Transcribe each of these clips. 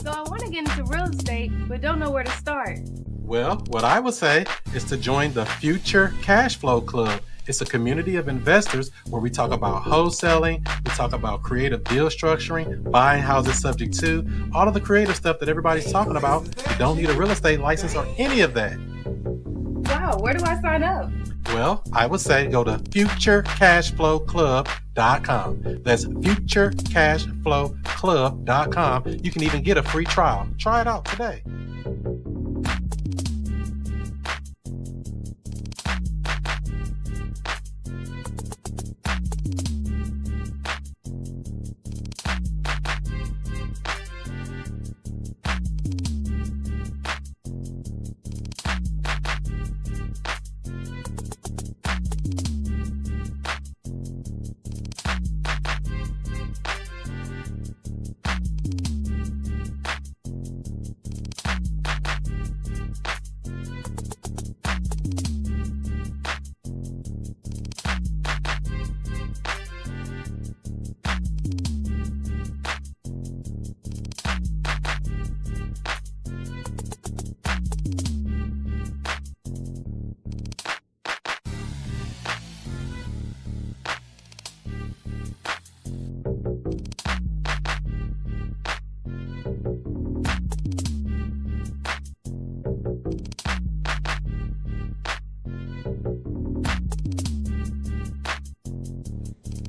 So I want to get into real estate, but don't know where to start. Well, what I would say is to join the Future Cash Flow Club. It's a community of investors where we talk about wholesaling, we talk about creative deal structuring, buying houses subject to, all of the creative stuff that everybody's talking about. You don't need a real estate license or any of that. Wow, where do I sign up? Well, I would say go to futurecashflowclub.com. That's futurecashflowclub.com. You can even get a free trial. Try it out today.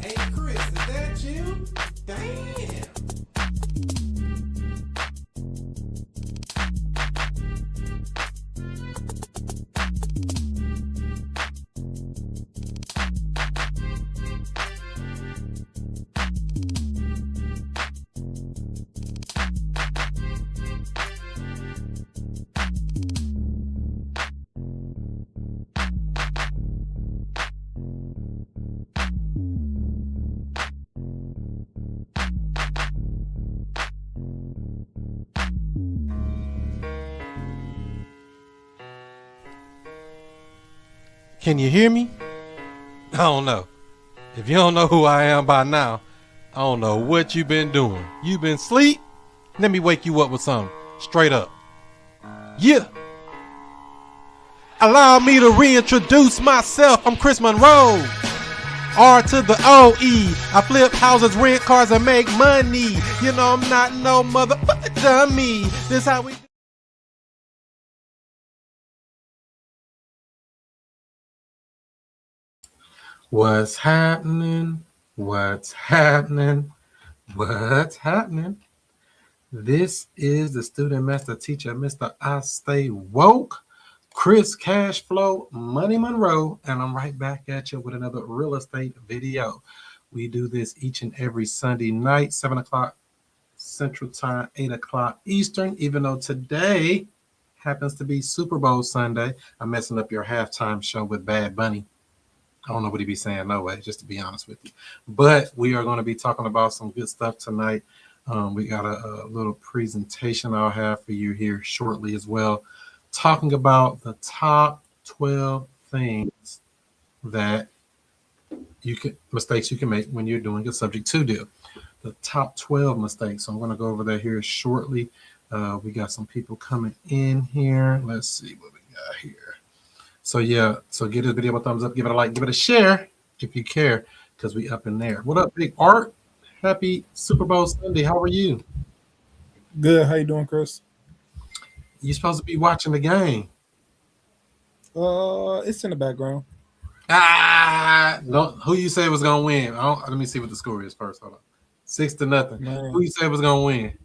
Hey Chris, is that you? Damn. Can you hear me? I don't know. If you don't know who I am by now, I don't know what you've been doing. You been asleep? Let me wake you up with something. Straight up. Yeah. Allow me to reintroduce myself. I'm Chris Monroe. R to the O-E. I flip houses, rent cars, and make money. You know I'm not no motherfucker dummy. This how we... What's happening? What's happening? What's happening? This is the student master teacher, Mr. I Stay Woke, Chris Cashflow Money Monroe, and I'm right back at you with another real estate video. We do this each and every Sunday night, 7 o'clock Central Time, 8 o'clock Eastern, even though today happens to be Super Bowl Sunday. I'm messing up your halftime show with Bad Bunny. I don't know what he'd be saying, no way, just to be honest with you. But we are going to be talking about some good stuff tonight. We got a little presentation I'll have for you here shortly as well, talking about the top 12 things that mistakes you can make when you're doing a subject to deal. The top 12 mistakes. So I'm going to go over that here shortly. We got some people coming in here. Let's see what we got here. So yeah, so give this video a thumbs up, give it a like, give it a share if you care, because we up in there. What up, Big Art? Happy Super Bowl Sunday. How are you? Good. How you doing, Chris? You supposed to be watching the game. It's in the background. No, who you say was gonna win? Let me see what the score is first. Hold on. 6-0. Man, Who you say was gonna win?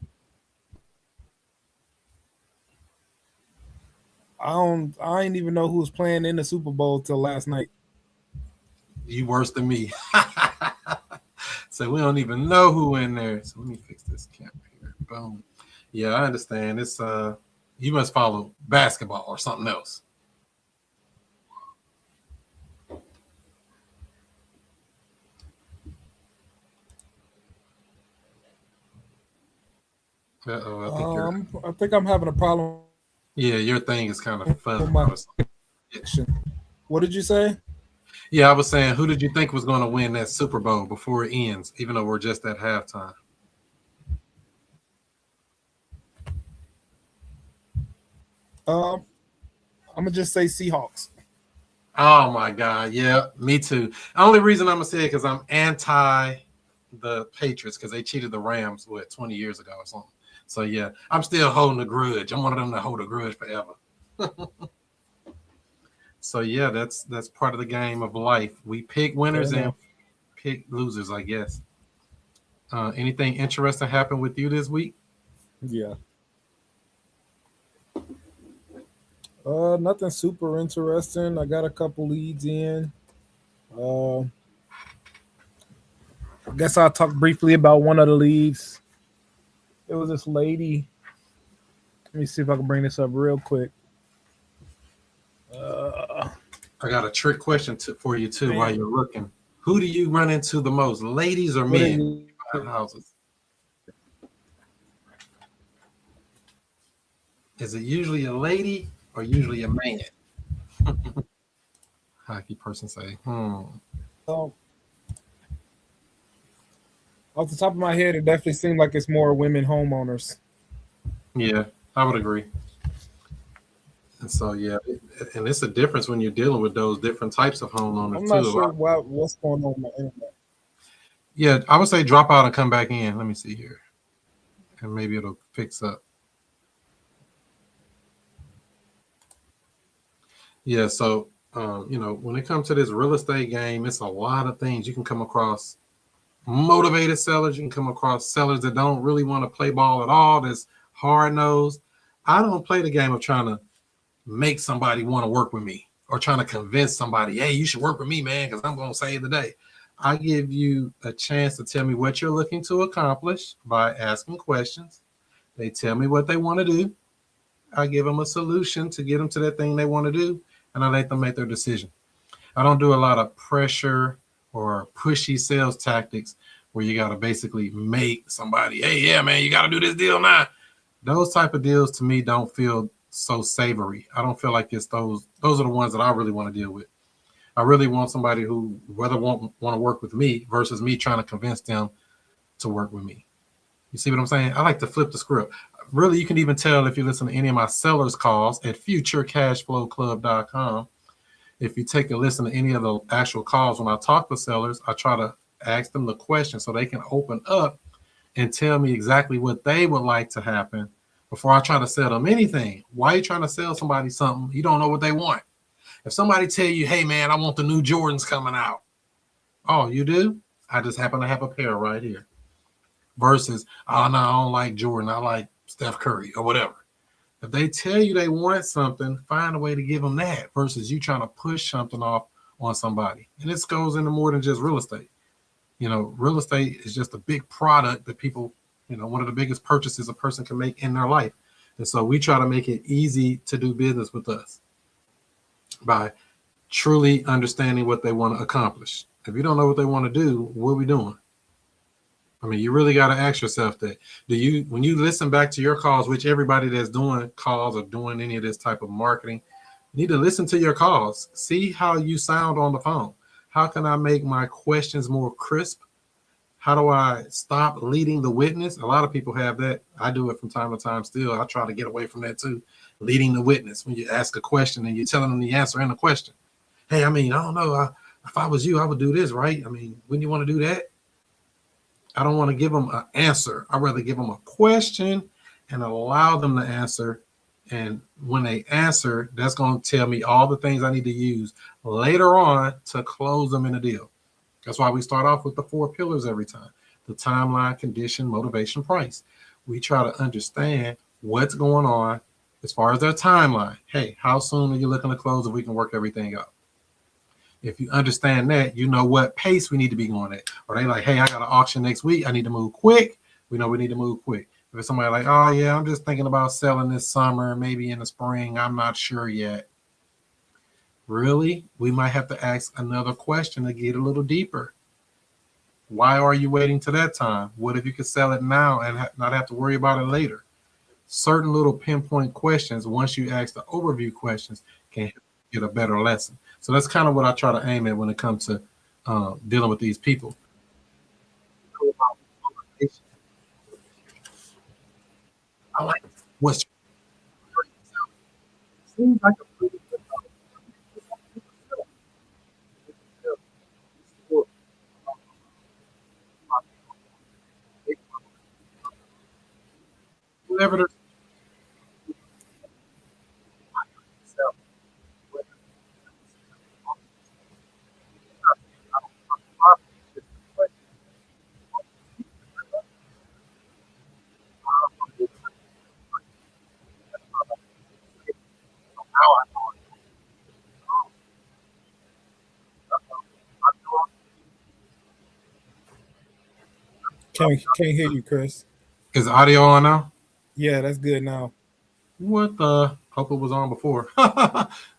I ain't even know who was playing in the Super Bowl till last night. You worse than me. So we don't even know who in there. So let me fix this camera here. Boom. Yeah, I understand. It's you must follow basketball or something else. I think I'm having a problem your thing is kind of with fuzzy. my connection. What did you say? Yeah, I was saying, who did you think was going to win that Super Bowl before it ends, even though we're just at halftime? I'm gonna just say Seahawks. Oh my God, yeah, me too. The only reason I'm gonna say it because I'm anti the Patriots because they cheated the Rams 20 years ago or something. So yeah, I'm still holding a grudge. I'm one of them that hold a grudge forever. So yeah, that's part of the game of life. We pick winners and pick losers, I guess. Anything interesting happened with you this week? Yeah. Nothing super interesting. I got a couple leads in. I guess I'll talk briefly about one of the leads. It was this lady. Let me see if I can bring this up real quick. I got a trick question for you too while you're looking. Who do you run into the most, ladies or men? Houses. Is it usually a lady or usually a man? Hockey person say, Off the top of my head, it definitely seemed like it's more women homeowners. Yeah, I would agree. And so, yeah, and it's a difference when you're dealing with those different types of homeowners I'm not too. sure what's going on with my internet. Yeah, I would say drop out and come back in. Let me see here. And maybe it'll fix up. Yeah, so, when it comes to this real estate game, it's a lot of things. You can come across motivated sellers. You can come across sellers that don't really want to play ball at all, that's hard-nosed. I don't play the game of trying to make somebody want to work with me or trying to convince somebody, hey, you should work with me, man, because I'm going to save the day. I give you a chance to tell me what you're looking to accomplish by asking questions. They tell me what they want to do. I give them a solution to get them to that thing they want to do, and I let them make their decision. I don't do a lot of pressure or pushy sales tactics where you got to basically make somebody, hey, yeah, man, you got to do this deal now. Those type of deals to me don't feel so savory. I don't feel like it's those are the ones that I really want to deal with. I really want somebody who whether want to work with me versus me trying to convince them to work with me. You see what I'm saying? I like to flip the script. Really, you can even tell if you listen to any of my sellers calls at futurecashflowclub.com. If you take a listen to any of the actual calls when I talk to sellers, I try to ask them the question so they can open up and tell me exactly what they would like to happen before I try to sell them anything. Why are you trying to sell somebody something? You don't know what they want. If somebody tell you, hey, man, I want the new Jordans coming out. Oh, you do? I just happen to have a pair right here. Versus, oh, no, I don't like Jordan. I like Steph Curry or whatever. If they tell you they want something, find a way to give them that versus you trying to push something off on somebody. And this goes into more than just real estate. Real estate is just a big product that people, one of the biggest purchases a person can make in their life. And so we try to make it easy to do business with us by truly understanding what they want to accomplish. If you don't know what they want to do, what are we doing? I mean, you really got to ask yourself that. When you listen back to your calls, which everybody that's doing calls or doing any of this type of marketing, you need to listen to your calls. See how you sound on the phone. How can I make my questions more crisp? How do I stop leading the witness? A lot of people have that. I do it from time to time still. I try to get away from that too. Leading the witness when you ask a question and you're telling them the answer in the question. Hey, I mean, I don't know. If I was you, I would do this, right? I mean, wouldn't you want to do that? I don't want to give them an answer. I'd rather give them a question and allow them to answer And when they answer, that's going to tell me all the things I need to use later on to close them in a deal. That's why we start off with the 4 pillars every time: the timeline, condition, motivation, price. We try to understand what's going on as far as their timeline. Hey, how soon are you looking to close if we can work everything out? If you understand that, you know what pace we need to be going at. Or they like, hey, I got an auction next week. I need to move quick. We know we need to move quick. If it's somebody like, oh, yeah, I'm just thinking about selling this summer, maybe in the spring, I'm not sure yet. Really? We might have to ask another question to get a little deeper. Why are you waiting to that time? What if you could sell it now and not have to worry about it later? Certain little pinpoint questions, once you ask the overview questions, can get a better lesson. So that's kind of what I try to aim at when it comes to dealing with these people. I like what's seems like a pretty good whatever they're Can't hear you, Chris. Is audio on now? Yeah, that's good now. What the? Hope it was on before.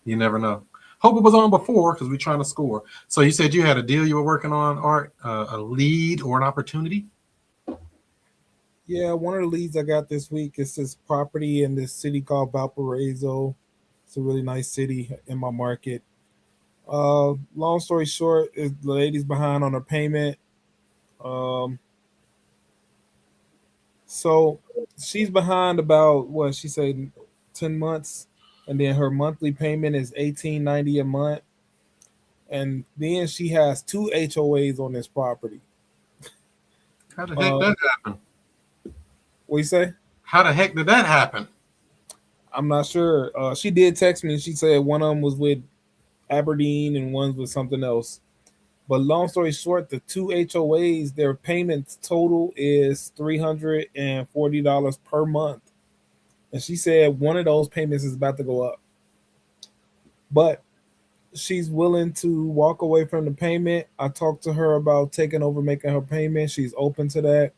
You never know. Hope it was on before because we're trying to score. So you said you had a deal you were working on, Art, a lead or an opportunity? Yeah, one of the leads I got this week is this property in this city called Valparaiso. It's a really nice city in my market. Long story short, is the lady's behind on her payment. Um, so she's behind about what she said, 10 months, and then her monthly payment is 18.90 a month, and then she has 2 HOAs on this property. How the heck Uh, that happen? what you say? How the heck did that happen? I'm not sure. She did text me and she said one of them was with Aberdeen and one's with something else. But long story short, the 2 HOAs, their payments total is $340 per month. And she said one of those payments is about to go up. But she's willing to walk away from the payment. I talked to her about taking over making her payment. She's open to that.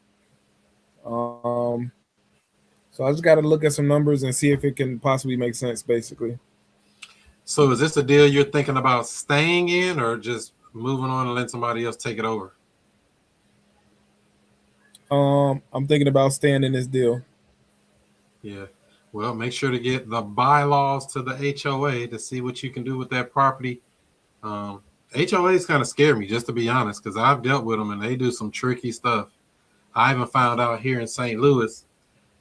Um, so I just got to look at some numbers and see if it can possibly make sense, basically. So is this a deal you're thinking about staying in or just moving on and letting somebody else take it over? I'm thinking about staying in this deal. Yeah. Well, make sure to get the bylaws to the HOA to see what you can do with that property. HOAs kind of scare me, just to be honest, because I've dealt with them and they do some tricky stuff. I even found out here in St. Louis,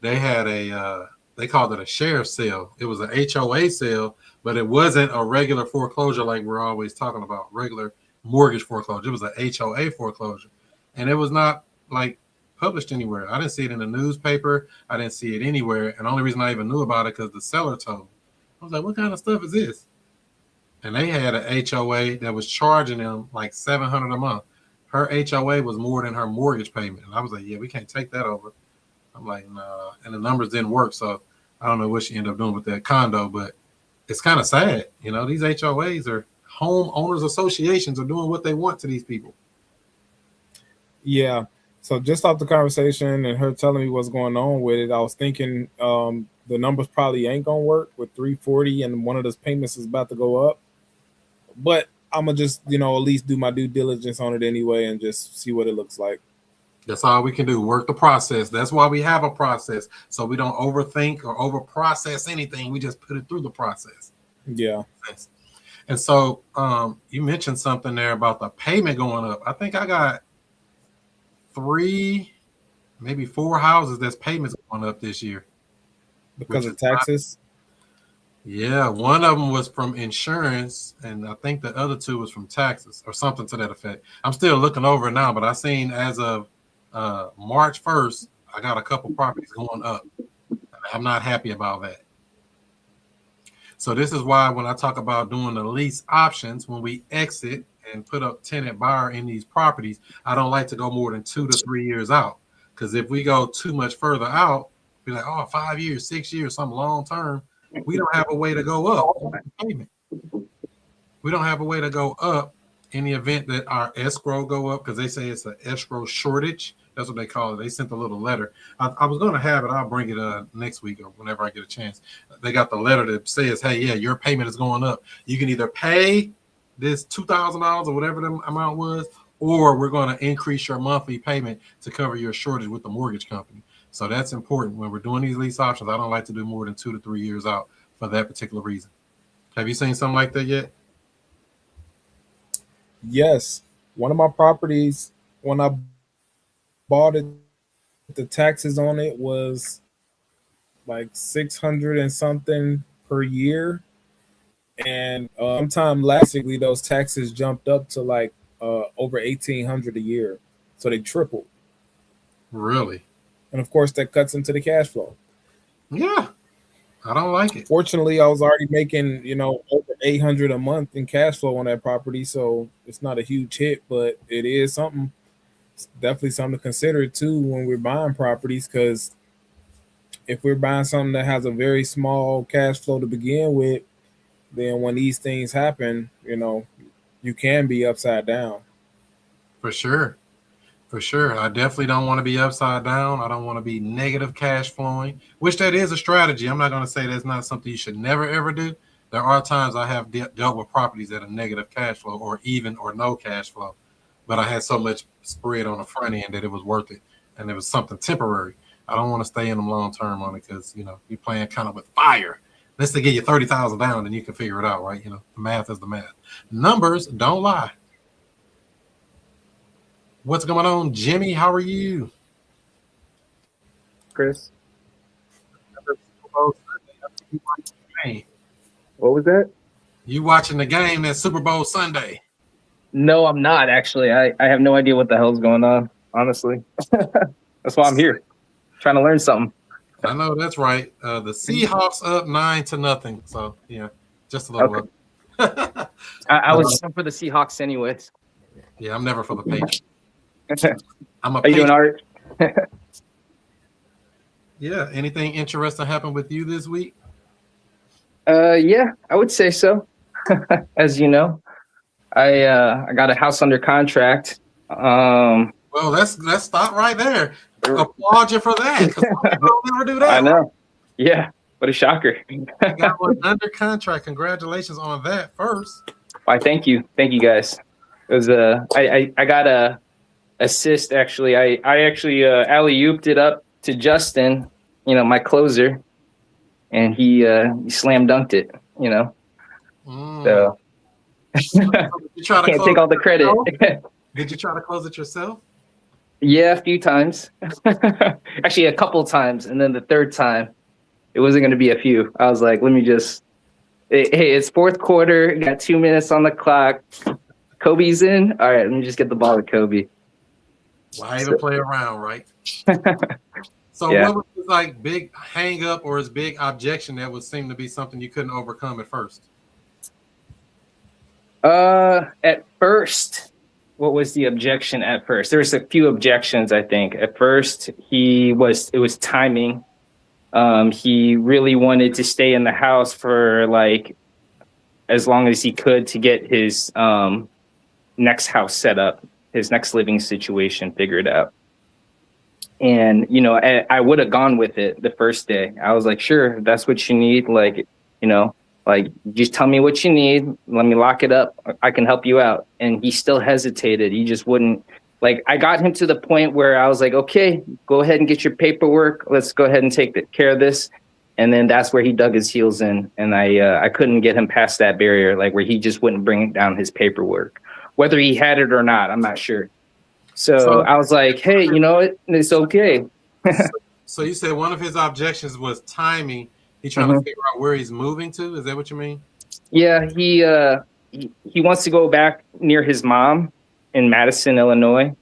they had they called it a sheriff's sale. It was an HOA sale, but it wasn't a regular foreclosure like we're always talking about, regular mortgage foreclosure. It was an HOA foreclosure. And it was not like published anywhere. I didn't see it in the newspaper. I didn't see it anywhere. And the only reason I even knew about it because the seller told me. I was like, what kind of stuff is this? And they had an HOA that was charging them like $700 a month. Her HOA was more than her mortgage payment. And I was like, yeah, we can't take that over. I'm like, nah. And the numbers didn't work. So I don't know what she ended up doing with that condo, but it's kind of sad. You know, these HOAs are homeowners associations are doing what they want to these people. Yeah. So just off the conversation and her telling me what's going on with it, I was thinking the numbers probably ain't gonna work with 340 and one of those payments is about to go up. But I'm gonna just, at least do my due diligence on it anyway and just see what it looks like. That's all we can do. Work the process. That's why we have a process. So we don't overthink or over process anything. We just put it through the process. Yeah. And so you mentioned something there about the payment going up. I think I got 3, maybe 4 houses that's payments going up this year. Because of taxes? Yeah, one of them was from insurance, and I think the other 2 was from taxes or something to that effect. I'm still looking over it now, but I seen as of March 1st, I got a couple properties going up. I'm not happy about that. So this is why when I talk about doing the lease options, when we exit and put up tenant buyer in these properties, I don't like to go more than 2 to 3 years out. Because if we go too much further out, be like, oh, 5 years, 6 years, some long term, we don't have a way to go up on the payment. We don't have a way to go up in the event that our escrow go up, because they say it's an escrow shortage. That's what they call it. They sent a little letter. I was going to have it. I'll bring it next week or whenever I get a chance. They got the letter that says, hey, yeah, your payment is going up. You can either pay this $2,000 or whatever the amount was, or we're going to increase your monthly payment to cover your shortage with the mortgage company. So that's important. When we're doing these lease options, I don't like to do more than 2 to 3 years out for that particular reason. Have you seen something like that yet? Yes. One of my properties, when I bought it, the taxes on it was like 600 and something per year. And sometime last week, those taxes jumped up to like over 1,800 a year. So they tripled. Really? And of course, that cuts into the cash flow. Yeah. I don't like it. Fortunately, I was already making, over 800 a month in cash flow on that property. So it's not a huge hit, but it is something. It's definitely something to consider too when we're buying properties, because if we're buying something that has a very small cash flow to begin with, then when these things happen, you can be upside down. For sure. For sure. I definitely don't want to be upside down. I don't want to be negative cash flowing, which that is a strategy. I'm not going to say that's not something you should never, ever do. There are times I have dealt with properties that are negative cash flow or even or no cash flow, but I had so much spread on the front end that it was worth it. And it was something temporary. I don't want to stay in them long term on it because, you're playing kind of with fire. Let's say get you 30,000 down and you can figure it out, right? The math is the math. Numbers don't lie. What's going on, Jimmy? How are you? Chris? What was that? You watching the game that Super Bowl Sunday? No, I'm not actually. I have no idea what the hell's going on, honestly. That's why I'm here, trying to learn something. I know that's right. The Seahawks up 9-0. So yeah, just a little. Okay. I was for the Seahawks anyways. Yeah, I'm never for the Patriots. I'm a Are you doing art? Yeah. Anything interesting happened with you this week? Yeah, I would say so. As you know, I got a house under contract. Well, let's stop right there. Applaud you for that, because people don't never do that. I know. Yeah, what a shocker. You got one under contract. Congratulations on that first. Why? Thank you guys. It was I got a assist actually. I actually alley-ooped it up to Justin, my closer, and he slam dunked it. So you try to can't take all the credit. Did you try to close it yourself? Yeah, a few times. Actually, a couple times, and then the third time, it wasn't going to be a few. I was like, let me just. Hey, it's fourth quarter. Got 2 minutes on the clock. Kobe's in. All right, let me just get the ball to Kobe. Why even play around, right? So yeah. What was his big hang up or his big objection that would seem to be something you couldn't overcome at first? At first, what was the objection at first? There was a few objections, I think. At first, it was timing. He really wanted to stay in the house for as long as he could to get his next house set up, his next living situation figured out. And, I would have gone with it the first day. I was like, sure, if that's what you need. Just tell me what you need. Let me lock it up. I can help you out. And he still hesitated. He just wouldn't. I got him to the point where I was like, okay, go ahead and get your paperwork. Let's go ahead and take care of this. And then that's where he dug his heels in. And I couldn't get him past that barrier, where he just wouldn't bring down his paperwork. Whether he had it or not, I'm not sure. So I was like, hey, you know what? It's okay. So you said one of his objections was timing. He's trying to figure out where he's moving to. Is that what you mean? Yeah, he wants to go back near his mom in Madison, Illinois.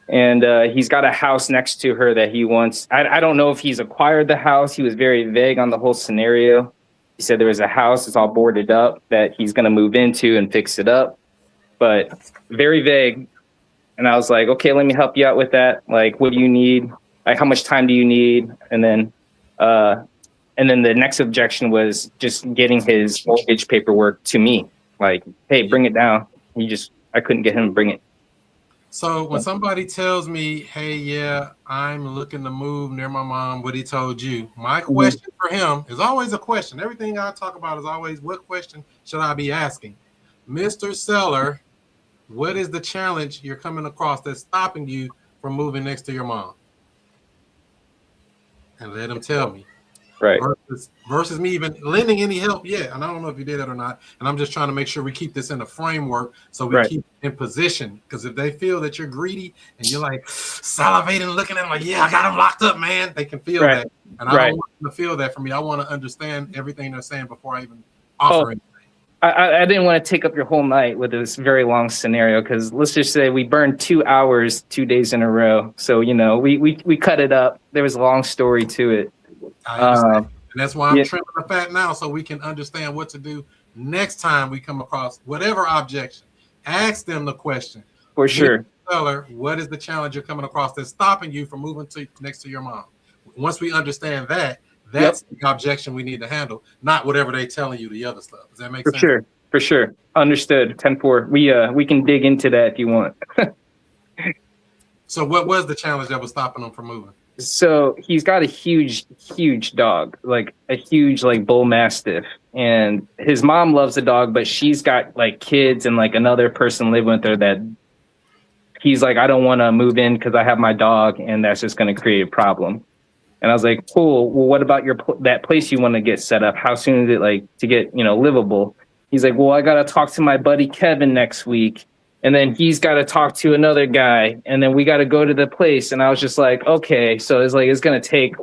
And he's got a house next to her that he wants. I don't know if he's acquired the house. He was very vague on the whole scenario. He said there was a house, it's all boarded up, that he's going to move into and fix it up, but very vague. And I was like, okay, let me help you out with that. Like, what do you need? Like, how much time do you need? And then the next objection was just getting his mortgage paperwork to me. Like, hey, bring it down. I couldn't get him to bring it. So when somebody tells me, hey, yeah, I'm looking to move near my mom, what he told you, my question for him is always a question. Everything I talk about is always, what question should I be asking? Mr. Seller, what is the challenge you're coming across that's stopping you from moving next to your mom? And let him tell me. Right. Versus me even lending any help yet. And I don't know if you did that or not. And I'm just trying to make sure we keep this in a framework so we keep in position. Because if they feel that you're greedy and you're like salivating, looking at them like, yeah, I got them locked up, man. They can feel that. And I don't want them to feel that from me. I want to understand everything they're saying before I even offer anything. I didn't want to take up your whole night with this very long scenario, because let's just say we burned 2 hours 2 days in a row. So, we cut it up. There was a long story to it. I understand. And that's why I'm trimming the fat now, so we can understand what to do next time we come across whatever objection. Ask them the question. For sure. Seller, what is the challenge you're coming across that's stopping you from moving next to your mom? Once we understand that, that's the objection we need to handle, not whatever they're telling you the other stuff. Does that make sense? For sure. Understood. 10-4. We can dig into that if you want. So what was the challenge that was stopping them from moving? So he's got a huge dog, like a huge bull mastiff, and his mom loves the dog, but she's got kids and another person living with her that he's like, I don't want to move in because I have my dog, and that's just going to create a problem. And I was like, cool. Well, what about that place you want to get set up? How soon is it to get livable? He's like, well, I got to talk to my buddy Kevin next week. And then he's got to talk to another guy, and then we got to go to the place. And I was just like, okay, so it's going to take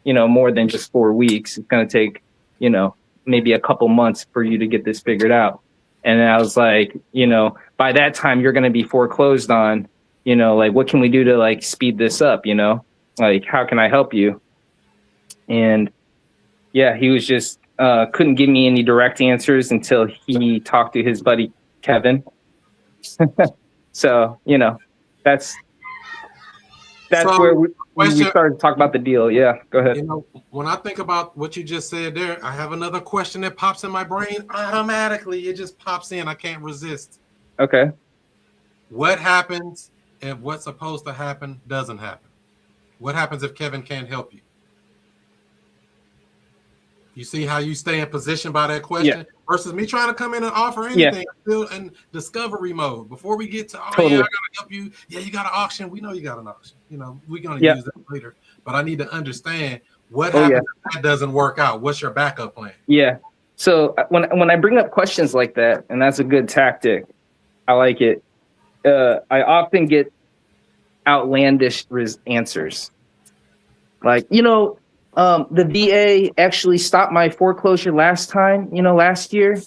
more than just 4 weeks. It's going to take, maybe a couple months for you to get this figured out. And I was like, by that time you're going to be foreclosed on, what can we do to speed this up? How can I help you? And yeah, he was just, couldn't give me any direct answers until he talked to his buddy, Kevin. So that's where we started to talk about the deal. Yeah, go ahead. When I think about what you just said there, I have another question that pops in my brain automatically. It just pops in. I can't resist. Okay. What happens if what's supposed to happen doesn't happen? What happens if Kevin can't help you? You see how you stay in position by that question versus me trying to come in and offer anything. I'm still in discovery mode. Before we get to, I got to help you. Yeah, you got an auction. We know you got an auction. We're going to use that later. But I need to understand what happens if that doesn't work out. What's your backup plan? Yeah. So when I bring up questions like that, and that's a good tactic, I like it. I often get outlandish answers. The VA actually stopped my foreclosure last year.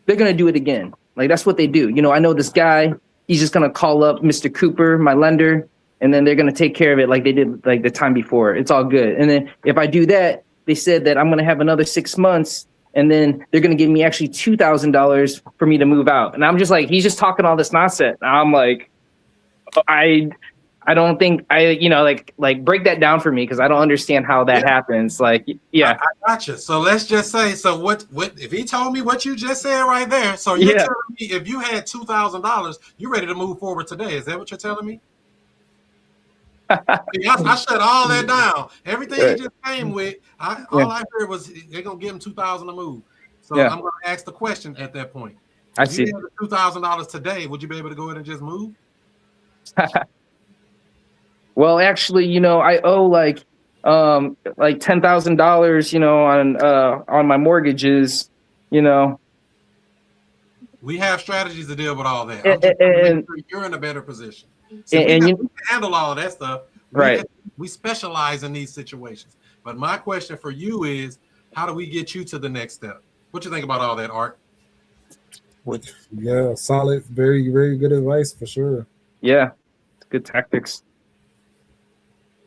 They're going to do it again. That's what they do. I know this guy, he's just going to call up Mr. Cooper, my lender, and then they're going to take care of it like they did the time before. It's all good. And then if I do that, they said that I'm going to have another 6 months, and then they're going to give me actually $2,000 for me to move out. And I'm just like, he's just talking all this nonsense. And I'm like, I don't think break that down for me, because I don't understand how that happens. I gotcha. So let's just say, so what if he told me what you just said right there? So you're telling me if you had $2,000, you're ready to move forward today. Is that what you're telling me? I shut all that down. Everything he just came with, all I heard was they're gonna give him $2,000 to move. So I'm gonna ask the question at that point. If you had $2,000 today, would you be able to go ahead and just move? Well, actually, I owe $10,000, on my mortgages, We have strategies to deal with all that. And you're in a better position. So we can handle all of that stuff. We specialize in these situations. But my question for you is, how do we get you to the next step? What you think about all that, Art? Yeah, solid, very, very good advice for sure. Yeah, good tactics.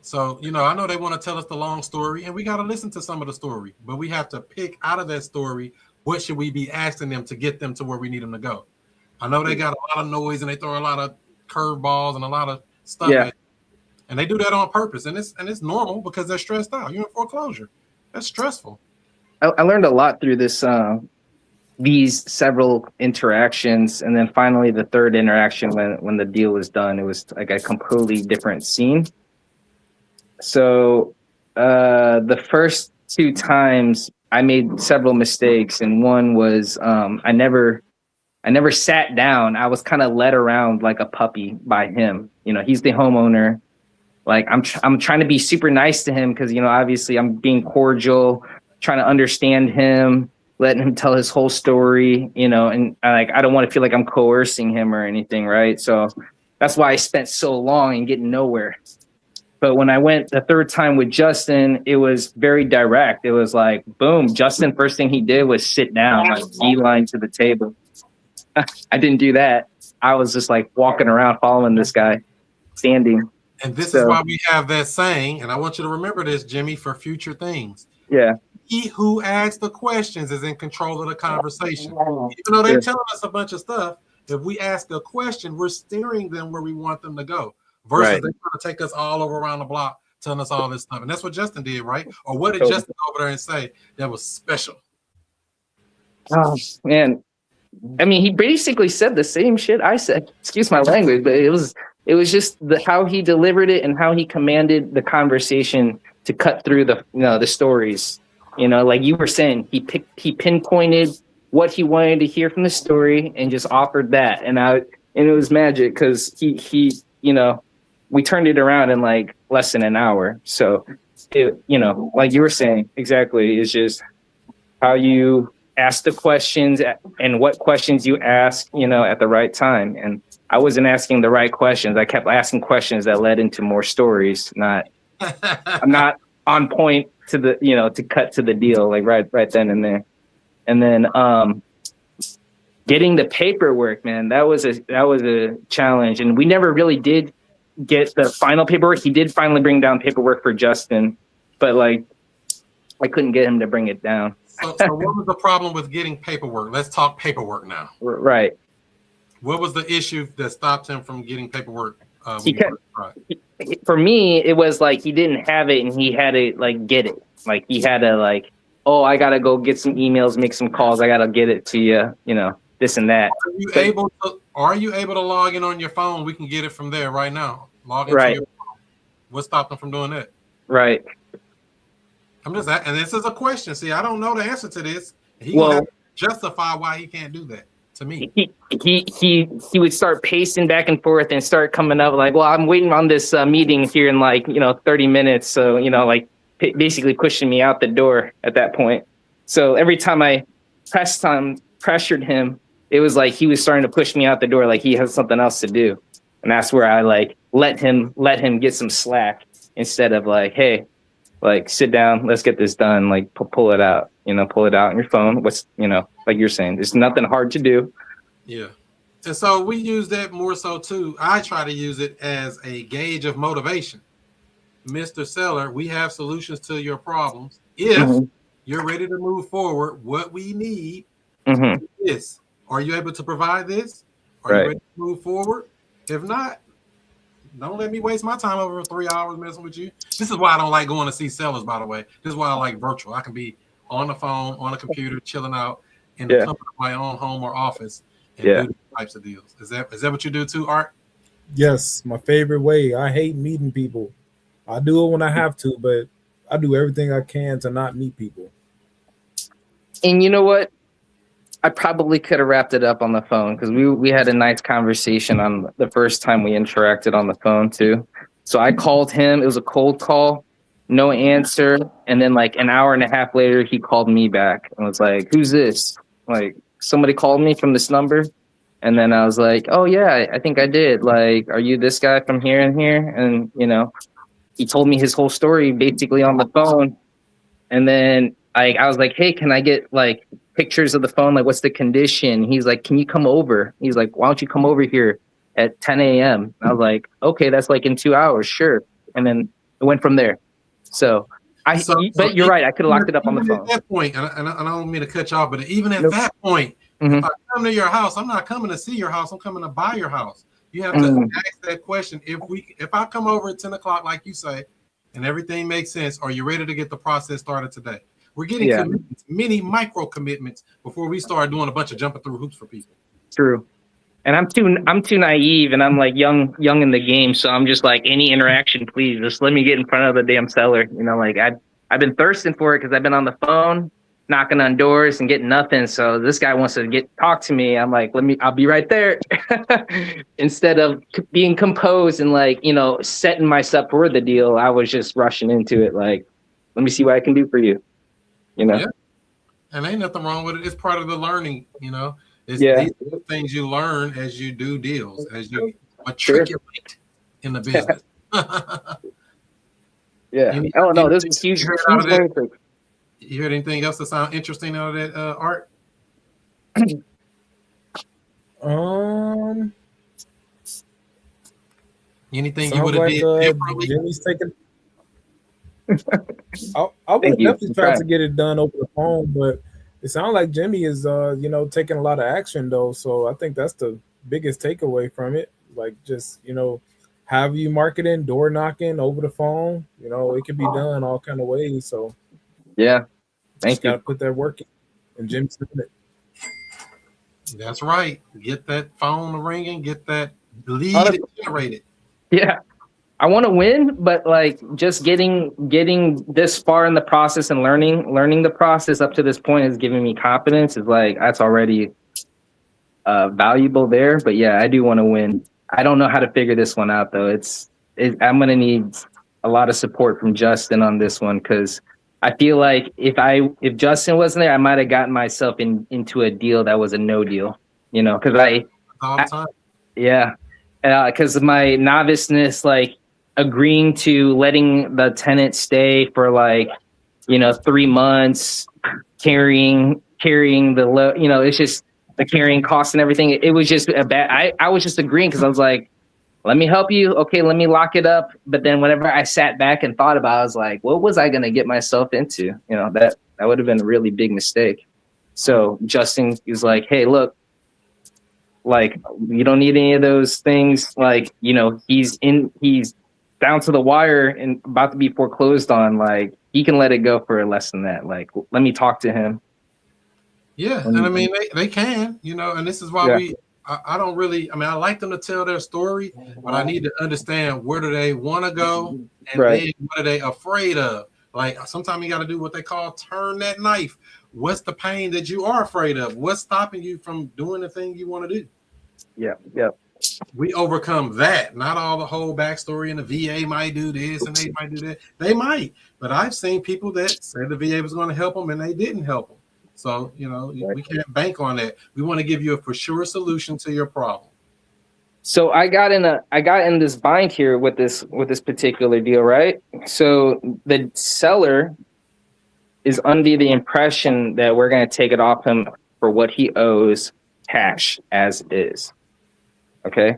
So, I know they want to tell us the long story, and we got to listen to some of the story, but we have to pick out of that story what should we be asking them to get them to where we need them to go. I know they got a lot of noise and they throw a lot of curveballs and a lot of stuff at you, and they do that on purpose, and it's normal because they're stressed out. You're in foreclosure. That's stressful. I learned a lot through this these several interactions, and then finally the third interaction when the deal was done, it was like a completely different scene. So the first two times I made several mistakes, and one was I never sat down. I was kind of led around like a puppy by him. He's the homeowner. Like I'm trying to be super nice to him because obviously I'm being cordial, trying to understand him, letting him tell his whole story. And I don't want to feel like I'm coercing him or anything, right? So that's why I spent so long and getting nowhere. But when I went the third time with Justin, it was very direct. It was like, boom, Justin, first thing he did was sit down, like beeline to the table. I didn't do that. I was just like walking around following this guy, standing. And this is why we have that saying, and I want you to remember this, Jimmy, for future things. Yeah. He who asks the questions is in control of the conversation. Even though they're telling us a bunch of stuff, if we ask a question, we're steering them where we want them to go. Versus they're trying to take us all over around the block, telling us all this stuff. And that's what Justin did, right? Or what did Justin go over there and say that was special? Oh, man. I mean, he basically said the same shit I said. Excuse my language, but it was just how he delivered it and how he commanded the conversation to cut through the stories. Like you were saying, he pinpointed what he wanted to hear from the story and just offered that. And it was magic because he we turned it around in like less than an hour. So, like you were saying, exactly, it's just how you ask the questions and what questions you ask, at the right time. And I wasn't asking the right questions. I kept asking questions that led into more stories. I'm not on point to to cut to the deal, like right then and there. And then, getting the paperwork, man, that was a challenge. And we never really did get the final paperwork. He did finally bring down paperwork for Justin, but like I couldn't get him to bring it down. So what was the problem with getting paperwork? Let's talk paperwork now. Right. What was the issue that stopped him from getting paperwork? For me, it was like he didn't have it and he had to like get it. Like he had to like, oh, I gotta go get some emails, make some calls. I gotta get it to you, this and that. Are you able to log in on your phone? We can get it from there right now. Log into your phone. What stopped him from doing that? Right. I'm just and this is a question. See, I don't know the answer to this. He will justify why he can't do that to me. He would start pacing back and forth and start coming up like, well, I'm waiting on this meeting here in like 30 minutes. So like basically pushing me out the door at that point. So every time I pressured him, it was like he was starting to push me out the door, like he has something else to do. And that's where I like let him get some slack instead of like, hey, like sit down, let's get this done. Like pull it out, pull it out on your phone. What's, like you're saying, there's nothing hard to do. Yeah. And so we use that more so too. I try to use it as a gauge of motivation. Mr. Seller, we have solutions to your problems. If you're ready to move forward, what we need is this. Are you able to provide this? Are you ready to move forward? If not, don't let me waste my time over 3 hours messing with you. This is why I don't like going to see sellers, by the way. This is why I like virtual. I can be on the phone, on a computer, chilling out in the comfort of my own home or office and do these types of deals. Is that what you do too, Art? Yes, my favorite way. I hate meeting people. I do it when I have to, but I do everything I can to not meet people. And you know what? I probably could have wrapped it up on the phone because we had a nice conversation on the first time we interacted on the phone too. So I called him. It was a cold call, no answer. And then like an hour and a half later, he called me back and was like, who's this? Like somebody called me from this number. And then I was like, oh yeah, I think I did. Like, are you this guy from here and here? And he told me his whole story basically on the phone. And then I was like, hey, can I get like pictures of the phone? Like, what's the condition? He's like, can you come over? He's like, why don't you come over here at 10 a.m.? I was like, okay, that's like in 2 hours. Sure. And then it went from there. So but you're right. I could have locked it up on the phone. At that point, and I don't mean to cut you off, but even at Nope. that point, Mhm. if I come to your house, I'm not coming to see your house. I'm coming to buy your house. You have to ask that question. If I come over at 10 o'clock, like you say, and everything makes sense, are you ready to get the process started today? We're getting commitments, many micro commitments before we start doing a bunch of jumping through hoops for people. True. And I'm too naive, and I'm like young in the game, so I'm just like, any interaction, please, just let me get in front of the damn seller. You know, like I've been thirsting for it because I've been on the phone, knocking on doors and getting nothing. So this guy wants to talk to me. I'm like, I'll be right there. Instead of being composed and like, you know, setting myself for the deal, I was just rushing into it. Like, let me see what I can do for you. You know. Yeah. And ain't nothing wrong with it. It's part of the learning, you know. These are the things you learn as you do deals, as you matriculate in the business. This is huge. You heard anything else that sound interesting out of that, Art? Anything you would have did differently? Jimmy's taking. I would definitely try to get it done over the phone, but it sounds like Jimmy is, taking a lot of action though. So I think that's the biggest takeaway from it. Like, just, have you marketing, door knocking over the phone. It can be done all kind of ways. So yeah, thank you. Got to put that work in, and Jimmy's doing it. That's right. Get that phone ringing. Get that lead generated. Yeah. I want to win, but like just getting this far in the process and learning the process up to this point is giving me confidence. Is like, that's already valuable there. But yeah, I do want to win. I don't know how to figure this one out though. I'm gonna need a lot of support from Justin on this one, because I feel like if Justin wasn't there, I might have gotten myself into a deal that was a no deal. Because all the time. Yeah, because of my noviceness, like, agreeing to letting the tenant stay for 3 months, carrying the low, it's just the carrying costs and everything. It was just a bad. I was just agreeing because I was like, let me help you. Okay, let me lock it up. But then whenever I sat back and thought about it, I was like, what was I going to get myself into? That would have been a really big mistake. So Justin is like, hey, look, like, you don't need any of those things. Like, he's down to the wire and about to be foreclosed on. Like, he can let it go for less than that. Like, let me talk to him. Yeah, and I mean, they can, and this is why I don't really, I like them to tell their story, but I need to understand, where do they want to go, and then what are they afraid of? Like, sometimes you got to do what they call turn that knife. What's the pain that you are afraid of? What's stopping you from doing the thing you want to do? Yeah. We overcome that. Not all the whole backstory, and the VA might do this and they might do that. They might, but I've seen people that said the VA was going to help them and they didn't help them. So, we can't bank on that. We want to give you a for sure solution to your problem. So I got in this bind here with this particular deal, right? So the seller is under the impression that we're going to take it off him for what he owes, cash as is. Okay,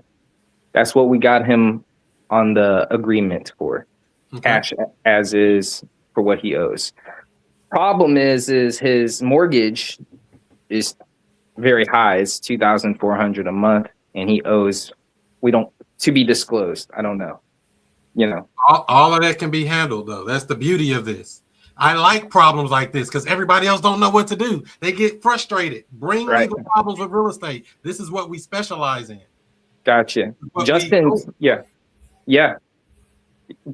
that's what we got him on the agreement for. Okay. Cash as is for what he owes. Problem is his mortgage is very high. It's $2,400 a month, and he owes, to be disclosed. I don't know. All of that can be handled though. That's the beauty of this. I like problems like this because everybody else don't know what to do. They get frustrated. Bring legal problems with real estate. This is what we specialize in. Gotcha. Justin, yeah,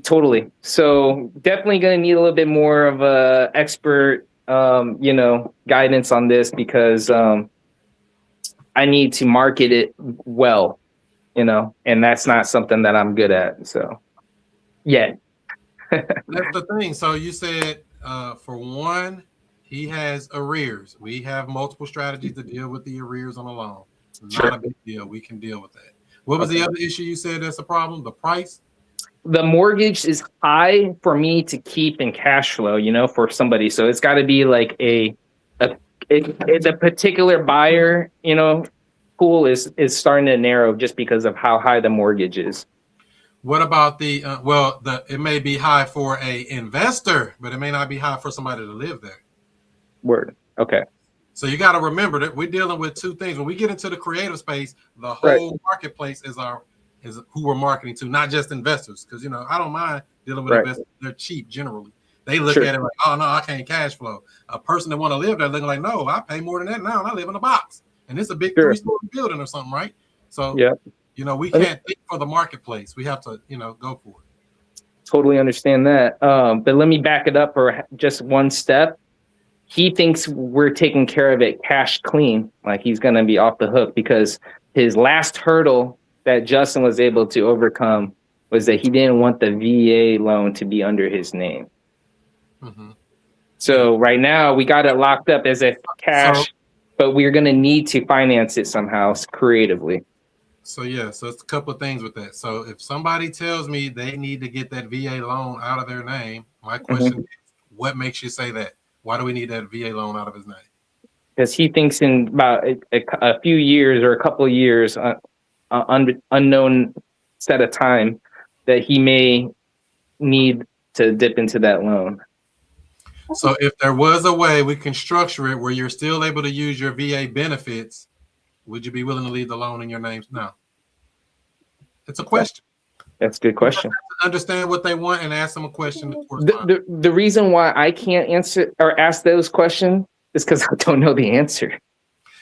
totally. So definitely going to need a little bit more of a expert, guidance on this, because I need to market it well, and that's not something that I'm good at. So, yeah. That's the thing. So you said, for one, he has arrears. We have multiple strategies to deal with the arrears on a loan. Not a big deal. We can deal with that. What was the other issue you said that's a problem? The price? The mortgage is high for me to keep in cash flow, for somebody. So it's got to be like the particular buyer, pool is starting to narrow just because of how high the mortgage is. What about the it may be high for a investor, but it may not be high for somebody to live there. Word. Okay. So you got to remember that we're dealing with two things. When we get into the creative space, the Right. whole marketplace is who we're marketing to, not just investors. Because I don't mind dealing with Right. investors. They're cheap generally. They look Sure. at it like, oh no, I can't cash flow. A person that want to live there looking like, no, I pay more than that now, and I live in a box, and it's a big Sure. 3-story building or something, right? So Yeah. we can't think for the marketplace. We have to go for it. Totally understand that. But let me back it up for just one step. He thinks we're taking care of it cash clean, like he's going to be off the hook, because his last hurdle that Justin was able to overcome was that he didn't want the VA loan to be under his name. Mm-hmm. So right now we got it locked up as a cash, but we're going to need to finance it somehow creatively. So it's a couple of things with that. So if somebody tells me they need to get that VA loan out of their name, my question is, what makes you say that? Why do we need that VA loan out of his name? Because he thinks in about a few years or a couple of years, unknown set of time, that he may need to dip into that loan. So if there was a way we can structure it where you're still able to use your VA benefits, would you be willing to leave the loan in your name now? It's a question. That's a good question. Understand what they want and ask them a question. The reason why I can't answer or ask those questions is because I don't know the answer.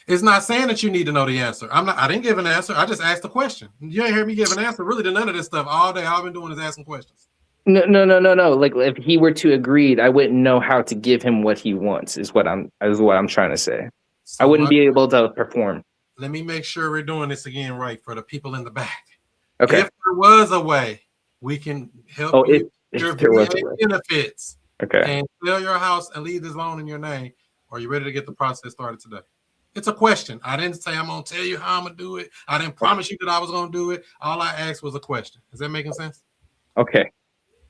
It's not saying that you need to know the answer. I didn't give an answer. I just asked a question. You ain't hear me give an answer really to none of this stuff all day. All I've been doing is asking questions. No. Like if he were to agree, I wouldn't know how to give him what he wants. Is what I'm trying to say. So I wouldn't be able to perform. Let me make sure we're doing this again right for the people in the back. Okay. If there was a way we can help you with your VA benefits, okay, and sell your house and leave this loan in your name, are you ready to get the process started today? It's a question. I didn't say I'm going to tell you how I'm going to do it. I didn't promise you that I was going to do it. All I asked was a question. Is that making sense? Okay.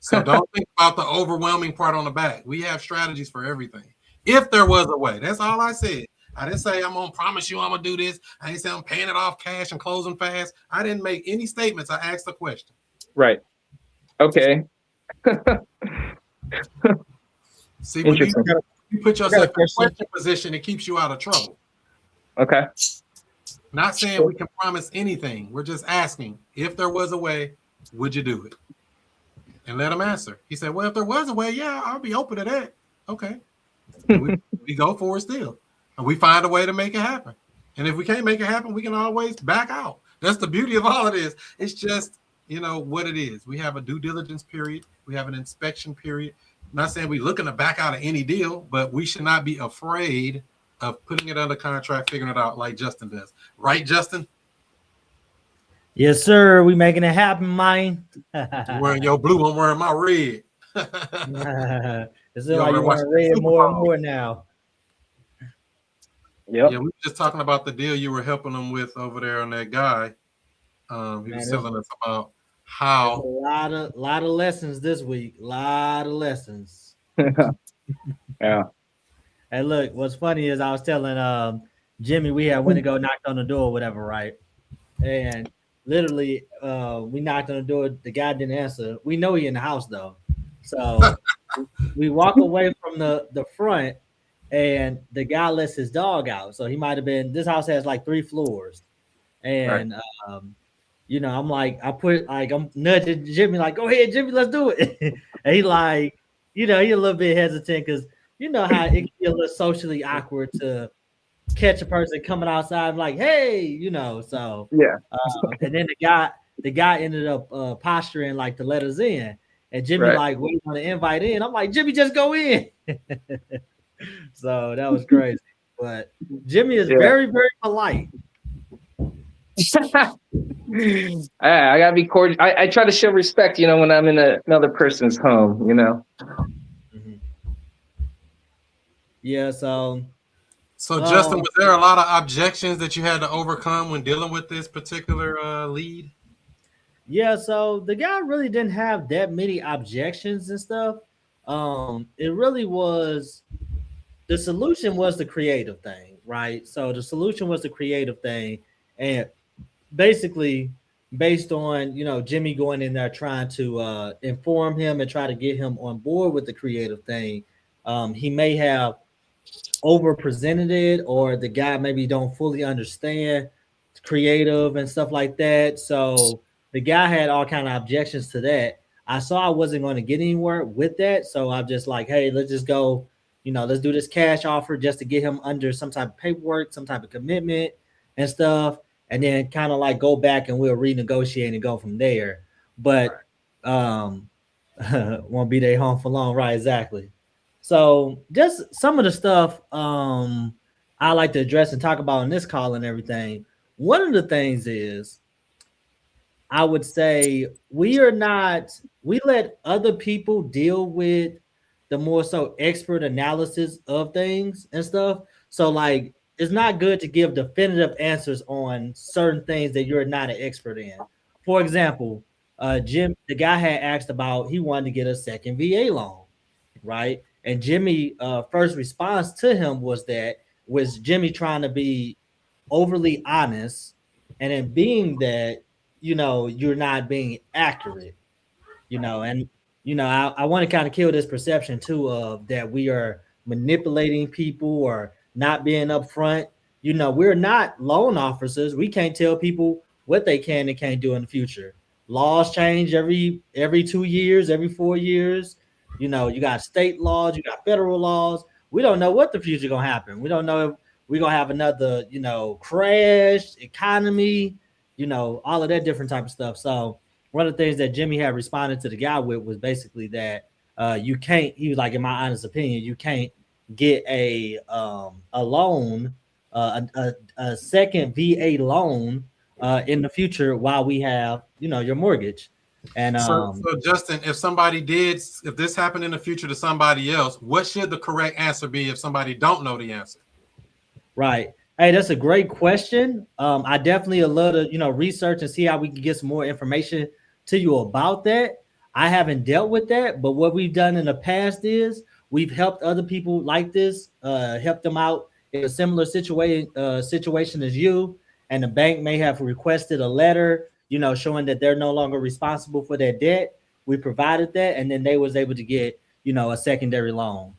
So don't think about the overwhelming part on the back. We have strategies for everything. If there was a way, that's all I said. I didn't say I'm going to promise you I'm going to do this. I didn't say I'm paying it off cash and closing fast. I didn't make any statements. I asked a question. Right. Okay. See, when you put yourself in a question position, it keeps you out of trouble. Okay. Not saying we can promise anything. We're just asking, if there was a way, would you do it? And let him answer. He said, well, if there was a way, yeah, I'll be open to that. Okay. we go for it still. And we find a way to make it happen. And if we can't make it happen, we can always back out. That's the beauty of all of this. It's just, what it is. We have a due diligence period. We have an inspection period. I'm not saying we're looking to back out of any deal, but we should not be afraid of putting it under contract, figuring it out like Justin does. Right, Justin? Yes, sir. We making it happen, man. You're wearing your blue, I'm wearing my red. It's like you want red more and more now. Yep. Yeah, we were just talking about the deal you were helping them with over there on that guy. He was telling us about how a lot of lessons this week. A lot of lessons. Yeah. Hey, look, what's funny is I was telling Jimmy we went to go knock on the door or whatever, right? And literally we knocked on the door, the guy didn't answer. We know he in the house though. So we walk away from the front and the guy lets his dog out. So he might have been, this house has like 3 floors. And I'm like, I'm nudging Jimmy, like, go ahead, Jimmy, let's do it. And he like, he a little bit hesitant because you know how it can be a little socially awkward to catch a person coming outside like, hey, so yeah. And then the guy ended up posturing like to let us in. And Jimmy like waiting on the invite in. I'm like, Jimmy, just go in. So that was crazy. But Jimmy is very, very polite. I gotta be cordial. I try to show respect, when I'm in another person's home, Mm-hmm. Yeah, so Justin, was there a lot of objections that you had to overcome when dealing with this particular lead? Yeah, so the guy really didn't have that many objections and stuff. It really was, the solution was the creative thing, right? So the solution was the creative thing. And basically based on Jimmy going in there trying to inform him and try to get him on board with the creative thing. He may have over presented it, or the guy maybe don't fully understand creative and stuff like that. So the guy had all kind of objections to that. I saw I wasn't going to get anywhere with that, so I'm just like, hey, let's just go, let's do this cash offer just to get him under some type of paperwork, some type of commitment and stuff, and then kind of like go back and we'll renegotiate and go from there. But won't be their home for long, right? Exactly. So just some of the stuff I like to address and talk about in this call and everything. One of the things is I would say we let other people deal with the more so expert analysis of things and stuff. So like it's not good to give definitive answers on certain things that you're not an expert in. For example, Jim, the guy had asked about he wanted to get a second VA loan, right? And Jimmy first response to him was Jimmy trying to be overly honest, and then being that you're not being accurate, and I want to kind of kill this perception too of that we are manipulating people or not being upfront. We're not loan officers. We can't tell people what they can and can't do in the future. Laws change every 2 years, every 4 years. You got state laws, you got federal laws. We don't know what the future gonna happen. We don't know if we're gonna have another, crash, economy, all of that different type of stuff. So one of the things that Jimmy had responded to the guy with was basically that you can't. He was like, in my honest opinion, you can't get a loan, a second VA loan in the future while we have your mortgage. And so Justin, if this happened in the future to somebody else, what should the correct answer be if somebody don't know the answer? Right. Hey, that's a great question. I definitely would love to, research and see how we can get some more information to you about that. I haven't dealt with that, but what we've done in the past is we've helped other people like this, helped them out in a similar situation as you, and the bank may have requested a letter, showing that they're no longer responsible for their debt. We provided that, and then they was able to get, a secondary loan.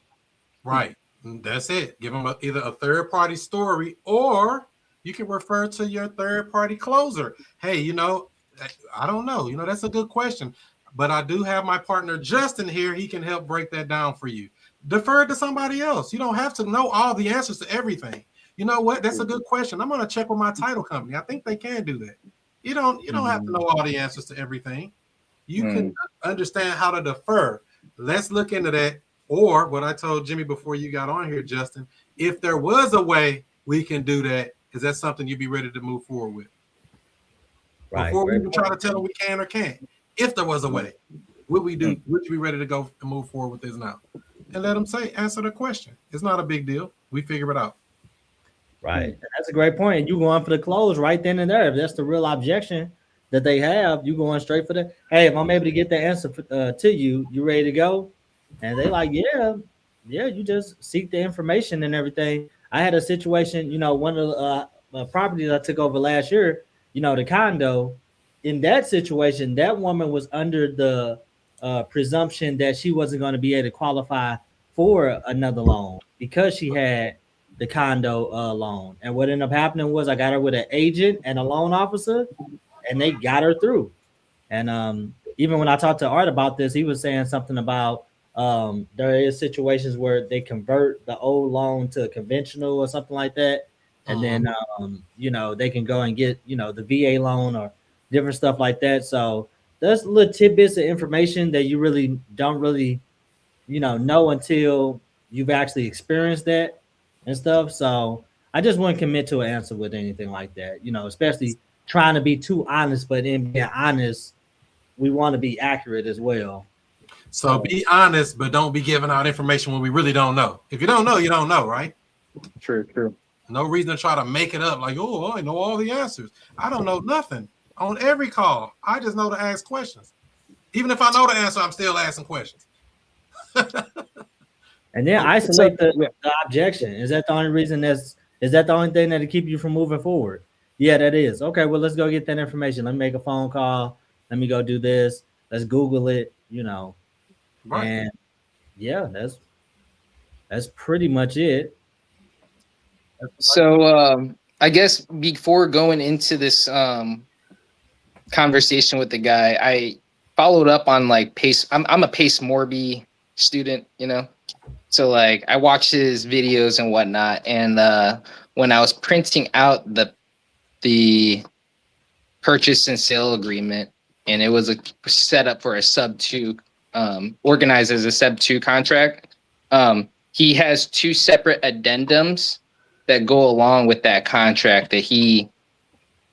Right. That's it. Give them either a third-party story, or you can refer to your third-party closer. Hey, I don't know. That's a good question. But I do have my partner, Justin, here. He can help break that down for you. Defer to somebody else. You don't have to know all the answers to everything. You know what? That's a good question. I'm going to check with my title company. I think they can do that. You don't have to know all the answers to everything. You can understand how to defer. Let's look into that. Or what I told Jimmy before you got on here, Justin, if there was a way we can do that, is that something you'd be ready to move forward with? Right. Before we even try to tell them we can or can't. If there was a way, what we do, would you be ready to go and move forward with this now? And let them answer the question. It's not a big deal. We figure it out. Right. That's a great point. You going for the close right then and there. If that's the real objection that they have, you going straight for the, hey, if I'm able to get the answer to you, you ready to go? And they like, yeah, you just seek the information and everything. I had a situation, one of the properties I took over last year, the condo. In that situation, that woman was under the presumption that she wasn't going to be able to qualify for another loan because she had the condo loan. And what ended up happening was I got her with an agent and a loan officer, and they got her through. And even when I talked to Art about this, he was saying something about there is situations where they convert the old loan to conventional or something like that. And then, they can go and get, the VA loan or different stuff like that. So there's little tidbits of information that you really don't know until you've actually experienced that and stuff. So I just wouldn't commit to an answer with anything like that, especially trying to be too honest, but in being honest, we want to be accurate as well. So be honest, but don't be giving out information when we really don't know. If you don't know, you don't know, right? True. No reason to try to make it up like, oh, I know all the answers. I don't know nothing. On every call, I just know to ask questions. Even if I know the answer, I'm still asking questions. And then isolate the objection. Is that the only reason is that the only thing that'll keep you from moving forward? Yeah, that is. Okay, well, let's go get that information. Let me make a phone call. Let me go do this. Let's Google it, Right. And yeah, that's pretty much it. So I guess before going into this conversation with the guy, I followed up on like Pace. I'm a Pace Morby student, So like I watched his videos and whatnot, and when I was printing out the purchase and sale agreement, and it was a setup for a sub 2, organized as a sub 2 contract. He has 2 separate addendums that go along with that contract that he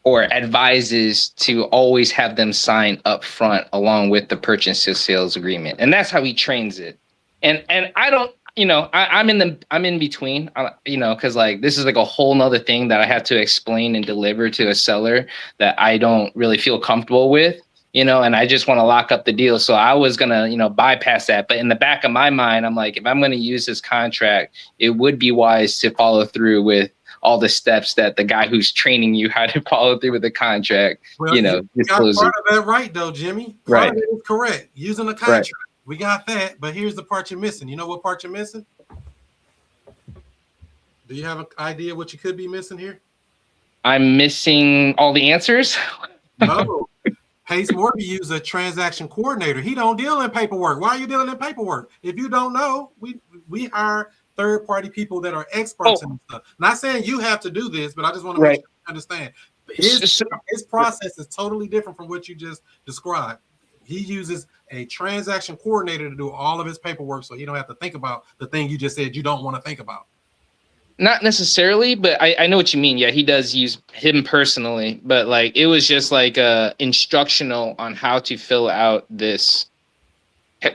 or advises to always have them sign up front along with the purchase and sales agreement, and that's how he trains it. And I don't, I'm in between, because like this is like a whole nother thing that I have to explain and deliver to a seller that I don't really feel comfortable with, and I just want to lock up the deal. So I was gonna, bypass that. But in the back of my mind, I'm like, if I'm gonna use this contract, it would be wise to follow through with all the steps that the guy who's training you how to follow through with the contract, Well, you got discloses. part of that right though, Jimmy. Part of it is correct. Using the contract. Right. We got that, but here's the part you're missing. You know what part you're missing? Do you have an idea what you could be missing here? I'm missing all the answers. No. Pace Morby uses a transaction coordinator. He don't deal in paperwork. Why are you dealing in paperwork? If you don't know, we hire third-party people that are experts in stuff. Not saying you have to do this, but I just want to make sure you understand. His process is totally different from what you just described. He uses a transaction coordinator to do all of his paperwork, so he don't have to think about the thing you just said you don't want to think about. Not necessarily, but I know what you mean. Yeah, he does use him personally, but like it was just like instructional on how to fill out this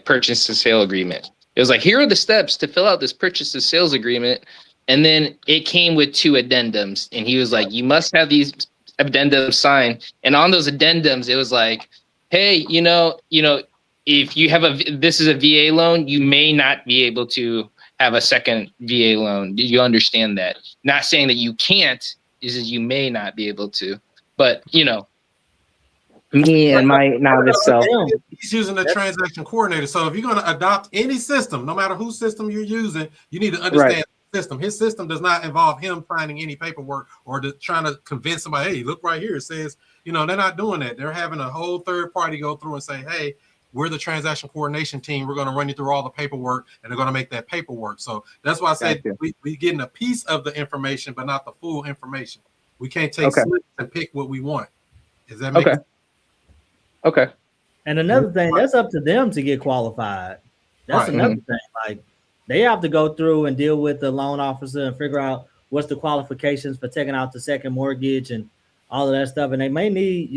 purchase and sale agreement. It was like, here are the steps to fill out this purchase and sales agreement, and then it came with 2 addendums, and he was like, you must have these addendums signed, and on those addendums, it was like, hey, if you have this is a VA loan, you may not be able to have a second VA loan. Do you understand that? Not saying that you can't, is you may not be able to. But me and my novice self. He's using the transaction coordinator. So if you're going to adopt any system, no matter whose system you're using, you need to understand the system. His system does not involve him finding any paperwork or trying to convince somebody, hey, look right here. It says, they're not doing that. They're having a whole third party go through and say, hey, we're the transaction coordination team. We're going to run you through all the paperwork, and they're going to make that paperwork. So that's why I said we getting a piece of the information, but not the full information. We can't take slips and pick what we want. Does that make sense? Okay. And another thing, that's up to them to get qualified. That's another thing. Like they have to go through and deal with the loan officer and figure out what's the qualifications for taking out the second mortgage and all of that stuff. And they may need,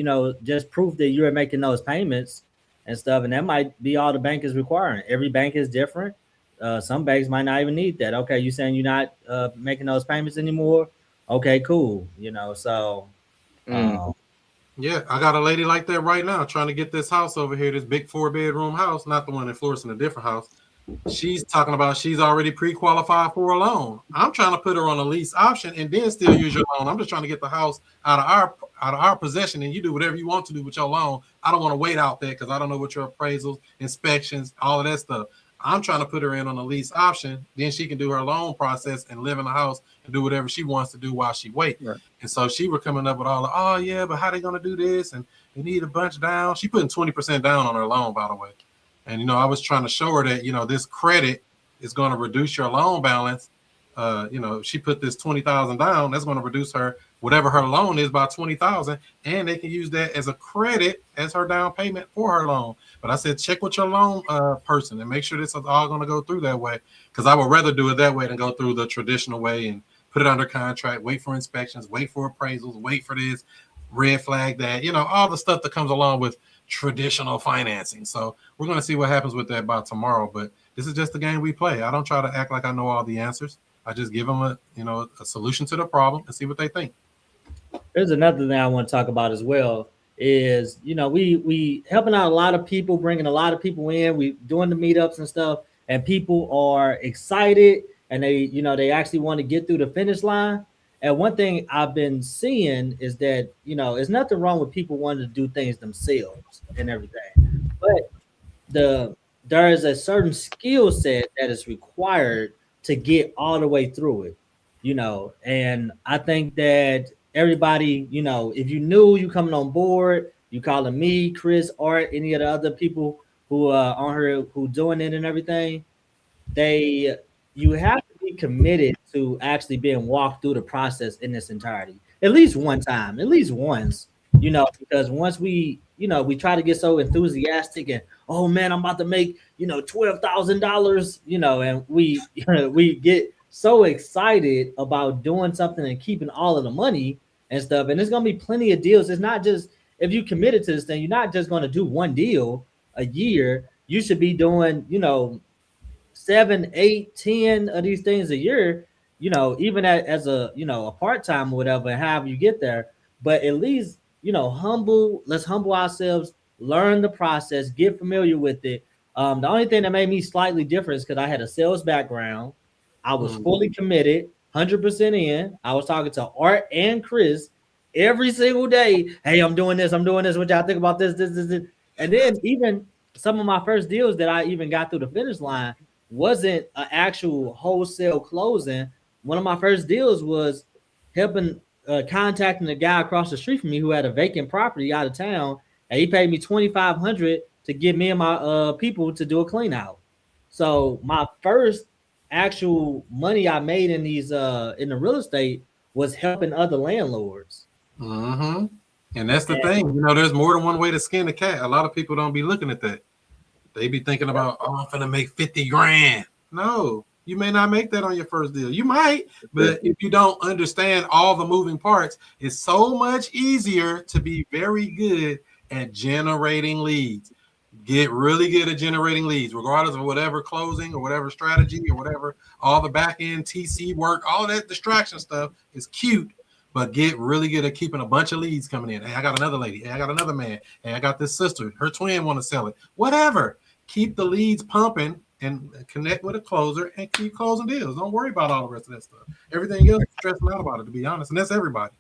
just proof that you're making those payments and stuff. And that might be all the bank is requiring. Every bank is different. Some banks might not even need that. Okay, you saying you're not making those payments anymore? Okay, cool. So. Yeah, I got a lady like that right now trying to get this house over here, this big 4-bedroom house, not the one in Florissant, a different house. She's talking about she's already pre-qualified for a loan. I'm trying to put her on a lease option and then still use your loan. I'm just trying to get the house out of our possession, and you do whatever you want to do with your loan. I don't want to wait out there because I don't know what your appraisals, inspections, all of that stuff. I'm trying to put her in on a lease option. Then she can do her loan process and live in the house and do whatever she wants to do while she waits. Right. And so she were coming up with all the, oh yeah, but how they going to do this? And they need a bunch down. She putting 20% down on her loan, by the way. And, I was trying to show her that, this credit is going to reduce your loan balance. She put this 20,000 down. That's going to reduce her, whatever her loan is, by 20,000. And they can use that as a credit as her down payment for her loan. But I said, check with your loan person and make sure this is all going to go through that way. Because I would rather do it that way than go through the traditional way and put it under contract, wait for inspections, wait for appraisals, wait for this, red flag that, all the stuff that comes along with traditional financing. So we're going to see what happens with that by tomorrow. But this is just the game we play. I don't try to act like I know all the answers. I just give them a solution to the problem and see what they think. There's another thing I want to talk about as well is, we helping out a lot of people, bringing a lot of people in. We doing the meetups and stuff, and people are excited and they actually want to get through the finish line. And one thing I've been seeing is that, there's nothing wrong with people wanting to do things themselves and everything. But there is a certain skill set that is required to get all the way through it, and I think that everybody, if you knew you coming on board, you calling me, Chris, Art, any of the other people who on here who doing it and everything, you have to be committed to actually being walked through the process in its entirety, at least one time, at least once, because once we try to get so enthusiastic and, oh man, I'm about to make, $12,000, and we we get so excited about doing something and keeping all of the money and stuff. And there's gonna be plenty of deals. It's not just, if you committed to this thing, you're not just gonna do one deal a year. You should be doing, 7, 8, 10 of these things a year, even as a, a part-time or whatever, and however you get there. But at least, let's humble ourselves, learn the process, get familiar with it. The only thing that made me slightly different is because I had a sales background. I was fully committed, 100% in. I was talking to Art and Chris every single day. Hey, I'm doing this. What y'all think about this? And then even some of my first deals that I even got through the finish line wasn't an actual wholesale closing. One of my first deals was helping contacting the guy across the street from me who had a vacant property out of town, and he paid me $2,500 to get me and my people to do a clean out. So my first actual money I made in these in the real estate was helping other landlords. And that's the thing, there's more than one way to skin a cat. A lot of people don't be looking at that. They be thinking about, oh, I'm gonna make 50 grand. No, you may not make that on your first deal. You might, but if you don't understand all the moving parts, it's so much easier to be very good at generating leads. Get really good at generating leads, regardless of whatever closing or whatever strategy or whatever, all the back end TC work, all that distraction stuff is cute, but get really good at keeping a bunch of leads coming in. Hey, I got another lady. Hey, I got another man. Hey, I got this sister. Her twin want to sell it. Whatever. Keep the leads pumping and connect with a closer and keep closing deals. Don't worry about all the rest of that stuff. Everything else, stressing out about it, to be honest. And that's everybody.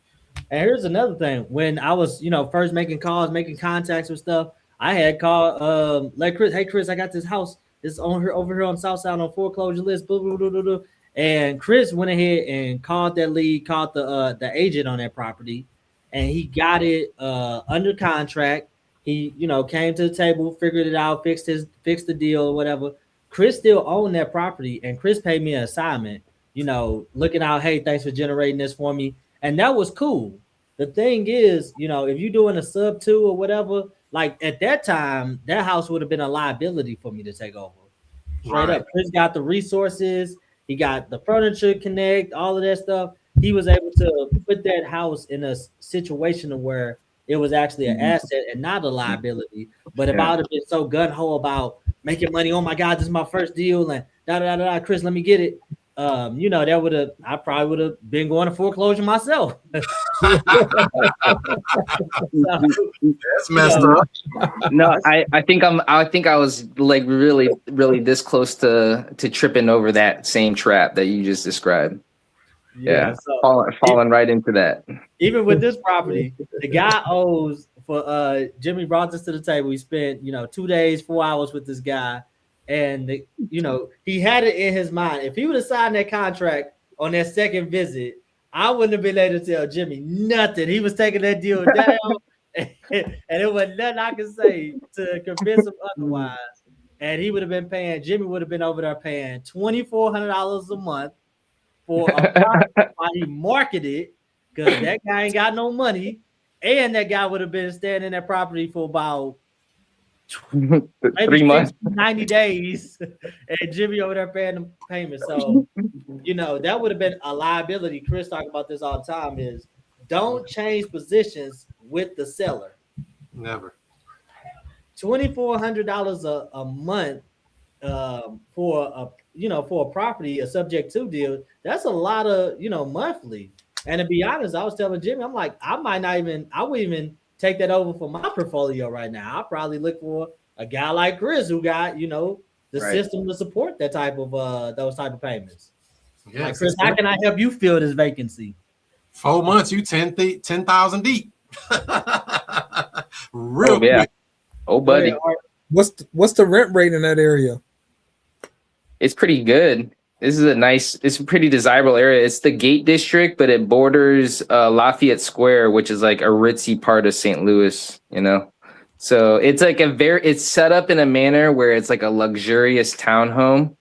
And here's another thing. When I was, first making calls, making contacts with stuff, I had called like Chris, hey Chris, I got this house. It's over here on Southside on foreclosure list. Blah, blah, blah, blah, blah. And Chris went ahead and called that lead, called the agent on that property, and he got it under contract. He, came to the table, figured it out, fixed the deal or whatever. Chris still owned that property, and Chris paid me an assignment, looking out, hey, thanks for generating this for me. And that was cool. The thing is, if you're doing a sub 2 or whatever, like at that time, that house would have been a liability for me to take over. Straight up. Chris got the resources, he got the furniture connect, all of that stuff. He was able to put that house in a situation where it was actually an asset and not a liability. But if I would have been so gun-ho about making money, oh my God, this is my first deal, and Chris, let me get it. I probably would have been going to foreclosure myself. That's messed up. No, I think I was like really this close to tripping over that same trap that you just described. Yeah, so falling right into that. Even with this property, the guy owes for Jimmy brought this to the table. He spent 2 days, 4 hours with this guy, and he had it in his mind. If he would have signed that contract on that second visit, I wouldn't have been able to tell Jimmy nothing. He was taking that deal down, and it was nothing I could say to convince him otherwise. And he would have been paying. Jimmy would have been over there paying $2,400 a month for a product while he marketed, because that guy ain't got no money, and that guy would have been staying in that property for about maybe 3 months, 90 days, and Jimmy over there paying the payment. So, that would have been a liability. Chris talk about this all the time, is don't change positions with the seller. Never. $2,400 a month for a property, a subject to deal, that's a lot of, monthly. And to be honest, I was telling Jimmy, I'm like, I wouldn't even take that over for my portfolio right now. I'll probably look for a guy like Chris who got, the system to support that type of those type of payments. Yeah, like, Chris, how can I help you fill this vacancy? 4 months, you 10,000 deep. Real yeah. quick. Oh, buddy. What's the rent rate in that area? It's pretty good. It's a pretty desirable area. It's the Gate District, but it borders Lafayette Square, which is like a ritzy part of St. Louis, you know? So it's like it's set up in a manner where it's like a luxurious townhome,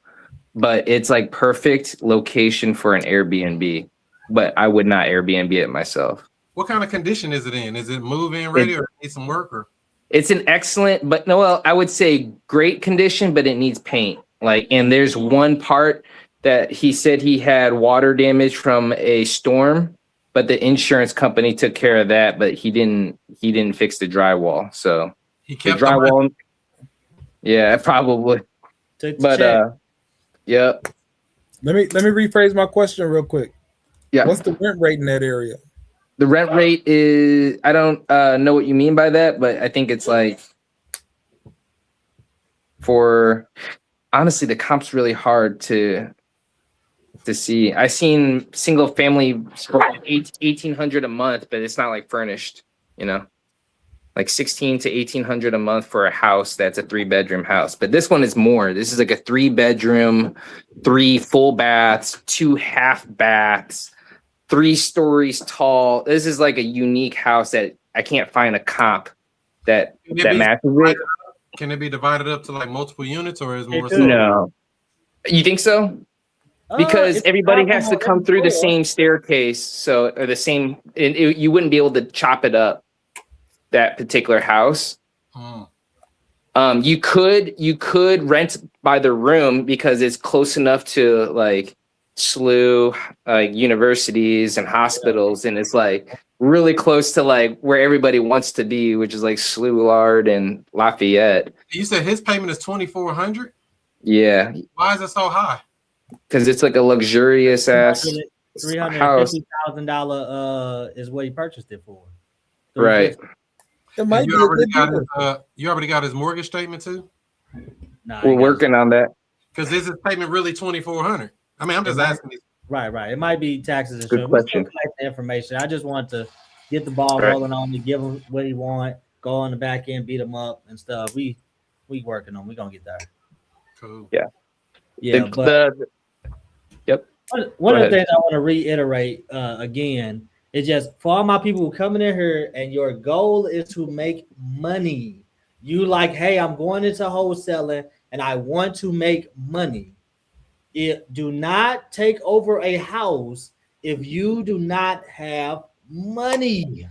but it's like perfect location for an Airbnb. But I would not Airbnb it myself. What kind of condition is it in? Is it move-in ready or need some work? Or it's an excellent, but no, well, I would say great condition, but it needs paint. Like, and there's one part that he said he had water damage from a storm, but the insurance company took care of that, but he didn't fix the drywall. So he kept the drywall. Yeah, probably. But yeah. Let me rephrase my question real quick. Yeah. What's the rent rate in that area? The rent rate is, I don't know what you mean by that, but I think it's like honestly, the comp's really hard to see. I seen single family for $1,800 a month, but it's not like furnished, you know, like $1,600 to $1,800 a month for a house that's a 3-bedroom house. But this one is more. This is like a 3-bedroom, 3 full baths, 2 half baths, 3 stories tall. This is like a unique house that I can't find a comp that matches it. Can it be divided up to like multiple units, or is more? No. You think so? Because everybody has to come through the same staircase, or the same. You wouldn't be able to chop it up. That particular house. You could rent by the room because it's close enough to like SLU, universities and hospitals, and it's like really close to like where everybody wants to be, which is like SLU and Lafayette. You said his payment is $2,400. Yeah. Why is it so high? Because it's like a luxurious ass $350,000 is what he purchased it for. Right. It might you already got his mortgage statement too? Nah, we're working on that. Because is his payment really $2,400? I mean, I'm just asking you. Right. It might be taxes and Good question. The information. I just want to get the ball rolling on me, give him what he want, go on the back end, beat him up and stuff. We working on. We gonna get there. Cool. Yeah. Yeah. Yep. One of the things I want to reiterate again is just for all my people who coming in here and your goal is to make money. You like, hey, I'm going into wholesaling and I want to make money. Do not take over a house if you do not have money.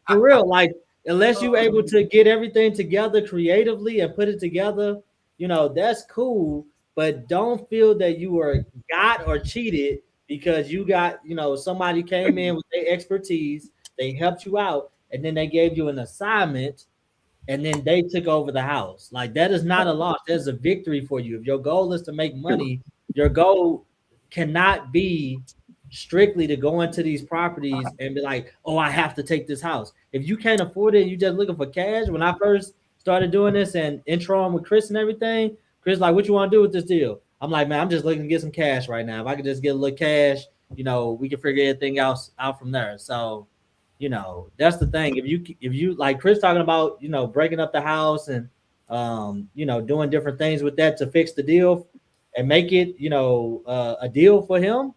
For real, like unless you're able to get everything together creatively and put it together, you know, that's cool. But don't feel that you were got or cheated because you got, you know, somebody came in with their expertise, they helped you out, and then they gave you an assignment. And then they took over the house. Like that is not a loss. There's a victory for you. If your goal is to make money, your goal cannot be strictly to go into these properties and be like, oh, I have to take this house. If you can't afford it, you just looking for cash. When I first started doing this and introing with Chris and everything, Chris like, what you want to do with this deal? I'm like, man, I'm just looking to get some cash right now. If I could just get a little cash, you know, we can figure everything else out from there. So you know, that's the thing. If you like Chris talking about, you know, breaking up the house and, you know, doing different things with that to fix the deal and make it, you know, a deal for him.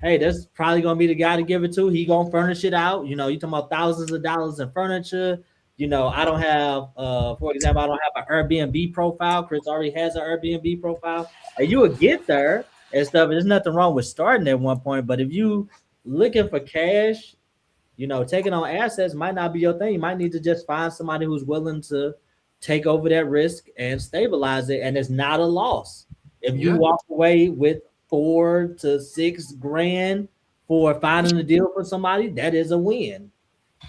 Hey, that's probably going to be the guy to give it to. He going to furnish it out. You know, you talking about thousands of dollars in furniture. You know, I don't have, for example, I don't have an Airbnb profile. Chris already has an Airbnb profile. And you would get there and stuff. There's nothing wrong with starting at one point. But if you looking for cash, you know, taking on assets might not be your thing. You might need to just find somebody who's willing to take over that risk and stabilize it. And it's not a loss. If you walk away with $4,000 to $6,000 for finding a deal for somebody, that is a win.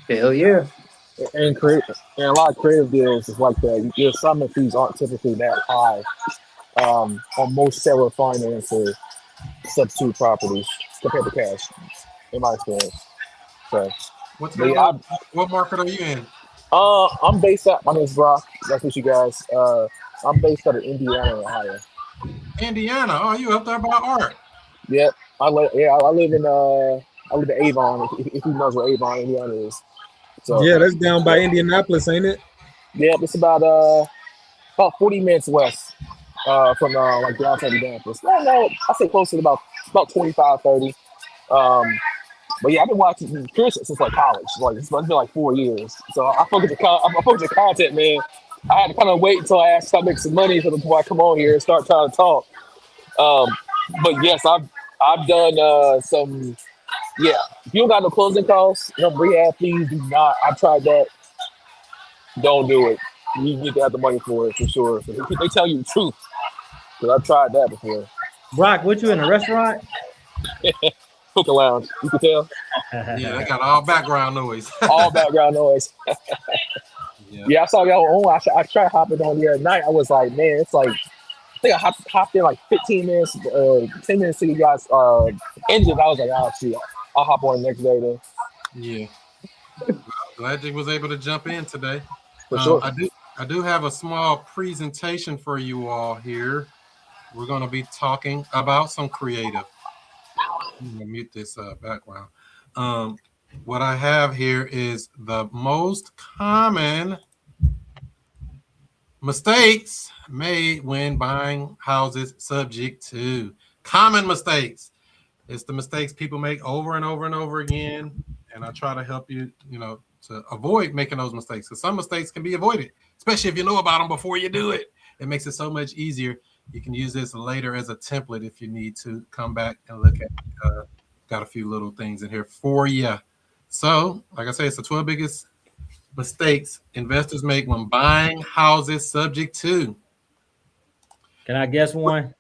Hell yeah. And a lot of creative deals is like that. Your assignment fees aren't typically that high on most seller finance or substitute properties compared to cash, in my experience. So, what market are you in? I'm based out. My name's Brock. That's what you guys. I'm based out of Indiana, Ohio. Indiana. Oh, you up there by Art? Yep. I live in Avon, if you knows where Avon, Indiana is. So Yeah, that's down by Indianapolis, ain't it? yeah, it's about 40 minutes west from like downtown Indianapolis. No, I say close to about 25, 30. But yeah, I've been watching Chris since like college. Like it's been like 4 years. So I focus the content, man. I had to kind of wait until I actually start making some money before I come on here and start trying to talk. But yes, I've done some. Yeah, if you don't got no closing costs, no rehab fees, do not. I tried that. Don't do it. You need to have the money for it for sure. So they tell you the truth. Because I've tried that before. Brock, what you in a restaurant? Hookah lounge, you can tell. Yeah, they got all background noise. All background noise. Yeah, I saw y'all on. I tried hopping on the other night. I was like, man, it's like I think I hopped in like 15 minutes, 10 minutes to you guys ended. I was like, oh shit, I'll hop on the next day then. Yeah. Glad you was able to jump in today. For sure. I do have a small presentation for you all here. We're going to be talking about some creative. I'm going to mute this background. What I have here is the most common mistakes made when buying houses subject to. Common mistakes. It's the mistakes people make over and over and over again. And I try to help you, to avoid making those mistakes. Because some mistakes can be avoided, especially if you know about them before you do it. It makes it so much easier. You can use this later as a template if you need to come back and look at. Got a few little things in here for you. So, like I say, it's the 12 biggest mistakes investors make when buying houses subject to. Can I guess one?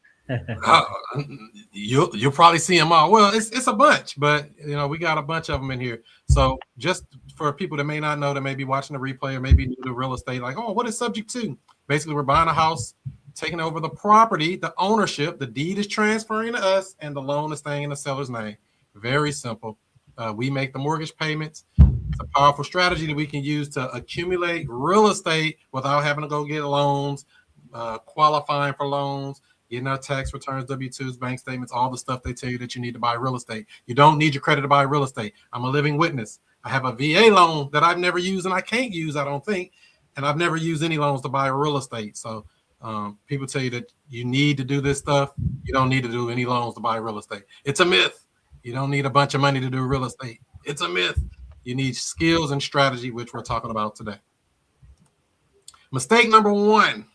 You'll probably see them all. Well, it's a bunch, but we got a bunch of them in here. So just for people that may not know, that may be watching the replay or maybe new to real estate, like, oh, what is subject to? Basically, we're buying a house, taking over the property, the ownership, the deed is transferring to us, and the loan is staying in the seller's name. Very simple. We make the mortgage payments. It's a powerful strategy that we can use to accumulate real estate without having to go get loans, qualifying for loans, getting our tax returns, W-2s, bank statements, all the stuff they tell you that you need to buy real estate. You don't need your credit to buy real estate. I'm a living witness. I have a VA loan that I've never used and I can't use, I don't think. And I've never used any loans to buy real estate. So people tell you that you need to do this stuff. You don't need to do any loans to buy real estate. It's a myth. You don't need a bunch of money to do real estate. It's a myth. You need skills and strategy, which we're talking about today. Mistake number one,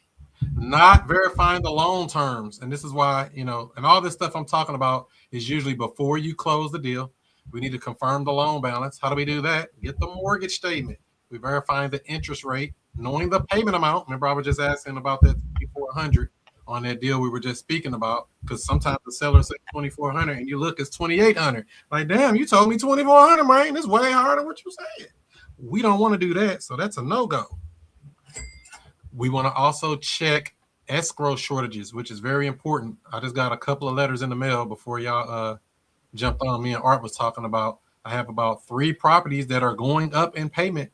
not verifying the loan terms. And this is why, and all this stuff I'm talking about is usually before you close the deal. We need to confirm the loan balance. How do we do that? Get the mortgage statement. We're verifying the interest rate, knowing the payment amount. Remember, I was just asking about that $2,400 on that deal we were just speaking about, because sometimes the seller says $2,400 and you look, it's $2,800. Like, damn, you told me $2,400, man. It's way higher than what you said. We don't want to do that, so that's a no-go. We want to also check escrow shortages, which is very important. I just got a couple of letters in the mail before y'all jumped on. Me and Art was talking about. I have about 3 properties that are going up in payment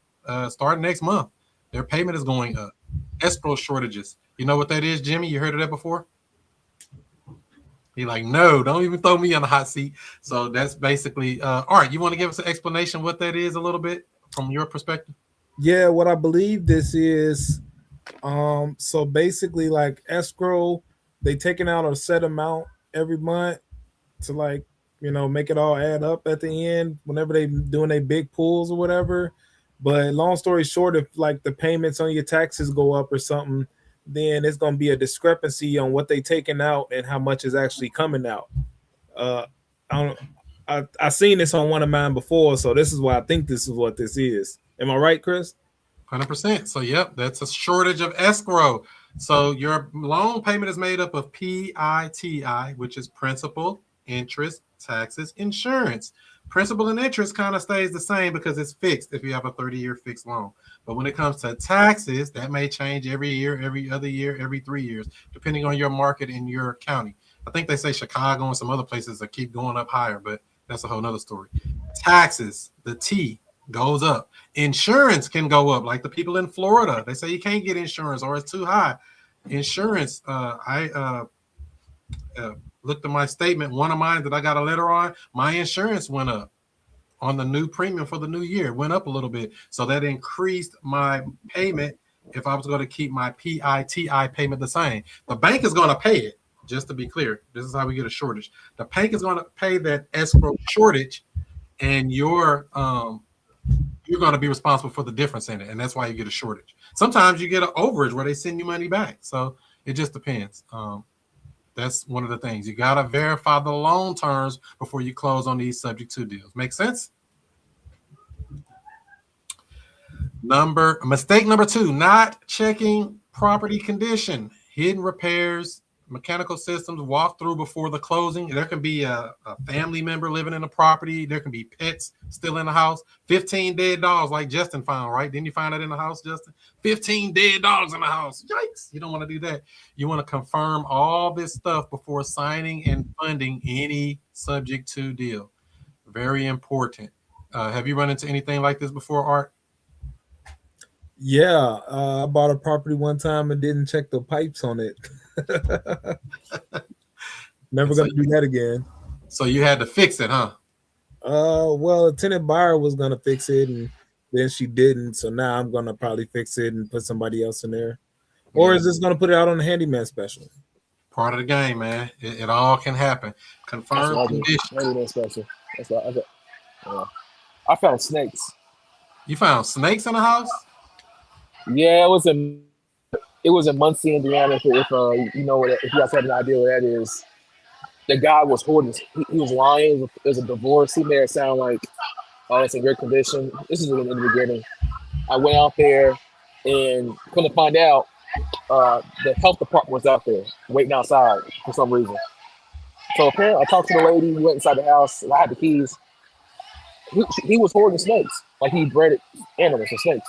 starting next month. Their payment is going up. Escrow shortages. You know what that is, Jimmy? You heard of that before? He like, no, don't even throw me on the hot seat. So that's basically, Art, you want to give us an explanation what that is a little bit from your perspective? Yeah, what I believe this is, so basically like escrow, they taking out a set amount every month to make it all add up at the end whenever they doing their big pulls or whatever. But long story short, if like the payments on your taxes go up or something, then it's going to be a discrepancy on what they taking out and how much is actually coming out. I seen this on one of mine before, so this is why I think this is what this is. Am I right, Chris? 100%. So, yep, that's a shortage of escrow. So your loan payment is made up of PITI, which is principal, interest, taxes, insurance. Principal and interest kind of stays the same because it's fixed if you have a 30-year fixed loan. But when it comes to taxes, that may change every year, every other year, every 3 years, depending on your market in your county. I think they say Chicago and some other places that keep going up higher, but that's a whole nother story. Taxes, the T goes up. Insurance can go up, like the people in Florida. They say you can't get insurance or it's too high. Insurance, looked at my statement, one of mine that I got a letter on, my insurance went up on the new premium for the new year. It went up a little bit. So that increased my payment if I was going to keep my PITI payment the same. The bank is going to pay it, just to be clear. This is how we get a shortage. The bank is going to pay that escrow shortage, and you're going to be responsible for the difference in it, and that's why you get a shortage. Sometimes you get an overage where they send you money back. So it just depends. That's one of the things. You got to verify the loan terms before you close on these subject to deals. Make sense? Mistake number 2, not checking property condition, hidden repairs, mechanical systems, walk through before the closing. There can be a family member living in the property. There can be pets still in the house. 15 dead dogs like Justin found, right? Didn't you find that in the house, Justin? 15 dead dogs in the house. Yikes. You don't want to do that. You want to confirm all this stuff before signing and funding any subject to deal. Very important. Have you run into anything like this before, Art? Yeah, I bought a property one time and didn't check the pipes on it. Never gonna do that again. So you had to fix it, huh? Well, a tenant buyer was gonna fix it, and then she didn't. So now I'm gonna probably fix it and put somebody else in there. Or is this gonna put it out on the handyman special? Part of the game, man. It all can happen. Confirm condition. Handyman special. That's what I found snakes. You found snakes in the house? Yeah, it was in Muncie, Indiana. If you know if you guys have an idea what that is, the guy was hoarding. He was lying. It was a divorce. He made it sound like, oh, it's in good condition. This is in the beginning. I went out there and couldn't find out. The health department was out there waiting outside for some reason. So apparently, I talked to the lady. We went inside the house. And I had the keys. He was hoarding snakes. Like he bred animals and snakes.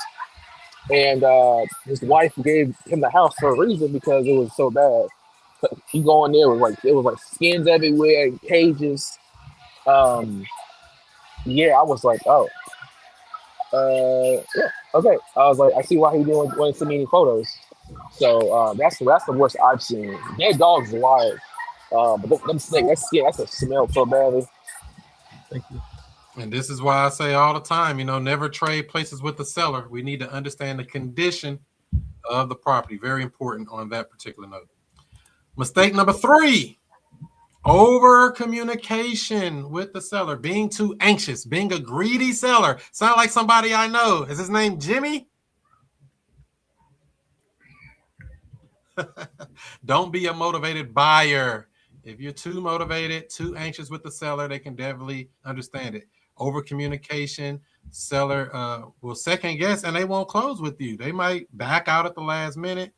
And his wife gave him the house for a reason because it was so bad. You go in there with it was skins everywhere, cages. Yeah, I was like, oh, yeah, okay. I was like, I see why he didn't want to send me any photos. So that's the worst I've seen. Dead dogs are wild, but them snakes, that's a smell so badly. Thank you. And this is why I say all the time, never trade places with the seller. We need to understand the condition of the property. Very important on that particular note. Mistake number 3, over communication with the seller, being too anxious, being a greedy seller. Sound like somebody I know. Is his name Jimmy? Don't be a motivated buyer. If you're too motivated, too anxious with the seller, they can definitely understand it. Over communication, seller will second guess and they won't close with you. They might back out at the last minute.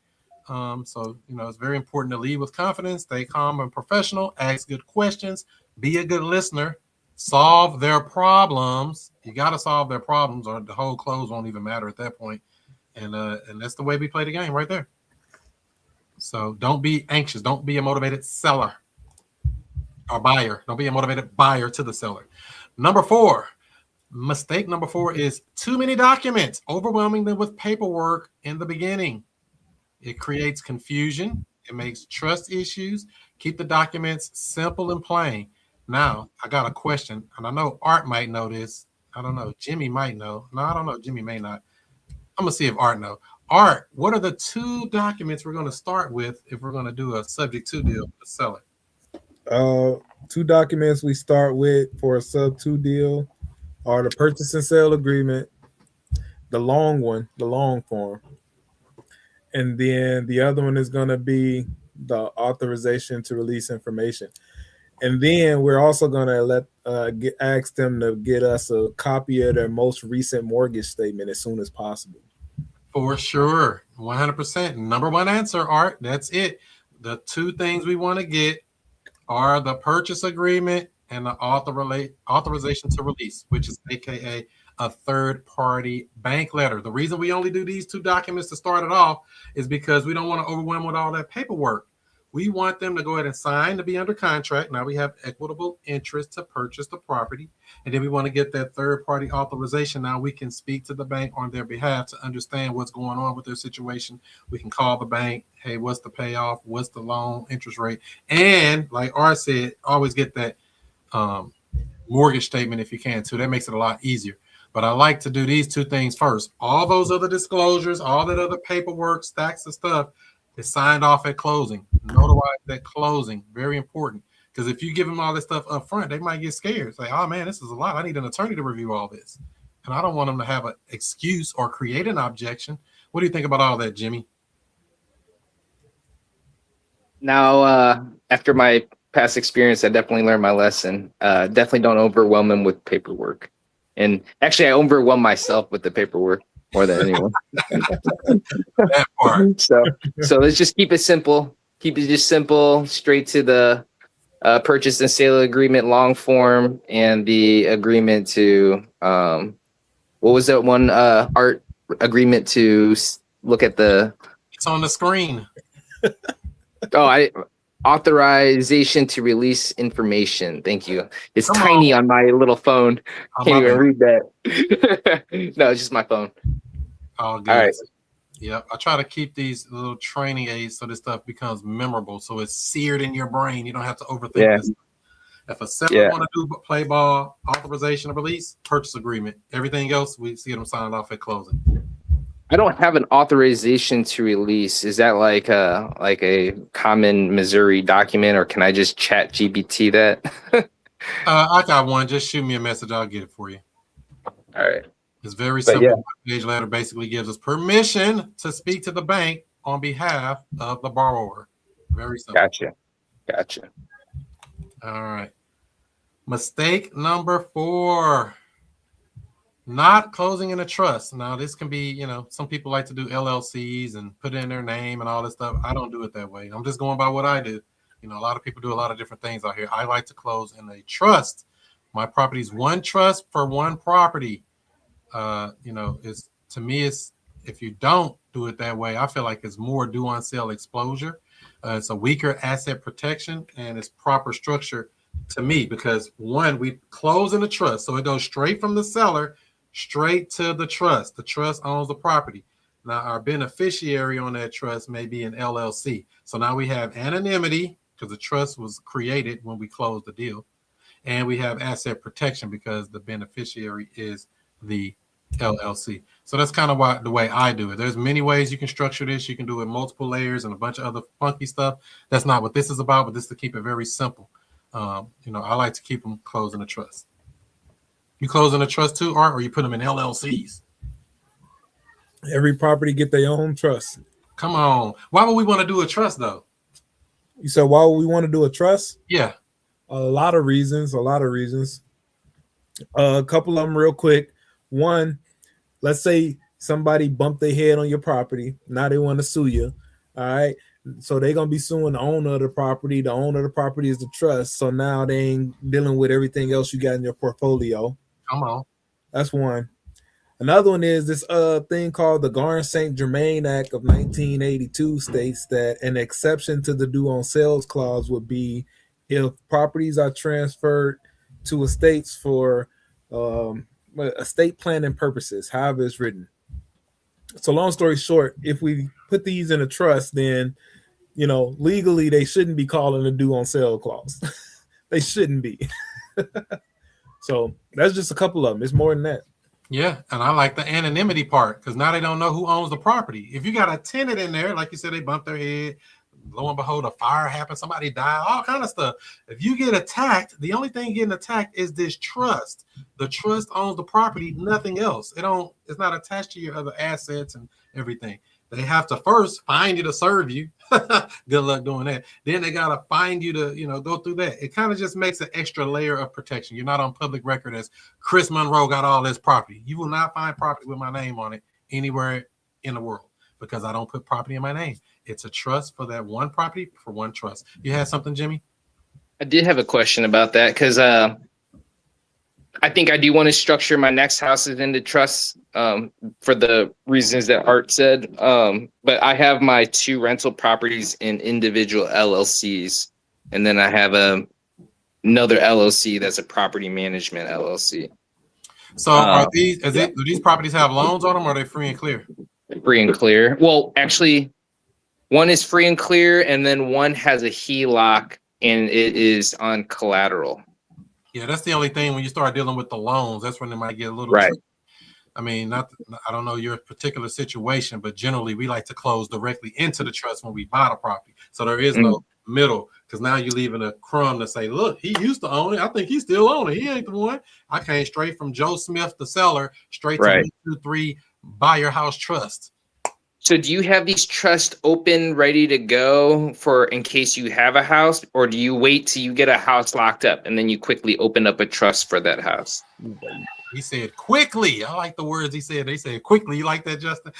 So it's very important to lead with confidence, stay calm and professional, ask good questions, be a good listener, solve their problems. You got to solve their problems or the whole close won't even matter at that point. And that's the way we play the game right there. So don't be anxious. Don't be a motivated seller or buyer. Don't be a motivated buyer to the seller. Mistake number 4 is too many documents, overwhelming them with paperwork in the beginning. It creates confusion. It makes trust issues. Keep the documents simple and plain. Now, I got a question, and I know Art might know this. I don't know. Jimmy might know. No, I don't know. Jimmy may not. I'm going to see if Art knows. Art, what are the 2 documents we're going to start with if we're going to do a subject to deal with the seller? 2 documents we start with for a sub 2 deal are the purchase and sale agreement, the long form, and then the other one is going to be the authorization to release information. And then we're also going to ask them to get us a copy of their most recent mortgage statement as soon as possible. For sure, 100%. Number 1 answer, Art. That's it. The 2 things we want to get are the purchase agreement and the authorization to release, which is AKA a third-party bank letter. The reason we only do these 2 documents to start it off is because we don't want to overwhelm with all that paperwork. We want them to go ahead and sign to be under contract. Now we have equitable interest to purchase the property. And then we want to get that third-party authorization. Now we can speak to the bank on their behalf to understand what's going on with their situation. We can call the bank. Hey, what's the payoff? What's the loan interest rate? And like Art said, always get that mortgage statement if you can too. That makes it a lot easier. But I like to do these two things first. All those other disclosures, all that other paperwork, stacks of stuff is signed off at closing. Notarized at closing. Very important. Because if you give them all this stuff up front, they might get scared. Say, oh man, this is a lot. I need an attorney to review all this. And I don't want them to have an excuse or create an objection. What do you think about all that, Jimmy? Now, after my past experience, I definitely learned my lesson. Definitely don't overwhelm them with paperwork. And actually, I overwhelm myself with the paperwork more than anyone. That part. So let's just keep it simple. Keep it just simple, straight to the purchase and sale agreement, long form, and the agreement to what was that one art agreement to look at the? It's on the screen. Authorization to release information. Thank you. It's Come tiny on my little phone. I Can't love even it. read that. No, it's just my phone. All good. All right. Yep. I try to keep these little training aids so this stuff becomes memorable. So it's seared in your brain. You don't have to overthink this. If a seller want to do play ball, authorization of release, purchase agreement. Everything else, we see them signed off at closing. I don't have an authorization to release. Is that like a common Missouri document, or can I just chat GBT that? I got one. Just shoot me a message. I'll get it for you. All right. It's very simple. The page letter basically gives us permission to speak to the bank on behalf of the borrower. Very simple. Gotcha. All right. Mistake number 4. Not closing in a trust. Now, this can be, some people like to do LLCs and put in their name and all this stuff. I don't do it that way. I'm just going by what I do. A lot of people do a lot of different things out here. I like to close in a trust. My property is one trust for one property. It's to me, it's if you don't do it that way, I feel like it's more due on sale exposure. It's a weaker asset protection and it's proper structure to me because one, we close in a trust, so it goes straight from the seller straight to the trust. The trust owns the property. Now, our beneficiary on that trust may be an LLC. So now we have anonymity because the trust was created when we closed the deal. And we have asset protection because the beneficiary is the LLC. So that's kind of the way I do it. There's many ways you can structure this. You can do it multiple layers and a bunch of other funky stuff. That's not what this is about, but this is to keep it very simple. I like to keep them closed in a trust. You close in a trust too, Art, or you put them in LLCs? Every property get their own trust. Come on. Why would we want to do a trust though? You said why would we want to do a trust? Yeah. A lot of reasons. A couple of them real quick. One, let's say somebody bumped their head on your property. Now they want to sue you. All right. So they're going to be suing the owner of the property. The owner of the property is the trust. So now they ain't dealing with everything else you got in your portfolio. Come on. That's one. Another one is this thing called the Garn-St. Germain Act of 1982 states that an exception to the due on sales clause would be if properties are transferred to estates for estate planning purposes, however it's written. So long story short, if we put these in a trust, then, legally they shouldn't be calling a due on sale clause. They shouldn't be. So that's just a couple of them. It's more than that. Yeah, and I like the anonymity part because now they don't know who owns the property. If you got a tenant in there, like you said, they bumped their head, lo and behold, a fire happened, somebody died, all kind of stuff. If you get attacked, the only thing getting attacked is this trust. The trust owns the property, nothing else. It's not attached to your other assets and everything. They have to first find you to serve you. Good luck doing that. Then they got to find you to, go through that. It kind of just makes an extra layer of protection. You're not on public record as Chris Monroe got all this property. You will not find property with my name on it anywhere in the world because I don't put property in my name. It's a trust for that one property for one trust. You had something, Jimmy? I did have a question about that because I think I do want to structure my next houses into trusts for the reasons that Art said. But I have my 2 rental properties in individual LLCs, and then I have another LLC that's a property management LLC. So are these do these properties have loans on them, or are they free and clear? Free and clear. Well, actually, one is free and clear, and then one has a HELOC, and it is on collateral. Yeah, that's the only thing when you start dealing with the loans. That's when it might get a little Right. tricky. I mean, I don't know your particular situation, but generally we like to close directly into the trust when we buy the property. So there is no middle, because now you're leaving a crumb to say, look, he used to own it. I think he still own it. He ain't the one. I came straight from Joe Smith, the seller, straight to 123 buy your house trust. So do you have these trusts open, ready to go for in case you have a house, or do you wait till you get a house locked up and then you quickly open up a trust for that house? He said quickly. I like the words he said. They said quickly. You like that, Justin?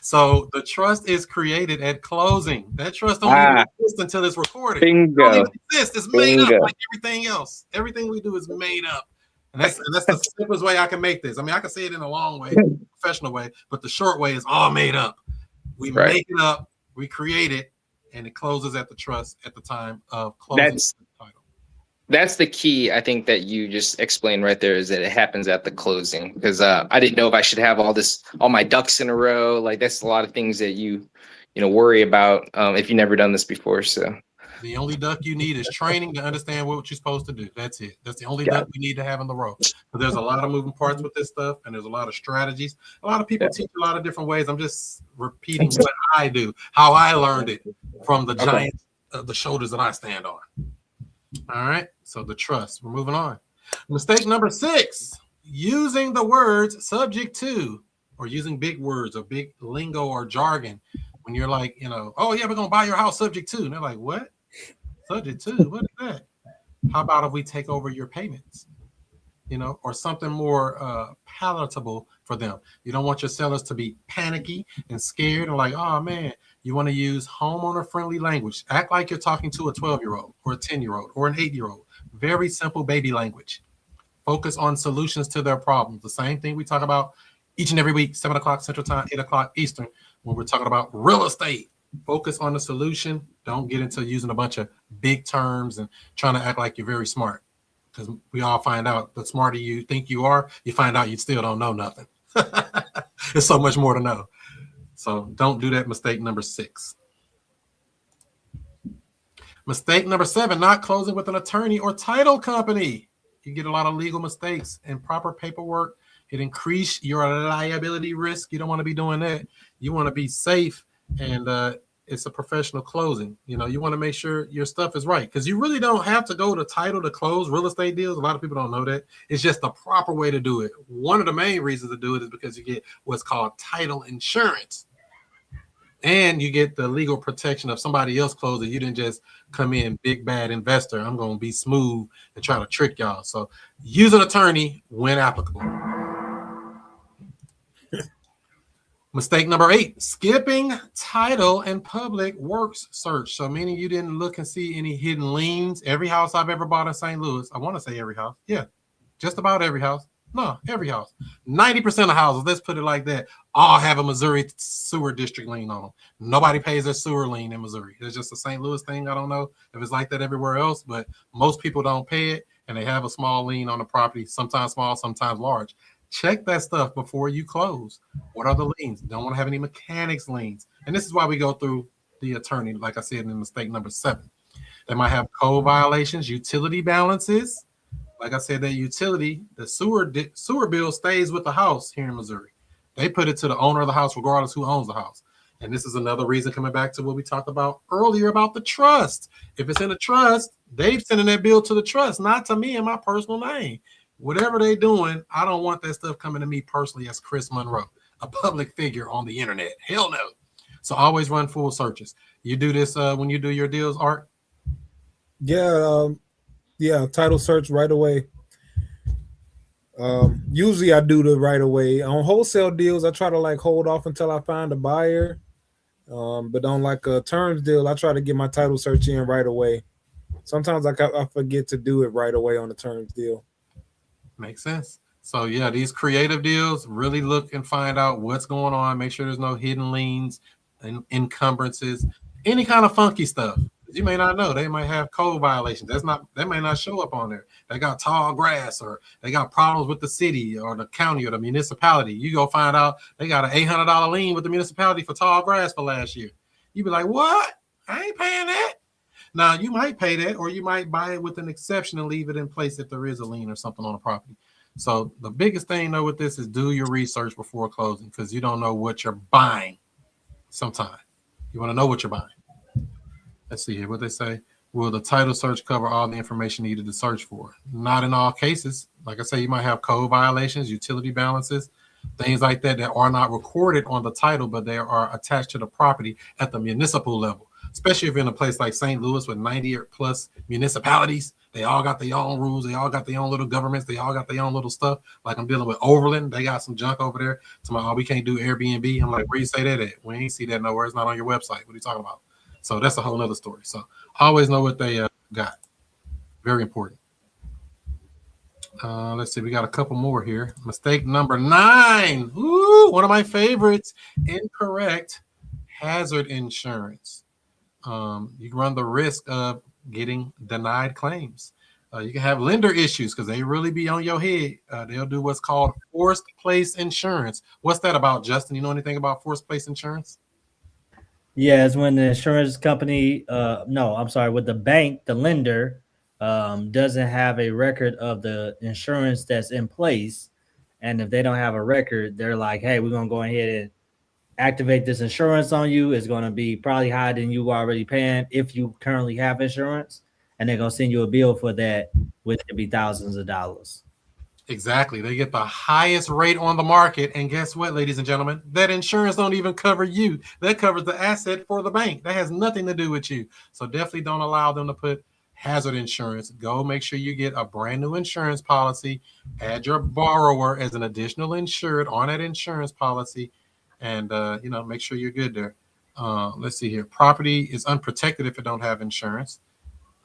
So the trust is created at closing. That trust don't even exist until it's recorded. Bingo. It don't even exist. It's made up like everything else. Everything we do is made up. And that's the simplest way I can make this. I mean, I can say it in a long way, professional way, but the short way is all made up. We make it up, we create it, and it closes at the trust at the time of closing. That's the key, I think, that you just explained right there, is that it happens at the closing. Because I didn't know if I should have all my ducks in a row. Like, that's a lot of things that you worry about if you've never done this before. So the only duck you need is training to understand what you're supposed to do. That's it. That's the only duck we need to have in the row. But there's a lot of moving parts with this stuff, and there's a lot of strategies. A lot of people teach a lot of different ways. I'm just repeating what I do, how I learned it from the giants of the shoulders that I stand on. All right. So the trust. We're moving on. Mistake number 6: using the words subject to, or using big words or big lingo or jargon when you're like, oh yeah, we're gonna buy your house subject to. And they're like, what? Subject to? What is that? How about if we take over your payments? Or something more palatable for them. You don't want your sellers to be panicky and scared and like, oh man. You want to use homeowner-friendly language. Act like you're talking to a 12-year-old or a 10-year-old or an 8-year-old. Very simple baby language. Focus on solutions to their problems. The same thing we talk about each and every week, 7 o'clock Central Time, 8 o'clock Eastern, when we're talking about real estate. Focus on the solution. Don't get into using a bunch of big terms and trying to act like you're very smart. Because we all find out the smarter you think you are, you find out you still don't know nothing. There's so much more to know. So don't do that. Mistake number 6. Mistake number 7, not closing with an attorney or title company. You get a lot of legal mistakes and proper paperwork. It increases your liability risk. You don't want to be doing that. You want to be safe, and it's a professional closing. You want to make sure your stuff is right, because you really don't have to go to title to close real estate deals. A lot of people don't know that. It's just the proper way to do it. One of the main reasons to do it is because you get what's called title insurance. And you get the legal protection of somebody else closing. You didn't just come in big bad investor. I'm going to be smooth and try to trick y'all. So use an attorney when applicable. Mistake number 8, skipping title and public works search. So meaning you didn't look and see any hidden liens. Every house I've ever bought in St. Louis, I want to say every house. Yeah, just about every house. No, every house. 90% of houses, let's put it like that, all have a Missouri sewer district lien on them. Nobody pays their sewer lien in Missouri. It's just a St. Louis thing. I don't know if it's like that everywhere else, but most people don't pay it, and they have a small lien on the property, sometimes small, sometimes large. Check that stuff before you close. What are the liens? Don't want to have any mechanics liens. And this is why we go through the attorney, like I said, in mistake number 7. They might have code violations, utility balances. Like I said, that utility, the sewer bill stays with the house here in Missouri. They put it to the owner of the house, regardless who owns the house. And this is another reason, coming back to what we talked about earlier about the trust. If it's in a trust, they're sending that bill to the trust, not to me in my personal name. Whatever they're doing, I don't want that stuff coming to me personally as Chris Monroe, a public figure on the internet. Hell no. So always run full searches. You do this when you do your deals, Art? Yeah, title search right away. Usually I do the right away. On wholesale deals, I try to hold off until I find a buyer. But on a terms deal, I try to get my title search in right away. Sometimes I forget to do it right away on the terms deal. Makes sense. So yeah, these creative deals, really look and find out what's going on. Make sure there's no hidden liens and encumbrances, any kind of funky stuff. You may not know. They might have code violations. That may not show up on there. They got tall grass, or they got problems with the city or the county or the municipality. You go find out they got an $800 lien with the municipality for tall grass for last year. You be like, what? I ain't paying that. Now, you might pay that, or you might buy it with an exception and leave it in place if there is a lien or something on the property. So the biggest thing, though, with this is do your research before closing, because you don't know what you're buying sometimes. You want to know what you're buying. Let's see here what they say. Will the title search cover all the information needed to search for? Not in all cases. Like I say, you might have code violations, utility balances, things like that are not recorded on the title, but they are attached to the property at the municipal level. Especially if you're in a place like St. Louis with 90 or plus municipalities. They all got their own rules. They all got their own little governments. They all got their own little stuff. Like I'm dealing with Overland. They got some junk over there. Oh, we can't do Airbnb. I'm like, where you say that at? We ain't see that nowhere. It's not on your website. What are you talking about? So that's a whole other story. So always know what they got. Very important. Let's see. We got a couple more here. Mistake number 9. Ooh, one of my favorites. Incorrect hazard insurance. You run the risk of getting denied claims. You can have lender issues because they really be on your head. They'll do what's called forced place insurance. What's that about, Justin? You know anything about forced place insurance? Yeah, it's when the insurance company, with the bank, the lender doesn't have a record of the insurance that's in place. And if they don't have a record, they're like, hey, we're going to go ahead and activate this insurance on you. It's going to be probably higher than you already paying if you currently have insurance. And they're going to send you a bill for that, which could be thousands of dollars. Exactly. They get the highest rate on the market. And guess what, ladies and gentlemen? That insurance don't even cover you. That covers the asset for the bank. That has nothing to do with you. So definitely don't allow them to put hazard insurance. Go make sure you get a brand new insurance policy. Add your borrower as an additional insured on that insurance policy. And, make sure you're good there. Let's see here. Property is unprotected if it don't have insurance.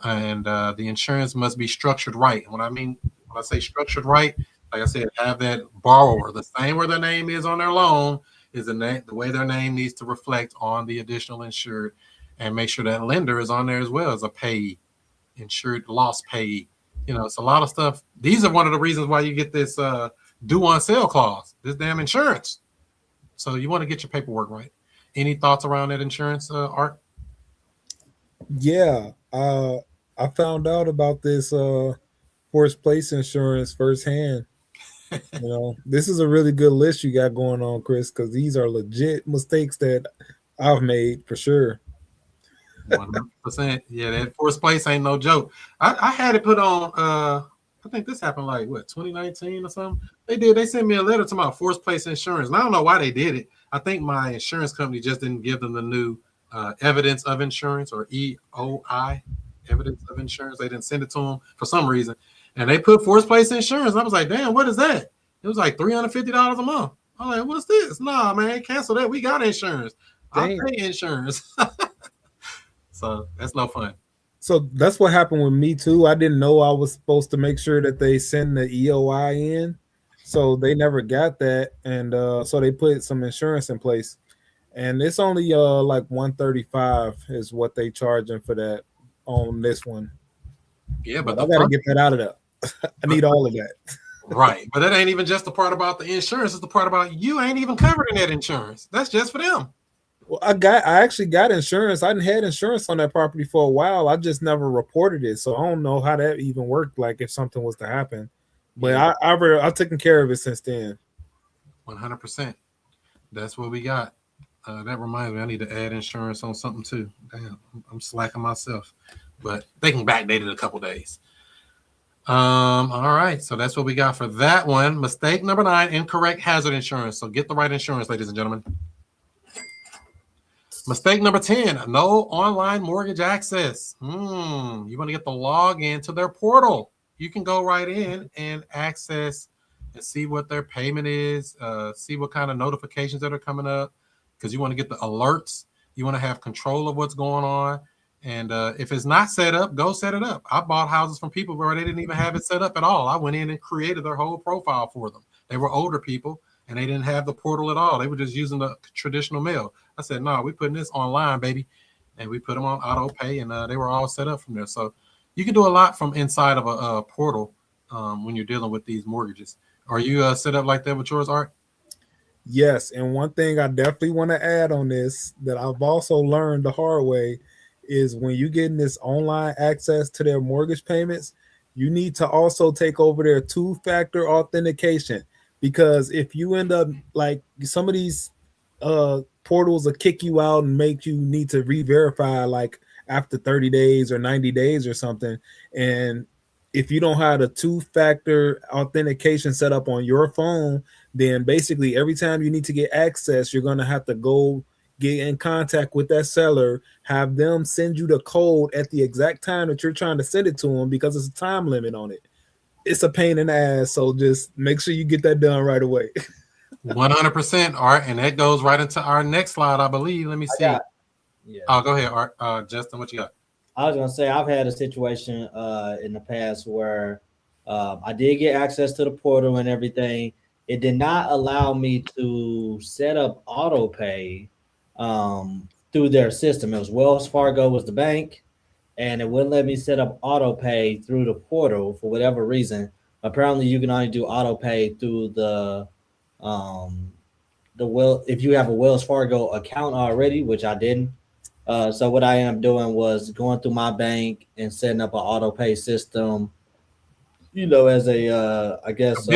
And the insurance must be structured right. And when I say structured right, like I said, have that borrower, the same where their name is on their loan, is the way their name needs to reflect on the additional insured, and make sure that lender is on there as well as a payee, insured loss payee. It's a lot of stuff. These are one of the reasons why you get this due on sale clause, this damn insurance. So you want to get your paperwork right. Any thoughts around that insurance, Art? Yeah, I found out about this forced place insurance firsthand. This is a really good list you got going on, Chris, because these are legit mistakes that I've made for sure. 100%. Yeah, that forced place ain't no joke. I had it put on. I think this happened 2019 or something. They sent me a letter to my forced place insurance, and I don't know why they did it. I think my insurance company just didn't give them the new evidence of insurance, or EOI, evidence of insurance. They didn't send it to them for some reason, and they put forced place insurance. I was like, damn, what is that? It was like $350 a month. I'm like, what's this? Nah, man, cancel that. We got insurance. I pay insurance. So that's no fun. So that's what happened with me too. I didn't know I was supposed to make sure that they send the EOI in, so they never got that, and so they put some insurance in place, and it's only like $135 is what they charging for that on this one. Yeah, but I gotta get that out of there. I need all of that. Right, but that ain't even just the part about the insurance. It's the part about you ain't even covered in that insurance. That's just for them. Well, I actually got insurance. I hadn't had insurance on that property for a while. I just never reported it, so I don't know how that even worked. Like if something was to happen, but yeah. I've taken care of it since then. 100%. That's what we got. That reminds me, I need to add insurance on something too. Damn, I'm slacking myself, but they can backdate it a couple days. All right, so that's what we got for that one. Mistake number 9: incorrect hazard insurance. So get the right insurance, ladies and gentlemen. Mistake number 10: no online mortgage access. You want to get the login to their portal. You can go right in and access and see what their payment is, see what kind of notifications that are coming up, because you want to get the alerts. You want to have control of what's going on. And if it's not set up, go set it up. I bought houses from people where they didn't even have it set up at all. I went in and created their whole profile for them. They were older people and they didn't have the portal at all. They were just using the traditional mail. I said, no, we're putting this online, baby. And we put them on auto pay, and they were all set up from there. So you can do a lot from inside of a portal when you're dealing with these mortgages. Are you set up like that with yours, Art? Yes, and one thing I definitely want to add on this that I've also learned the hard way is when you getting this online access to their mortgage payments, you need to also take over their two-factor authentication, because if you end up like some of these portals will kick you out and make you need to re-verify like after 30 days or 90 days or something, and if you don't have the two-factor authentication set up on your phone, then basically every time you need to get access, you're going to have to go get in contact with that seller, have them send you the code at the exact time that you're trying to send it to them, because there's a time limit on it. It's a pain in the ass, so just make sure you get that done right away. 100%, Art, and that goes right into our next slide, I believe. Let me see. Oh, go ahead, Art. Justin, what you got? I was gonna say I've had a situation in the past where I did get access to the portal and everything. It did not allow me to set up auto pay through their system. It was Wells Fargo was the bank, and it wouldn't let me set up auto pay through the portal for whatever reason. Apparently, you can only do auto pay through the if you have a Wells Fargo account already, which I didn't. So what I ended up doing was going through my bank and setting up an auto pay system, as a I guess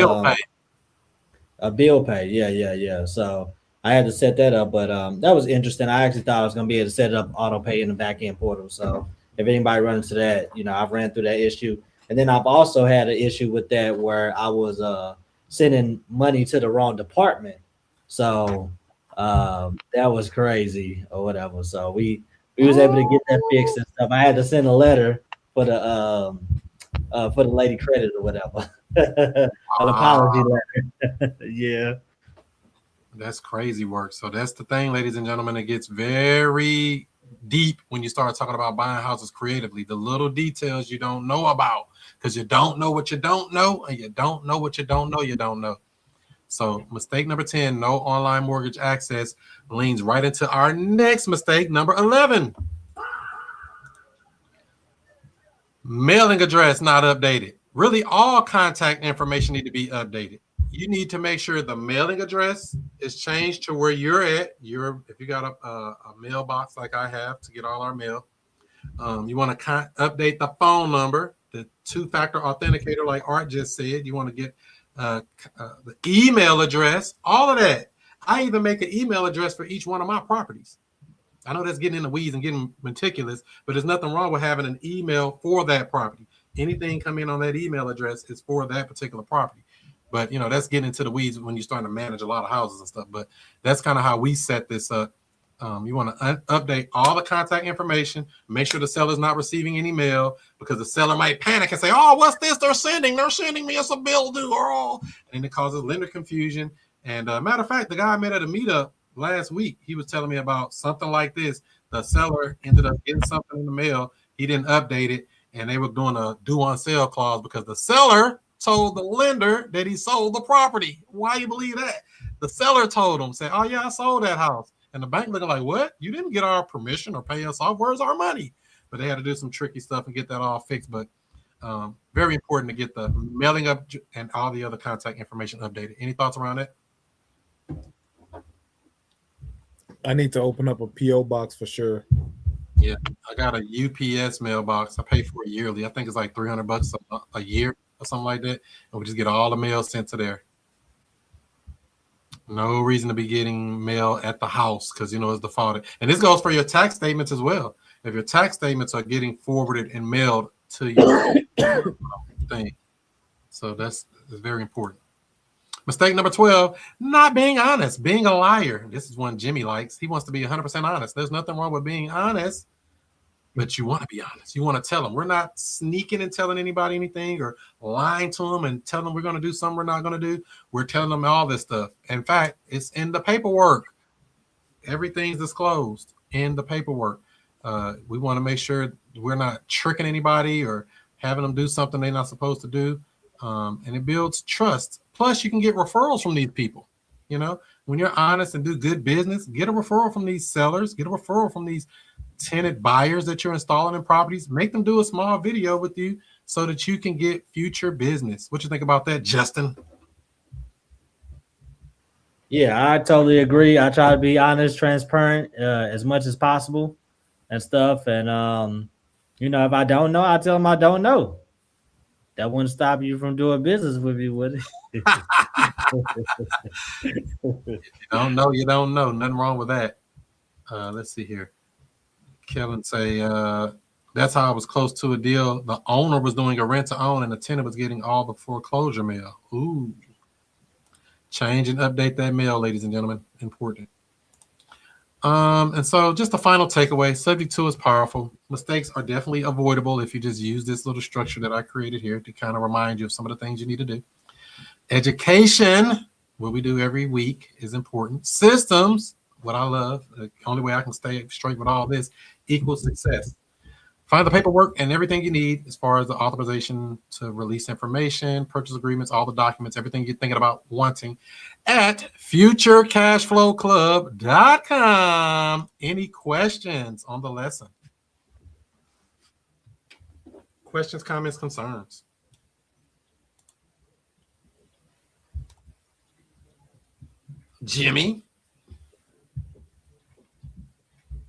a bill pay. Yeah. So I had to set that up, but that was interesting. I actually thought I was gonna be able to set up auto pay in the back end portal. So if anybody runs into that, I've ran through that issue. And then I've also had an issue with that where I was sending money to the wrong department. So that was crazy or whatever. So we was able to get that fixed and stuff. I had to send a letter for the lady credit or whatever. An apology letter. Yeah. That's crazy work. So that's the thing, ladies and gentlemen. It gets very deep when you start talking about buying houses creatively. The little details you don't know about, because you don't know what you don't know, and you don't know what you don't know, you don't know. So mistake number 10, no online mortgage access, leans right into our next mistake, number 11. Mailing address not updated. Really, all contact information need to be updated. You need to make sure the mailing address is changed to where you're at. If you got a mailbox like I have to get all our mail, you want to update the phone number, the two-factor authenticator like Art just said. You want to get the email address, all of that. I even make an email address for each one of my properties. I know that's getting in the weeds and getting meticulous, but there's nothing wrong with having an email for that property. Anything come in on that email address is for that particular property. But that's getting into the weeds when you're starting to manage a lot of houses and stuff. But that's kind of how we set this up. You want to update all the contact information. Make sure the seller's not receiving any mail, because the seller might panic and say, "Oh, what's this they're sending? They're sending me as a bill due," and it causes lender confusion. And matter of fact, the guy I met at a meetup last week, he was telling me about something like this. The seller ended up getting something in the mail. He didn't update it, and they were doing a due on sale clause because the seller told the lender that he sold the property. Why you believe that? The seller told him, "Say, oh yeah, I sold that house." And the bank looking like, "What? You didn't get our permission or pay us off. Where's our money?" But they had to do some tricky stuff and get that all fixed. But very important to get the mailing up and all the other contact information updated. Any thoughts around that? I need to open up a P.O. box for sure. Yeah, I got a UPS mailbox. I pay for it yearly. I think it's like $300 a year or something like that. And we just get all the mail sent to there. No reason to be getting mail at the house because, it's defaulted. And this goes for your tax statements as well. If your tax statements are getting forwarded and mailed to your thing. So that's very important. Mistake number 12, not being honest, being a liar. This is one Jimmy likes. He wants to be 100% honest. There's nothing wrong with being honest, but you want to be honest. You want to tell them. We're not sneaking and telling anybody anything or lying to them and telling them we're going to do something we're not going to do. We're telling them all this stuff. In fact, it's in the paperwork. Everything's disclosed in the paperwork. We want to make sure we're not tricking anybody or having them do something they're not supposed to do. And it builds trust. Plus, you can get referrals from these people. You know, when you're honest and do good business, get a referral from these sellers, get a referral from these tenant buyers that you're installing in properties. Make them do a small video with you so that you can get future business. What you think about that, Justin? Yeah, I totally agree. I try to be honest, transparent, as much as possible and stuff. And you know, if I don't know, I tell them I don't know. That wouldn't stop you from doing business with me, would it? You don't know, you don't know. Nothing wrong with that. Let's see here. Kellen say, that's how I was close to a deal. The owner was doing a rent to own and the tenant was getting all the foreclosure mail. Ooh. Change and update that mail, ladies and gentlemen. Important. And so just the final takeaway, subject to is powerful. Mistakes are definitely avoidable if you just use this little structure that I created here to kind of remind you of some of the things you need to do. Education, what we do every week, is important. Systems, what I love, the only way I can stay straight with all this, equals success. Find the paperwork and everything you need as far as the authorization to release information, purchase agreements, all the documents, everything you're thinking about wanting at futurecashflowclub.com. Any questions on the lesson? Questions, comments, concerns? Jimmy?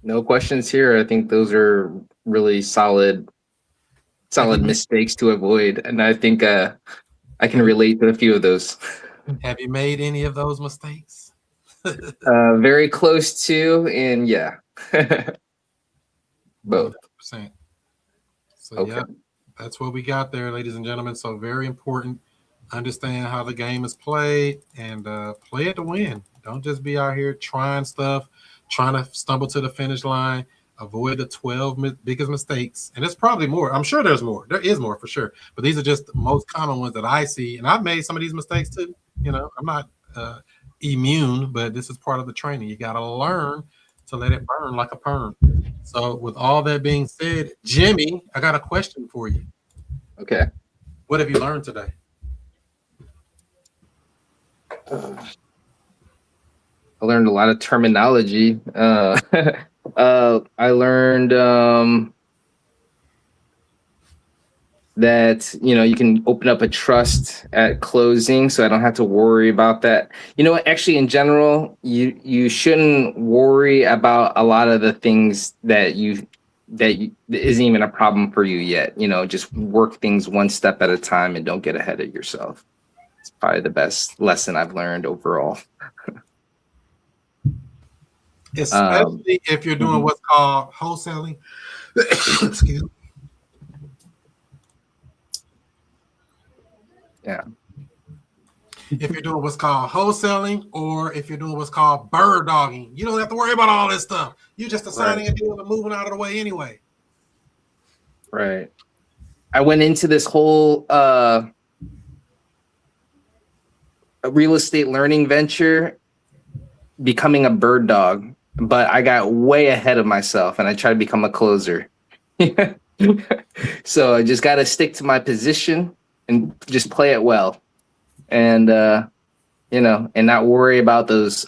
No questions here. I think those are really solid mistakes to avoid, and I think I can relate to a few of those. Have you made any of those mistakes? Very close to, and yeah, both. 100%. So Okay. yeah, that's what we got there, ladies and gentlemen. So very important. Understand how the game is played and play it to win. Don't just be out here trying stuff, trying to stumble to the finish line. Avoid the 12 biggest mistakes. And it's probably more. I'm sure there's more. There is more for sure. But these are just the most common ones that I see. And I've made some of these mistakes too. You know, I'm not immune, but this is part of the training. You got to learn to let it burn like a perm. So with all that being said, Jimmy, I got a question for you. Okay. What have you learned today? I learned a lot of terminology. I learned that, you know, you can open up a trust at closing, so I don't have to worry about that. You know what? Actually, in general, you shouldn't worry about a lot of the things that isn't even a problem for you yet. You know, just work things one step at a time and don't get ahead of yourself. It's probably the best lesson I've learned overall. Especially if you're doing what's called wholesaling. Excuse me. Yeah. If you're doing what's called wholesaling, or if you're doing what's called bird dogging, you don't have to worry about all this stuff. You're just assigning a deal and moving out of the way anyway. Right. I went into this whole real estate learning venture becoming a bird dog, but I got way ahead of myself and I tried to become a closer. So I just got to stick to my position and just play it well, and you know, and not worry about those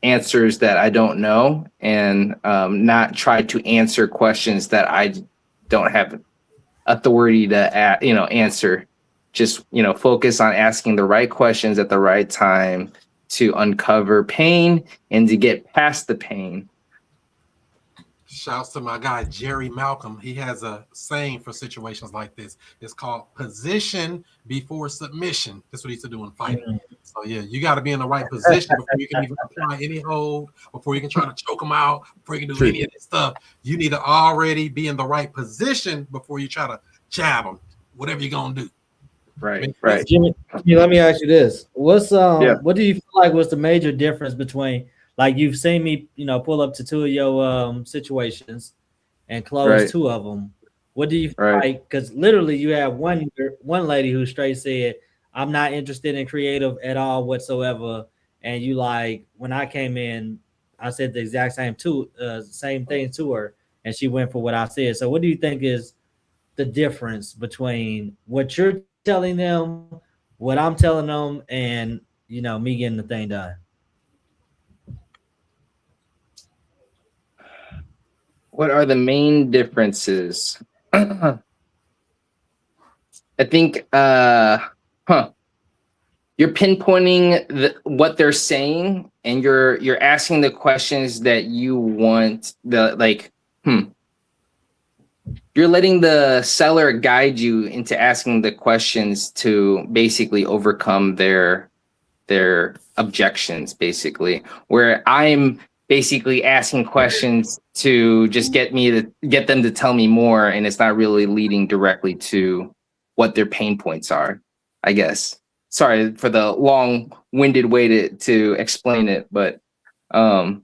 answers that I don't know, and not try to answer questions that I don't have authority to answer. Just, you know, focus on asking the right questions at the right time to uncover pain and to get past the pain. Shouts to my guy, Jerry Malcolm. He has a saying for situations like this. It's called position before submission. That's what he used to do in fighting. So yeah, you got to be in the right position before you can even apply any hold, before you can try to choke them out, before you can do any of this stuff. You need to already be in the right position before you try to jab them, whatever you're going to do. Right. Jimmy, let me ask you this. What do you feel like was the major difference between, like, you've seen me, you know, pull up to two of your situations and close two of them. What do you feel like? Because literally you have one lady who straight said, I'm not interested in creative at all whatsoever. And you like, when I came in, I said the exact same thing to her, and she went for what I said. So what do you think is the difference between what you're telling them, what I'm telling them, and me getting the thing done? What are the main differences? I think you're pinpointing what they're saying, and you're asking the questions that you want. You're letting the seller guide you into asking the questions to basically overcome their objections, basically, where I'm basically asking questions to just get them to tell me more, and it's not really leading directly to what their pain points are, I guess. Sorry for the long-winded way to explain it, but I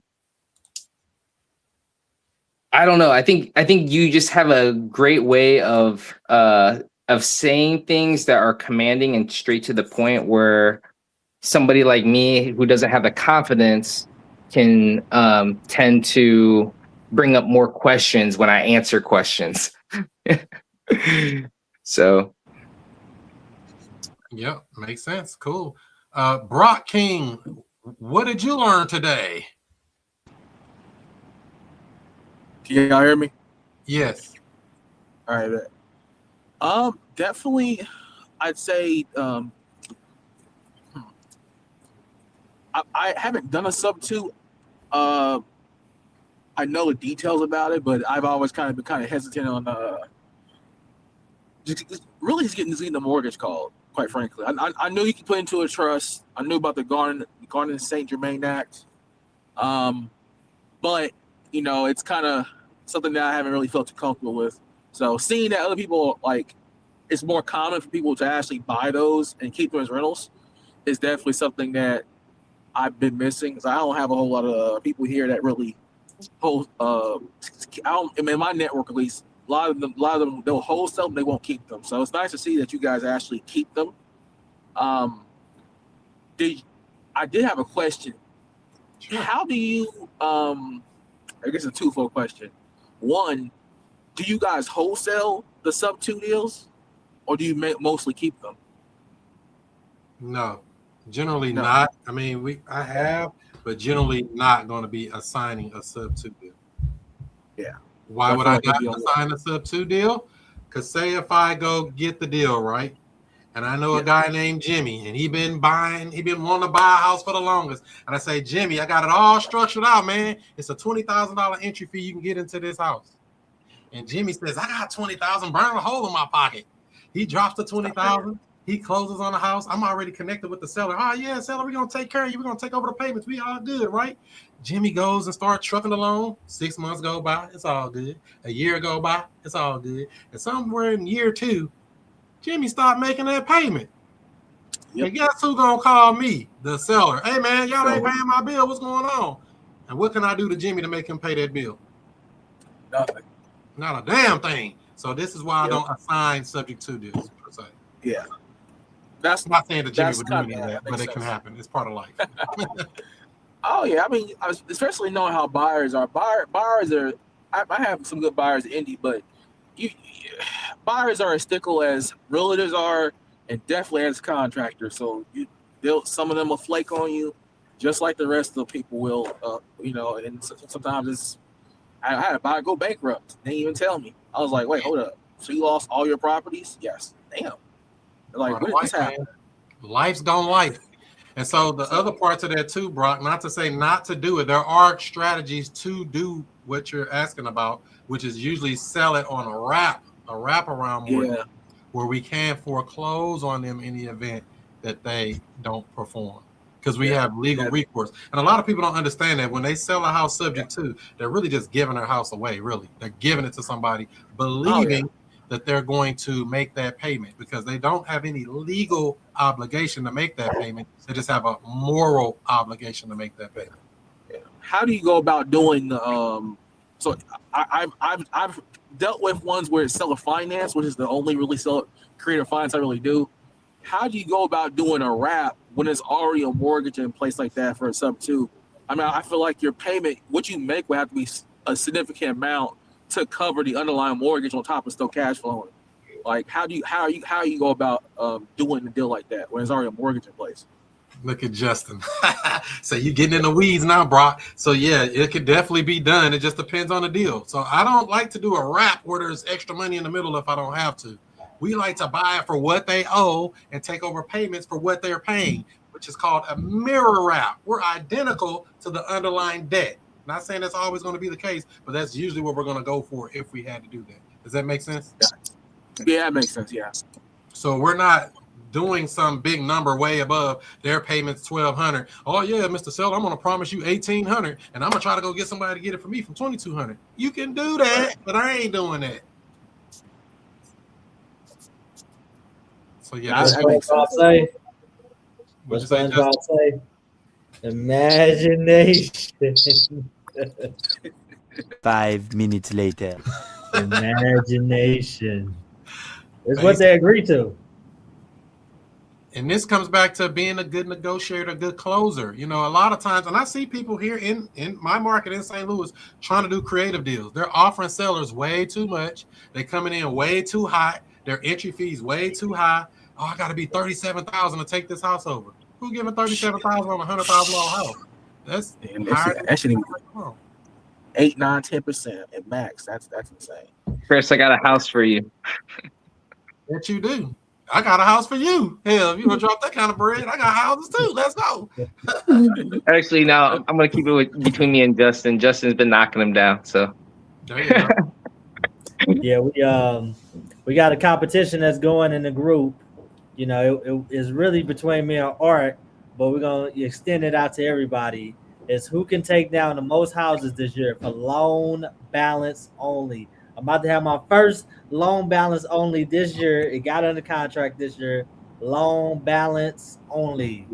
don't know. I think you just have a great way of saying things that are commanding and straight to the point, where somebody like me who doesn't have the confidence can tend to bring up more questions when I answer questions. So. Yeah, makes sense. Cool. Brock King, what did you learn today? Can y'all hear me? Yes. All right. Definitely, I'd say I haven't done a sub 2. I know the details about it, but I've always kind of been hesitant on just getting the mortgage called. Quite frankly, I knew you could put into a trust. I knew about the Garden St. Germain Act, but it's kind of something that I haven't really felt too comfortable with. So seeing that other people, like, it's more common for people to actually buy those and keep them as rentals is definitely something that I've been missing, because I don't have a whole lot of people here that really hold. In my network, at least, a lot of them they'll wholesale them, they won't keep them. So it's nice to see that you guys actually keep them. I did have a question. How do you? I guess a twofold question. One, do you guys wholesale the sub 2 deals, or do you mostly keep them? No, generally not. I mean, I have, but generally not going to be assigning a sub 2 deal. Yeah. Why would I not assign a sub 2 deal? Because say if I go get the deal, right, and I know a guy named Jimmy, and he been wanting to buy a house for the longest, and I say, Jimmy, I got it all structured out, man. It's a $20,000 entry fee. You can get into this house. And Jimmy says, I got $20,000, burn a hole in my pocket. He drops the $20,000. He closes on the house. I'm already connected with the seller. Oh, yeah, seller, we're going to take care of you. We're going to take over the payments. We all good, right? Jimmy goes and starts trucking the loan. 6 months go by. It's all good. A year go by. It's all good. And somewhere in year 2, Jimmy start making that payment. Yep. And guess who's going to call me? The seller. Hey, man, y'all ain't paying my bill. What's going on? And what can I do to Jimmy to make him pay that bill? Nothing. Not a damn thing. So this is why I don't assign subject to deals, per se. Yeah. That's not saying that Jimmy would do any of that, but it can happen. It's part of life. Oh, yeah. I mean, especially knowing how buyers are. Buyers are, I have some good buyers in Indy, but buyers are as fickle as realtors are, and definitely as contractors. So some of them will flake on you, just like the rest of the people will. And sometimes it's. I had a buyer go bankrupt. They didn't even tell me. I was like, wait, hold up. So you lost all your properties? Yes. Damn. They're like, what's happening? Life's gone life. And so the other parts of that too, Brock, not to say not to do it. There are strategies to do what you're asking about, which is usually sell it on a wraparound mortgage, where we can foreclose on them in the event that they don't perform. Because we have legal recourse. And a lot of people don't understand that when they sell a house subject to, they're really just giving their house away, really. They're giving it to somebody, believing that they're going to make that payment, because they don't have any legal obligation to make that payment. They just have a moral obligation to make that payment. Yeah. How do you go about doing the so I've dealt with ones where it's seller finance, which is the only really creative finance I really do. How do you go about doing a wrap when there's already a mortgage in place like that for a sub 2? I mean, I feel like your payment, what you make, would have to be a significant amount to cover the underlying mortgage on top of still cash flowing. Like, how you go about doing a deal like that when there's already a mortgage in place? Look at Justin. So you getting in the weeds now, Brock. So yeah, it could definitely be done. It just depends on the deal. So I don't like to do a wrap where there's extra money in the middle if I don't have to. We like to buy it for what they owe and take over payments for what they're paying, which is called a mirror wrap. We're identical to the underlying debt. Not saying that's always going to be the case, but that's usually what we're going to go for if we had to do that. Does that make sense? Yeah, it makes sense. Yeah. So we're not doing some big number way above their payments $1,200. Oh yeah, Mr. Seller, I'm going to promise you $1,800, and I'm going to try to go get somebody to get it for me from $2,200. You can do that, but I ain't doing that. So yeah, That's what I'll say. What's SpongeBob say? Imagination. 5 minutes later. Imagination. It's what they agree to. And this comes back to being a good negotiator, a good closer. You know, a lot of times, and I see people here in my market in St. Louis trying to do creative deals. They're offering sellers way too much. They're coming in way too hot. Their entry fees way too high. Oh, I got to be $37,000 to take this house over. Who giving $37,000 on a $100,000 house? That's that shouldn't even 8, 9, 10% at max. That's insane. Chris, I got a house for you. What you do? I got a house for you. Hell, if you want to drop that kind of bread, I got houses too. Let's go. Actually, no, I'm gonna keep it between me and Justin. Justin's been knocking them down. So there you go. Yeah, we got a competition that's going in the group. You know, it's really between me and Art, but we're gonna extend it out to everybody. It's who can take down the most houses this year for loan balance only. I'm about to have my first loan balance only this year. It got under contract this year. Loan balance only.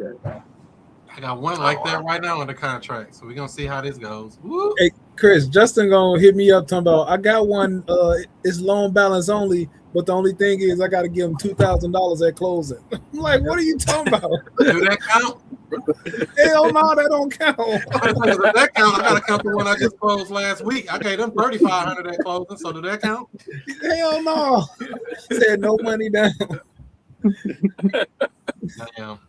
I got one like that right now under contract. So we're gonna see how this goes. Woo. Hey, Chris, Justin gonna hit me up talking about I got one. It's loan balance only, but the only thing is I got to give him $2,000 at closing. I'm like, what are you talking about? Do that count? Hell no, that don't count. Does that count? I gotta count the one I just closed last week. I gave them $3,500 at closing. So do that count? Hell no. Said no money down. Damn.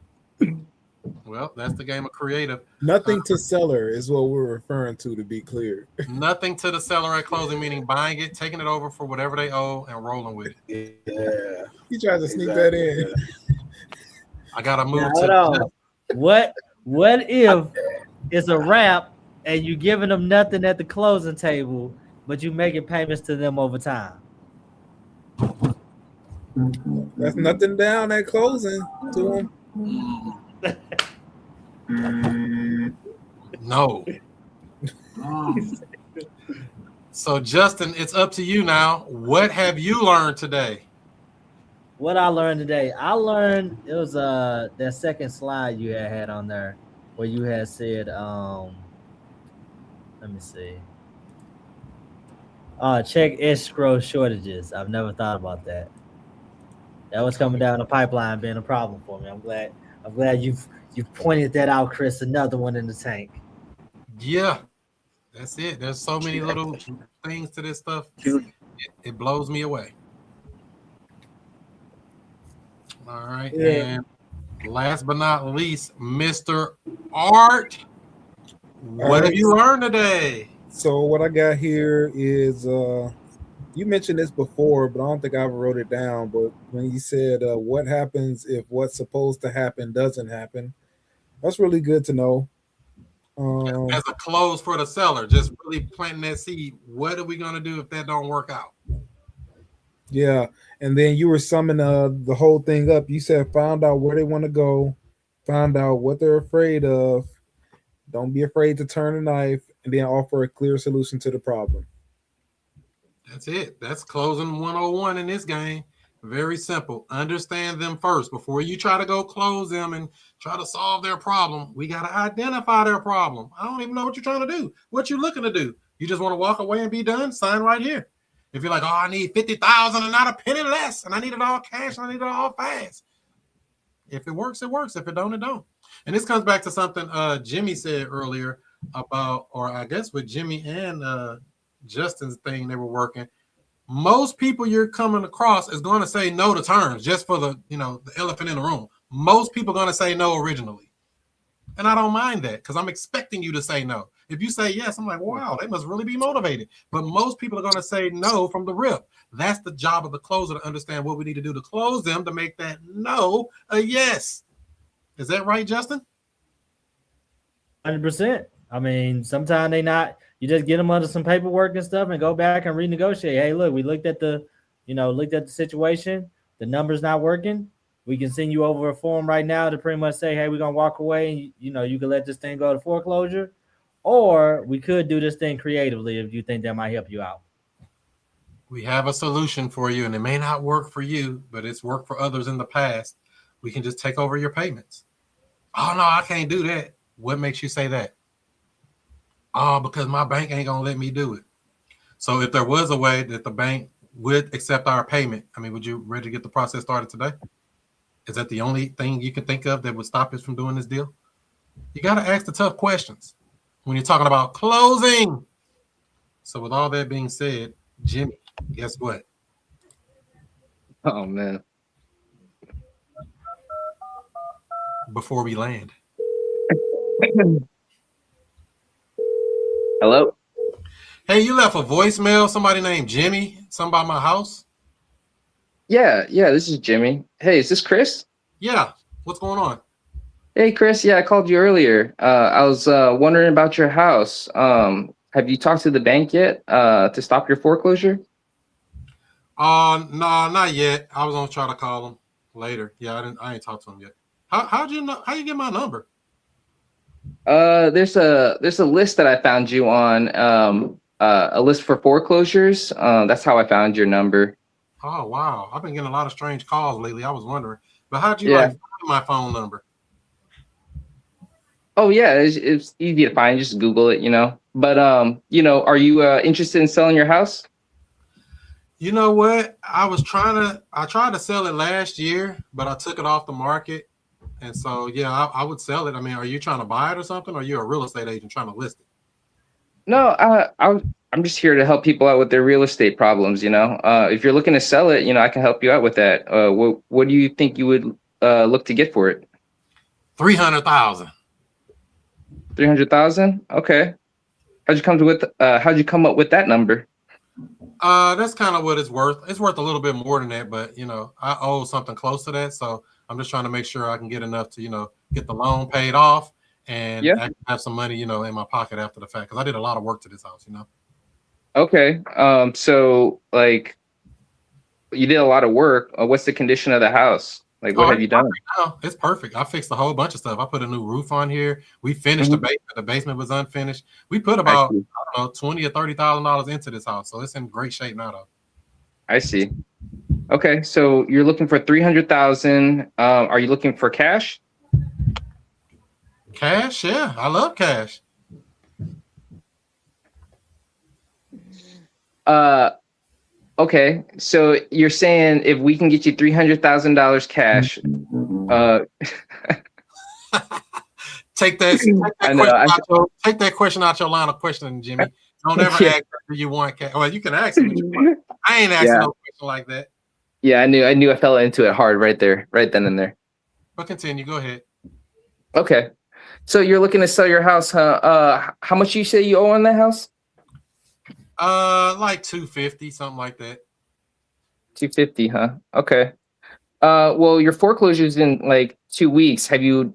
Well, that's the game of creative. Nothing to seller is what we're referring to be clear. Nothing to the seller at closing, meaning buying it, taking it over for whatever they owe, and rolling with it. Yeah. He tried to sneak that in. I gotta move now, to. Hold on. What if it's a wrap and you giving them nothing at the closing table, but you making payments to them over time? That's nothing down at closing to them. No. So Justin, it's up to you now. What have you learned today? What I learned today, I learned it was that second slide you had on there where you had said, let me see. Check escrow shortages. I've never thought about that. That was coming down the pipeline being a problem for me. I'm glad you've pointed that out, Chris. Another one in the tank. Yeah, that's it. There's so many little things to this stuff. It blows me away. All right. Yeah. And last but not least, Mr. Art. What have you learned today? So what I got here is you mentioned this before, but I don't think I ever wrote it down. But when you said what happens if what's supposed to happen doesn't happen, that's really good to know. As a close for the seller, just really planting that seed. What are we going to do if that don't work out? Yeah, and then you were summing the whole thing up. You said find out where they want to go, find out what they're afraid of. Don't be afraid to turn a knife, and then offer a clear solution to the problem. That's it. That's closing 101 in this game. Very simple. Understand them first. Before you try to go close them and try to solve their problem, we got to identify their problem. I don't even know what you're trying to do. What you looking to do? You just want to walk away and be done? Sign right here. If you're like, oh, I need $50,000 and not a penny less, and I need it all cash, and I need it all fast. If it works, it works. If it don't, it don't. And this comes back to something Jimmy said earlier. about, or I guess with Jimmy and Justin's thing they were working. Most people you're coming across is going to say no to terms just for the elephant in the room. Most people are going to say no originally. And I don't mind that because I'm expecting you to say no. If you say yes, I'm like, wow, they must really be motivated. But most people are going to say no from the rip. That's the job of the closer to understand what we need to do to close them to make that no a yes. Is that right, Justin? 100%. I mean, sometimes they not. You just get them under some paperwork and stuff, and go back and renegotiate. Hey, look, we looked at the situation. The number's not working. We can send you over a form right now to pretty much say, hey, we're gonna walk away, and you can let this thing go to foreclosure, or we could do this thing creatively if you think that might help you out. We have a solution for you, and it may not work for you, but it's worked for others in the past. We can just take over your payments. Oh no, I can't do that. What makes you say that? Oh, because my bank ain't gonna let me do it. So if there was a way that the bank would accept our payment, I mean, would you ready to get the process started today? Is that the only thing you can think of that would stop us from doing this deal? You got to ask the tough questions when you're talking about closing. So with all that being said, Jimmy, guess what? Oh man. Before we land. Hello? Hey, you left a voicemail, somebody named Jimmy, something about my house? Yeah, this is Jimmy. Hey, is this Chris? Yeah, what's going on? Hey, Chris. Yeah, I called you earlier. I was wondering about your house. Have you talked to the bank yet to stop your foreclosure? No, not yet. I was gonna try to call him later. Yeah, I ain't talked to him yet. How'd you know? How you get my number? There's a list that I found you on, a list for foreclosures. That's how I found your number. Oh wow, I've been getting a lot of strange calls lately. I was wondering, but how'd you Yeah. find my phone number? Oh yeah, it's easy to find. Just Google it, But are you interested in selling your house? You know what? I tried to sell it last year, but I took it off the market. And so, yeah, I would sell it. I mean, are you trying to buy it or something? Or are you a real estate agent trying to list it? No, I'm just here to help people out with their real estate problems. If you're looking to sell it, I can help you out with that. What do you think you would look to get for it? 300,000. 300,000? Okay. How'd you come up with that number? That's kind of what it's worth. It's worth a little bit more than that, but I owe something close to that. So I'm just trying to make sure I can get enough to, get the loan paid off and I can have some money, in my pocket after the fact. Because I did a lot of work to this house, Okay. So like you did a lot of work. What's the condition of the house? Like what have you done? No, it's perfect. I fixed a whole bunch of stuff. I put a new roof on here. We finished the basement. The basement was unfinished. We put about $20,000 or $30,000 into this house, so it's in great shape now. Though. I see. Okay, so you're looking for 300,000. Are you looking for cash? Cash, yeah, I love cash. Okay, so you're saying if we can get you $300,000 cash, take that question out your line of questioning, Jimmy. Don't ever ask if you want cash. Well, you can ask me. I ain't asking no question like that. Yeah, I knew I fell into it hard right then and there. But continue. Go ahead. Okay, so you're looking to sell your house, huh? How much you say you owe on that house? Like 250, something like that. 250, huh? Okay. Well, your foreclosure's in like 2 weeks. Have you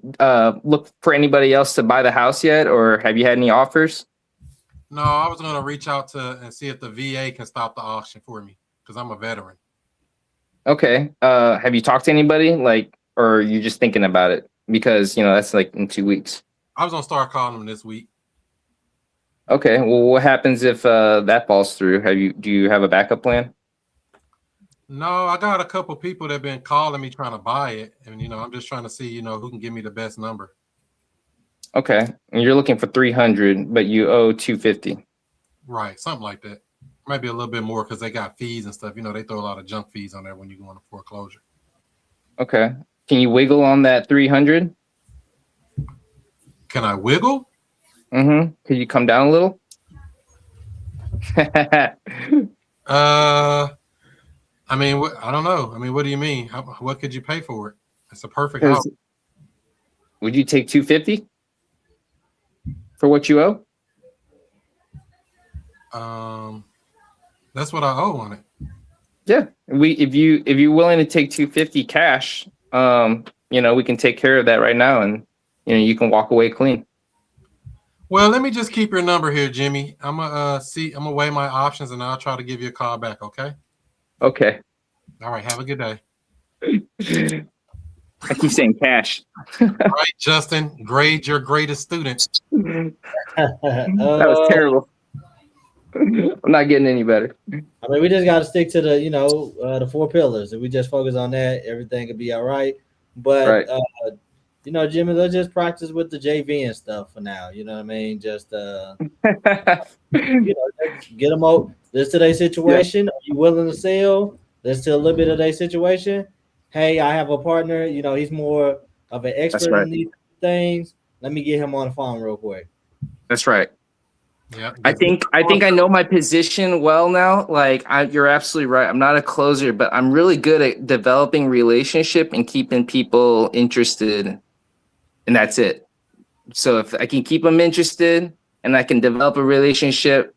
looked for anybody else to buy the house yet, or have you had any offers? No, I was gonna reach out to and see if the VA can stop the auction for me because I'm a veteran. Okay. Have you talked to anybody, or are you just thinking about it? Because that's like in 2 weeks. I was gonna start calling them this week. Okay. Well, what happens if that falls through? Do you have a backup plan? No, I got a couple people that have been calling me trying to buy it, and I'm just trying to see who can give me the best number. Okay, and you're looking for 300, but you owe 250. Right, something like that. Might be a little bit more because they got fees and stuff. They throw a lot of junk fees on there when you go on a foreclosure. Okay, can you wiggle on that 300? Can I wiggle? Mm-hmm. Could you come down a little? I mean, I don't know. I mean, what do you mean? What could you pay for it? It's a perfect house. Would you take $250 for what you owe? That's what I owe on it. Yeah, if you're willing to take $250 cash, we can take care of that right now, and you can walk away clean. Well, let me just keep your number here, Jimmy. I'm gonna weigh my options, and I'll try to give you a call back. Okay. Okay. All right. Have a good day. I keep saying cash. Right, Justin. Grade your greatest student. That was terrible. I'm not getting any better. I mean, we just got to stick to the, the 4 pillars. If we just focus on that, everything could be all right. But, Jimmy, let's just practice with the JV and stuff for now. You know what I mean? Just, get them out. Listen to their situation. Are you willing to sell? Listen to a little bit of their situation. Hey, I have a partner. He's more of an expert in these things. Let me get him on the phone real quick. That's right. Yeah, I think I know my position well now. Like you're absolutely right. I'm not a closer, but I'm really good at developing relationship and keeping people interested, and that's it. So if I can keep them interested and I can develop a relationship,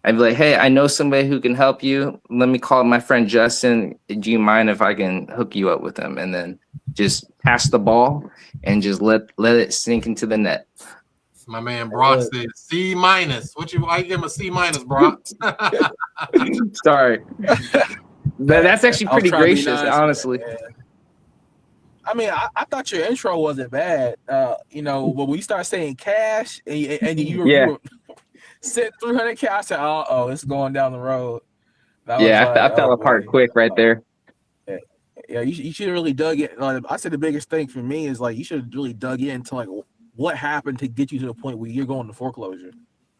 I'd be like, hey, I know somebody who can help you. Let me call my friend Justin. Do you mind if I can hook you up with him? And then just pass the ball and just let it sink into the net. My man Brock said C-. Why you give him a C-, Brock? Sorry. That's actually pretty gracious, honestly. I mean, I thought your intro wasn't bad. But when you start saying cash and you were sent $300K, I said, it's going down the road. I fell apart quick right there. Yeah, you should have really dug in. I said the biggest thing for me is you should have really dug into what happened to get you to the point where you're going to foreclosure.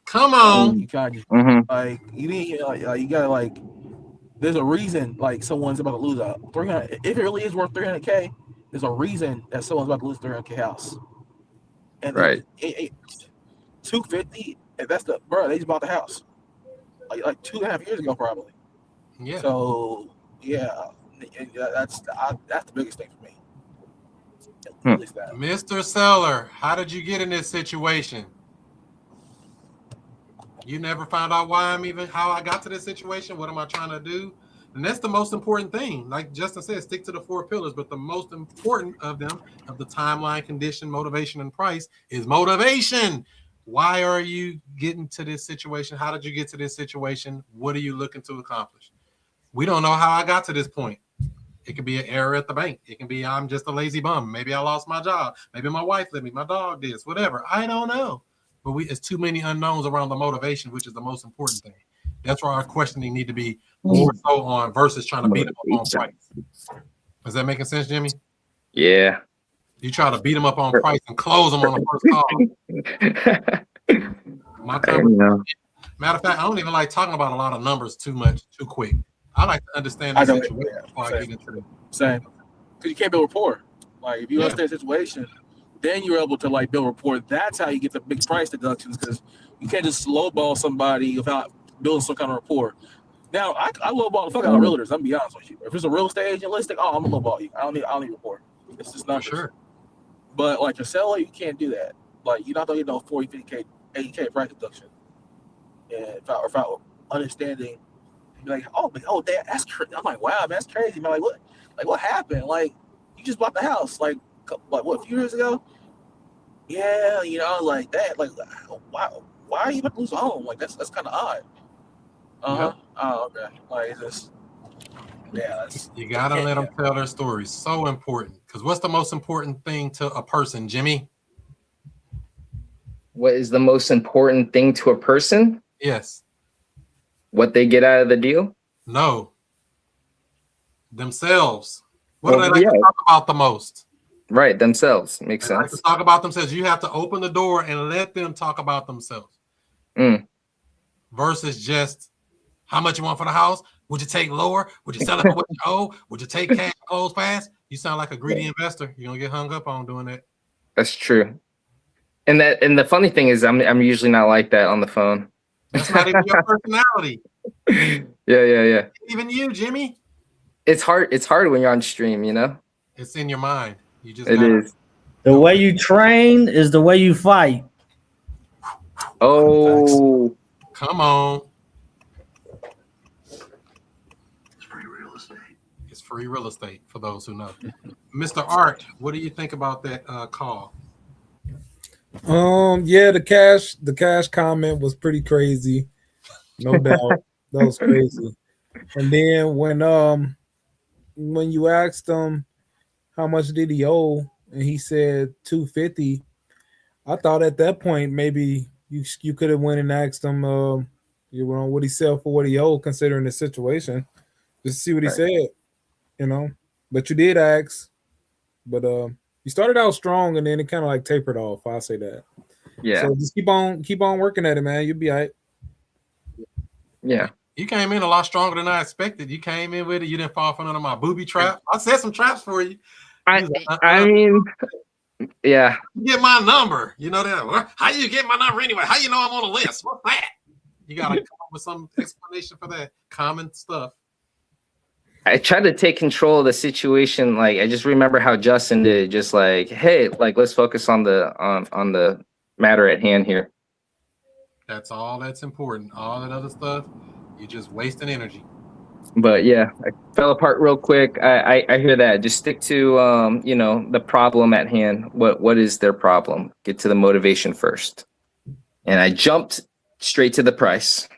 Come on. You kind of just you need you gotta there's a reason someone's about to lose a 300. If it really is worth $300K, there's a reason that someone's about to lose $300K house. And right, $250. That's they just bought the house like 2.5 years ago probably. Yeah. So that's the biggest thing for me. Mr. Seller, how did you get in this situation? You never found out how I got to this situation. What am I trying to do? And that's the most important thing. Like Justin said, stick to the 4 pillars. But the most important of them, of the timeline, condition, motivation, and price, is motivation. Why are you getting to this situation? How did you get to this situation? What are you looking to accomplish? We don't know how I got to this point. It could be an error at the bank. It can be I'm just a lazy bum. Maybe I lost my job. Maybe my wife left me. My dog did. Whatever. I don't know. But it's too many unknowns around the motivation, which is the most important thing. That's where our questioning need to be more so on versus trying to beat them up on price. Is that making sense, Jimmy? Yeah. You try to beat them up on price and close them on the first call. Matter of fact, I don't even like talking about a lot of numbers too quick. I like to understand the situation before I get into it. Same. Because you can't build rapport. If you understand the situation, then you're able to build rapport. That's how you get the big price deductions, because you can't just lowball somebody without building some kind of rapport. Now, I lowball the fuck out of realtors. I'm gonna be honest with you. If it's a real estate agent listing, I'm gonna lowball you. I don't need rapport. It's just not sure. But a seller, you can't do that. You're not gonna get 40, 50K, 80K price deduction. And without understanding. Dad, that's crazy. I'm like, wow, man, that's crazy, man. What happened? You just bought the house, what, a few years ago? Yeah, that. Why are you about to lose a home? That's kind of odd. Oh, okay. It's just, you gotta let them tell their stories. So important. Because what's the most important thing to a person, Jimmy? What is the most important thing to a person? Yes. What they get out of the deal? No. Themselves. What do they like to talk about the most? Right, themselves. Makes sense. Like to talk about themselves. You have to open the door and let them talk about themselves. Versus just how much you want for the house. Would you take lower? Would you sell it for what you owe? Would you take cash close fast? You sound like a greedy investor. You're gonna get hung up on doing that. That's true. And the funny thing is, I'm usually not like that on the phone. That's not even your personality. Yeah. Even you, Jimmy. It's hard. It's hard when you're on stream, you know. It's in your mind. You just It gotta, is. The way you train is the way you fight. Oh, come on. It's free real estate for those who know. Mr. Art, what do you think about that call? Yeah, the cash comment was pretty crazy, no doubt. That was crazy. And then when you asked him how much did he owe, and he said 250, I thought at that point maybe you could have went and asked him, what he sell for what he owed, considering the situation, just to see what he said, But you did ask, but you started out strong and then it kind of like tapered off. I'll say that. yeah. So just keep on working at it, man. You'll be all right. Yeah. You came in a lot stronger than I expected. You came in with it. You didn't fall for none of my booby trap. I set some traps for you. I mean, yeah. Get my number. You know that. How you get my number anyway? How you know I'm on a list? What's that? You gotta come up with some explanation for that common stuff. I tried to take control of the situation. Like I just remember how Justin did. Just like, hey, like let's focus on the matter at hand here. That's all that's important. All that other stuff, you're just wasting energy. But yeah, I fell apart real quick. I hear that. Just stick to the problem at hand. What is their problem? Get to the motivation first. And I jumped straight to the price.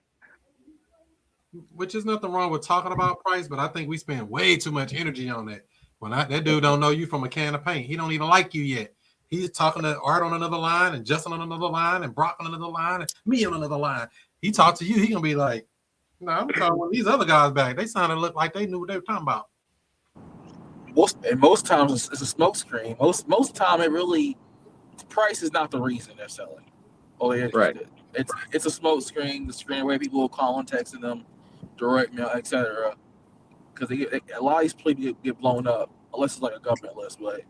Which is nothing wrong with talking about price, but I think we spend way too much energy on that. That dude don't know you from a can of paint. He don't even like you yet. He's talking to Art on another line and Justin on another line and Brock on another line and me on another line. He talked to you. He gonna be like, "No, I'm calling one of these other guys back. They sounded look like they knew what they were talking about." Most times it's a smoke screen. Most time the price is not the reason they're selling. Oh, yeah, right. It's a smoke screen. The screen where people will call and texting them, direct mail, etc. Because a lot of these people get blown up unless it's like a government list, but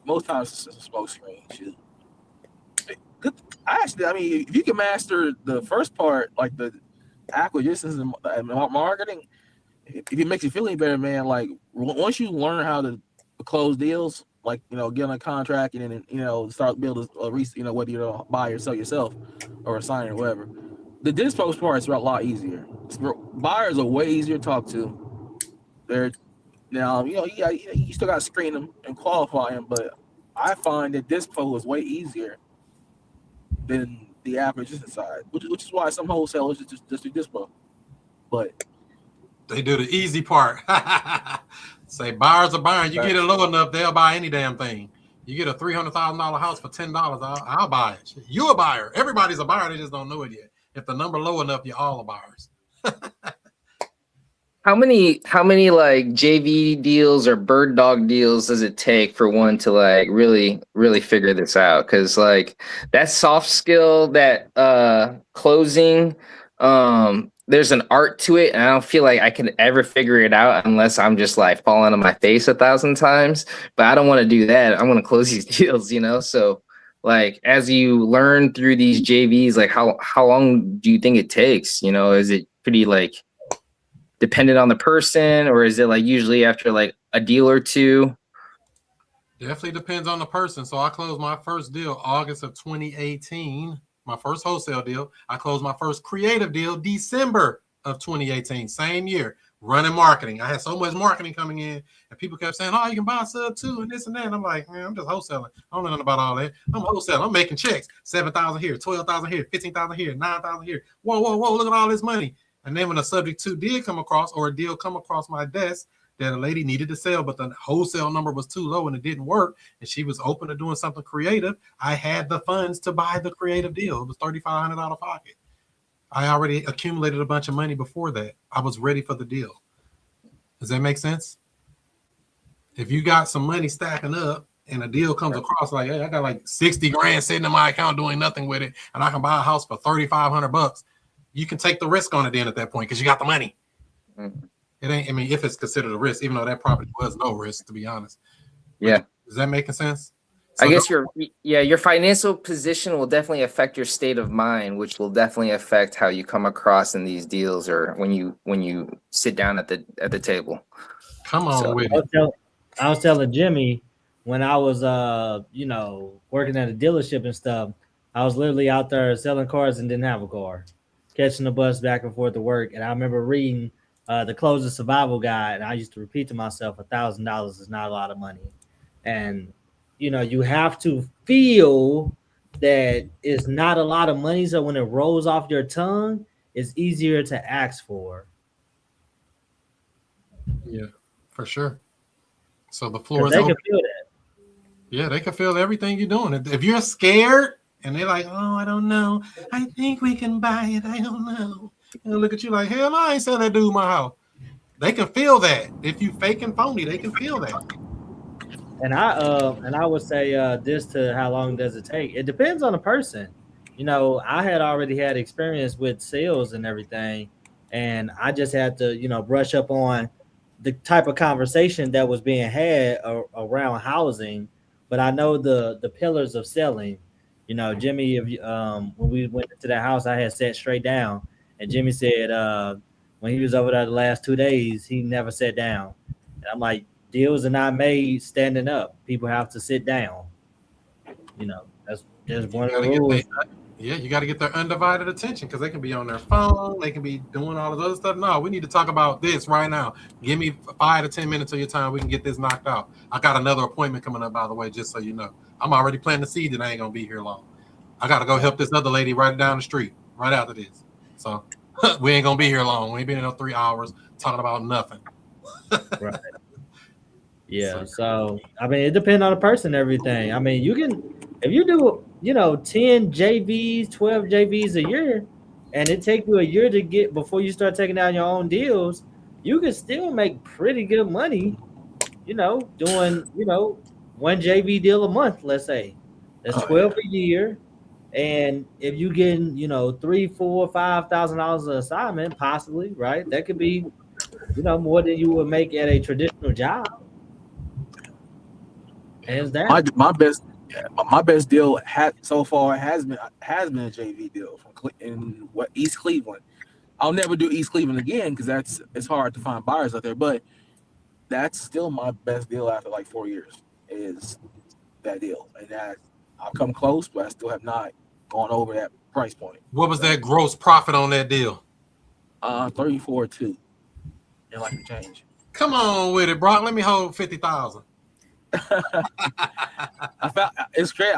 most times it's just a smoke screen. Shit. I mean, if you can master the first part, like the acquisitions and marketing, if it makes you feel any better, man, like once you learn how to close deals, like get on a contract and then start building whether you buy or sell yourself or assign or whatever, the dispo part is a lot easier. Buyers are way easier to talk to. They're now you still got to screen them and qualify them, but I find that dispo is way easier than the average side, which is why some wholesalers just do dispo. But they do the easy part. Say buyers are buying. You get it low enough, they'll buy any damn thing. You get a $300,000 house for $10, I'll buy it. You're a buyer. Everybody's a buyer. They just don't know it yet. If the number low enough, you're all are buyers. How many like JV deals or bird dog deals does it take for one to like really figure this out? Because like that soft skill, that closing, there's an art to it, and I don't feel like I can ever figure it out unless I'm just like falling on my face 1,000 times. But I don't want to do that. I want to close these deals, So like as you learn through these JVs, like how long do you think it takes? Is it pretty like dependent on the person, or is it like usually after like a deal or two? Definitely depends on the person. So I closed my first deal August of 2018, my first wholesale deal. I closed my first creative deal December of 2018, same year, running marketing. I had so much marketing coming in, and people kept saying, "Oh, you can buy a sub too," and this and that. And I'm like, man, I'm just wholesaling. I don't know nothing about all that. I'm wholesaling. I'm making checks, 7,000 here, 12,000 here, 15,000 here, 9,000 here. Whoa, look at all this money. And then when a subject to did come across, or a deal come across my desk that a lady needed to sell, but the wholesale number was too low and it didn't work, and she was open to doing something creative, I had the funds to buy the creative deal. It was $3,500 out of pocket. I already accumulated a bunch of money before that. I was ready for the deal. Does that make sense? If you got some money stacking up and a deal comes across like, hey, I got like 60 grand sitting in my account doing nothing with it, and I can buy a house for $3,500, you can take the risk on it then at that point because you got the money. Mm-hmm. It ain't, I mean, if it's considered a risk, even though that property was no risk, to be honest. Yeah. Is that making sense? I guess your financial position will definitely affect your state of mind, which will definitely affect how you come across in these deals or when you sit down at the table. Come on So, with it. I was telling Jimmy when I was working at a dealership and stuff, I was literally out there selling cars and didn't have a car, catching the bus back and forth to work. And I remember reading the Closer Survival Guide, and I used to repeat to myself, $1,000 is not a lot of money. And you have to feel that it's not a lot of money, so when it rolls off your tongue, it's easier to ask for. Yeah, for sure. So the floor is They open. can feel that. Yeah, they can feel everything you're doing. If you're scared and they're like, oh, I don't know. I think we can buy it. I don't know. And they look at you like, hell, I ain't selling that dude my house. They can feel that. If you fake and phony, they can feel that. And I would say this to how long does it take? It depends on the person. I had already had experience with sales and everything, and I just had to brush up on the type of conversation that was being had around housing. But I know the pillars of selling. Jimmy, if when we went into that house, I had sat straight down, and Jimmy said when he was over there the last 2 days, he never sat down. And I'm like, deals are not made standing up. People have to sit down. That's just one of the rules. You got to get their undivided attention because they can be on their phone. They can be doing all of other stuff. No, we need to talk about this right now. Give me 5 to 10 minutes of your time. We can get this knocked out. I got another appointment coming up, by the way, just so you know. I'm already planting the seed that I ain't going to be here long. I got to go help this other lady right down the street right after this. So we ain't going to be here long. We ain't been in no 3 hours talking about nothing. Right. Yeah. So, I mean, it depends on the person and everything. I mean, if you do, 10 JVs, 12 JVs a year, and it takes you a year to get before you start taking down your own deals, you can still make pretty good money, doing, one JV deal a month, let's say. That's 12 a year. And if you getting, $3,000, $4,000, $5,000 an assignment, possibly, right? That could be, more than you would make at a traditional job. Hands down. My best deal so far has been a JV deal in East Cleveland. I'll never do East Cleveland again because it's hard to find buyers out there. But that's still my best deal after like 4 years is that deal, and that I've come close, but I still have not gone over that price point. What was that gross profit on that deal? 34.2. And like to change. Come on with it, Brock. Let me hold 50,000. It's great.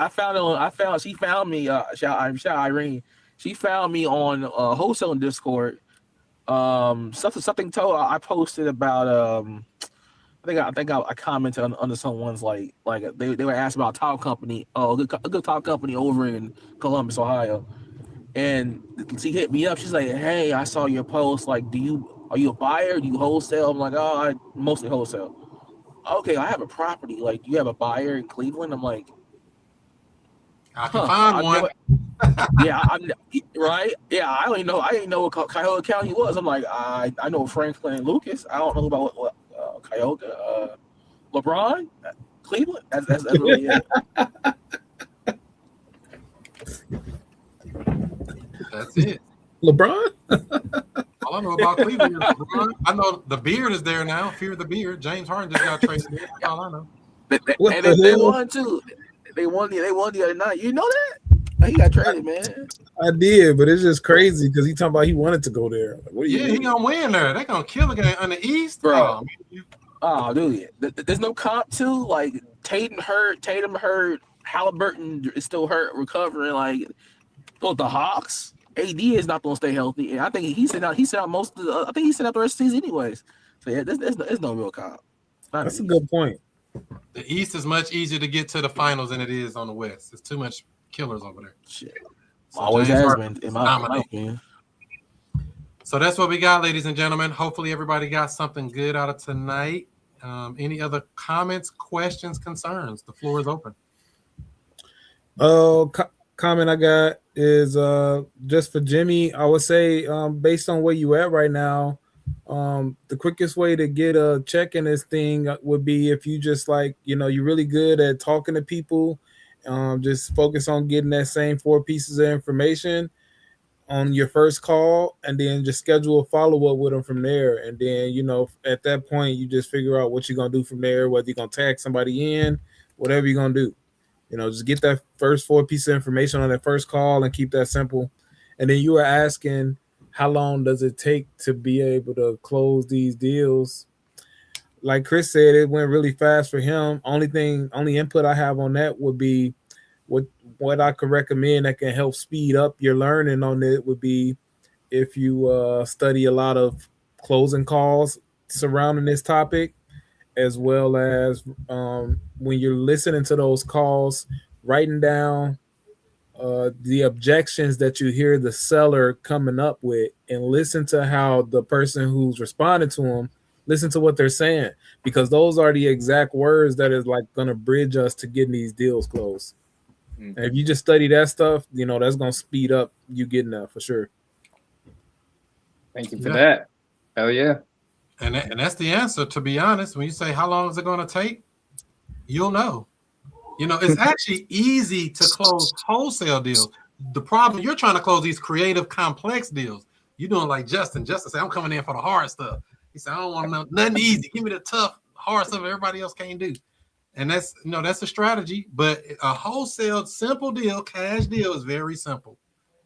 She found me. Shout Irene. She found me on wholesaling Discord. Something told I posted about I think I commented under someone's like they were asked about a tile company, a good tile company over in Columbus, Ohio, and she hit me up. She's like, "Hey, I saw your post. Like, are you a buyer? Do you wholesale?" I'm like, "Oh, I mostly wholesale." Okay, I have a property. Like, do you have a buyer in Cleveland? I'm like, I can find one. Right? Yeah, I didn't know what Cuyahoga County was. I'm like, I know Franklin and Lucas. I don't know about what Cuyahoga, LeBron, Cleveland. That's really it. That's it. LeBron? All I know about Cleveland is LeBron. I know the beard is there now. Fear the beard. James Harden just got traded. That's all I know. They won too. They won the other night. You know that? He got traded, man. I did, but it's just crazy because he talking about he wanted to go there. Like, what He gonna win there. They gonna kill again on the East, bro. Oh, dude, there's no comp to like Tatum hurt, Halliburton is still hurt, recovering. Like, the Hawks. AD is not going to stay healthy, and I think he sent out most of the. I think he sent out the rest of the season anyways. So yeah, there's no real comp. That's a good point. The East is much easier to get to the finals than it is on the West. There's too much killers over there. Shit. So always has been in my opinion. So that's what we got, ladies and gentlemen. Hopefully everybody got something good out of tonight. Any other comments, questions, concerns? The floor is open. Comment I got is just for Jimmy. I would say based on where you at right now, The quickest way to get a check in this thing would be if you just like, you're really good at talking to people. Just focus on getting that same 4 pieces of information on your first call, and then just schedule a follow-up with them from there. And then, at that point, you just figure out what you're going to do from there, whether you're going to tag somebody in, whatever you're going to do. Just get that first 4 pieces of information on that first call and keep that simple. And then you were asking, how long does it take to be able to close these deals? Like Chris said, it went really fast for him. Only input I have on that would be what I could recommend that can help speed up your learning on it would be if you study a lot of closing calls surrounding this topic, as well as when you're listening to those calls, writing down the objections that you hear the seller coming up with, and listen to how the person who's responding to them, listen to what they're saying, because those are the exact words that is like going to bridge us to getting these deals closed. And if you just study that stuff, that's going to speed up you getting that for sure. Thank you for that. Hell yeah. And that's the answer, to be honest. When you say how long is it going to take, you'll know. It's actually easy to close wholesale deals. The problem, you're trying to close these creative, complex deals. You're doing like Justin. Justin said, I'm coming in for the hard stuff. He said, I don't want nothing easy. Give me the tough, hard stuff everybody else can't do. And that's a strategy. But a wholesale, simple deal, cash deal is very simple.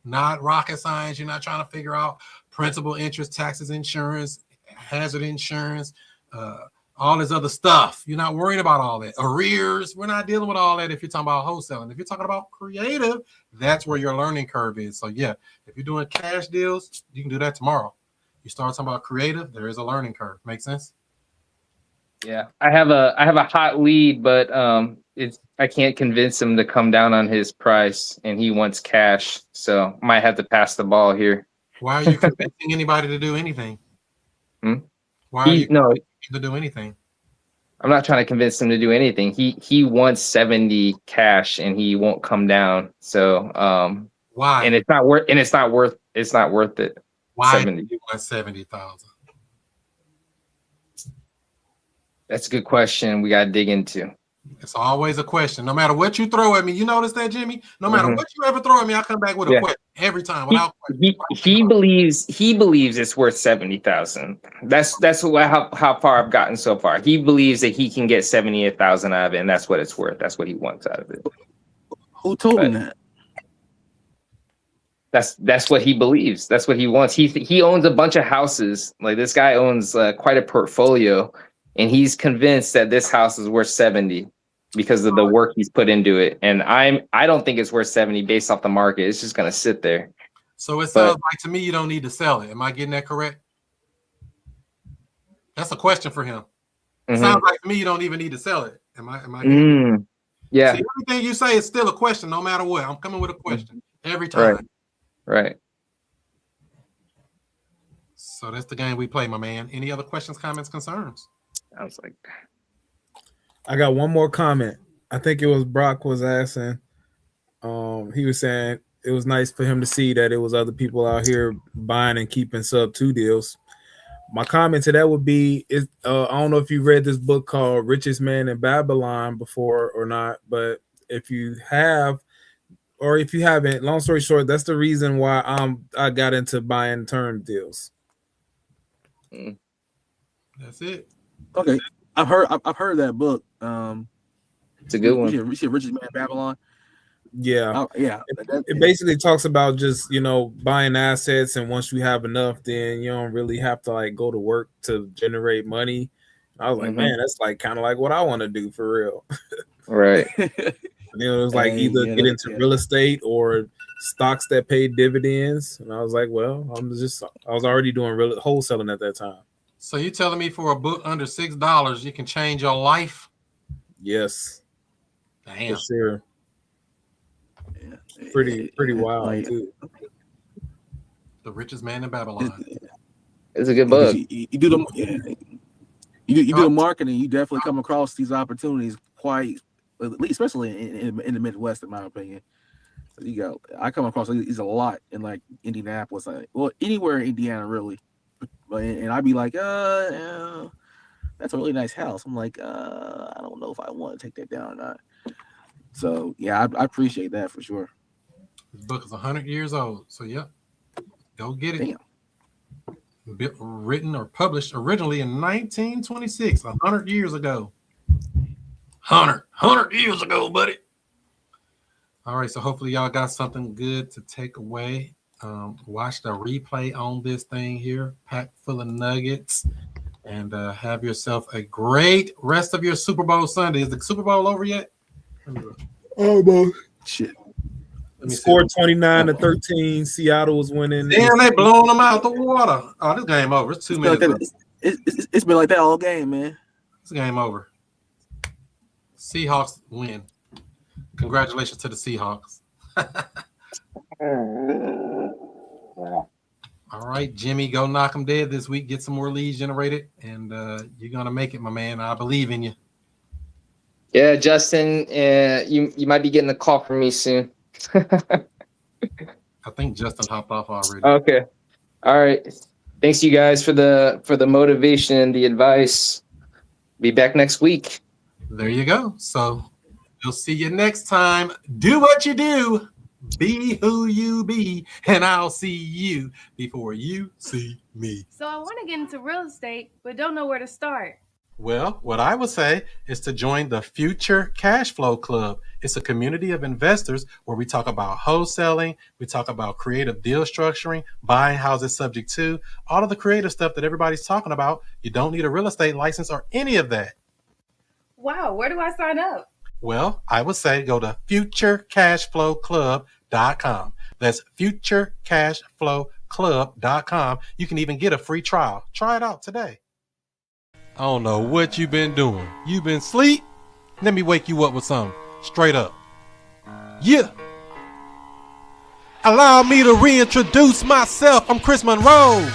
Not rocket science. You're not trying to figure out principal, interest, taxes, insurance, hazard insurance, all this other stuff. You're not worrying about all that. Arrears. We're not dealing with all that if you're talking about wholesaling. If you're talking about creative, that's where your learning curve is. So yeah, if you're doing cash deals, you can do that tomorrow. You start talking about creative, there is a learning curve. Make sense? Yeah, I have a hot lead, but I can't convince him to come down on his price, and he wants cash, so might have to pass the ball here. Why are you convincing anybody to do anything? Why are you convincing him to do anything? I'm not trying to convince him to do anything. He wants 70 cash, and he won't come down. So why? And it's not worth it. Why 70. do you want 70,000? That's a good question. We got to dig into. It's always a question. No matter what you throw at me, you notice that, Jimmy? No matter what you ever throw at me, I come back with a question every time without question. He believes it's worth 70,000. That's how far I've gotten so far. He believes that he can get 78,000 out of it, and that's what it's worth. That's what he wants out of it. Who told him that? That's what he believes. That's what he wants. He owns a bunch of houses. Like, this guy owns quite a portfolio. And he's convinced that this house is worth 70 because of the work he's put into it. And I don't think it's worth 70 based off the market. It's just gonna sit there. So it sounds like to me you don't need to sell it. Am I getting that correct? That's a question for him. It sounds like to me you don't even need to sell it. Am I yeah. See, everything you say is still a question, no matter what. I'm coming with a question every time. Right. So that's the game we play, my man. Any other questions, comments, concerns? I was like, I got one more comment. I think it was Brock was asking. He was saying it was nice for him to see that it was other people out here buying and keeping sub 2 deals. My comment to that would be, I don't know if you read this book called Richest Man in Babylon before or not, but if you have, or if you haven't, long story short, that's the reason why I got into buying term deals. That's it. Okay, I've heard that book. It's a good one. You see Richest Man in Babylon? Yeah. Yeah. It basically talks about just, buying assets, and once you have enough, then you don't really have to like go to work to generate money. I was like, man, that's like kind of like what I want to do for real. Right. It was like either get into real estate or stocks that pay dividends. And I was like, well, I was already doing real wholesaling at that time. So you telling me for a book under $6, you can change your life? Yes. Damn. For sure. Pretty wild too. The Richest Man in Babylon. It's a good book. You do the marketing, you definitely come across these opportunities quite, at least especially in the Midwest, in my opinion. I come across these a lot in like Indianapolis, well, anywhere in Indiana really. But and I'd be like, yeah, that's a really nice house. I'm like, I don't know if I want to take that down or not. So yeah, I appreciate that for sure. This book is 100 years old. So yeah, go get it. Damn. Written or published originally in 1926, 100 years ago. 100 years ago, buddy. All right, so hopefully y'all got something good to take away. Watch the replay on this thing here, packed full of nuggets, and have yourself a great rest of your Super Bowl Sunday. Is the Super Bowl over yet? Almost. Shit. Score 29-13. Seattle was winning. Damn, they blowing them out the water. Oh, this game over. It's 2 minutes. It's been like that all game, man. It's game over. Seahawks win. Congratulations to the Seahawks. All right, Jimmy, go knock them dead this week. Get some more leads generated, and you're going to make it, my man. I believe in you. Yeah, Justin, you might be getting a call from me soon. I think Justin hopped off already. Okay. All right. Thanks you guys for the motivation and the advice. Be back next week. There you go. So we'll see you next time. Do what you do. Be who you be. And I'll see you before you see me. So I want to get into real estate, but don't know where to start. Well, what I would say is to join the Future Cash Flow Club. It's a community of investors where we talk about wholesaling, we talk about creative deal structuring, buying houses subject to, all of the creative stuff that everybody's talking about. You don't need a real estate license or any of that. Wow, where do I sign up? Well, I would say go to futurecashflowclub.com. That's futurecashflowclub.com. You can even get a free trial. Try it out today. I don't know what you've been doing. You been asleep? Let me wake you up with something. Straight up. Yeah. Allow me to reintroduce myself. I'm Chris Monroe.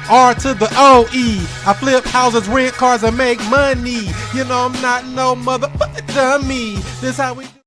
R to the O-E. I flip houses, rent cars, and make money. You know I'm not no motherfucker dummy. This how we do.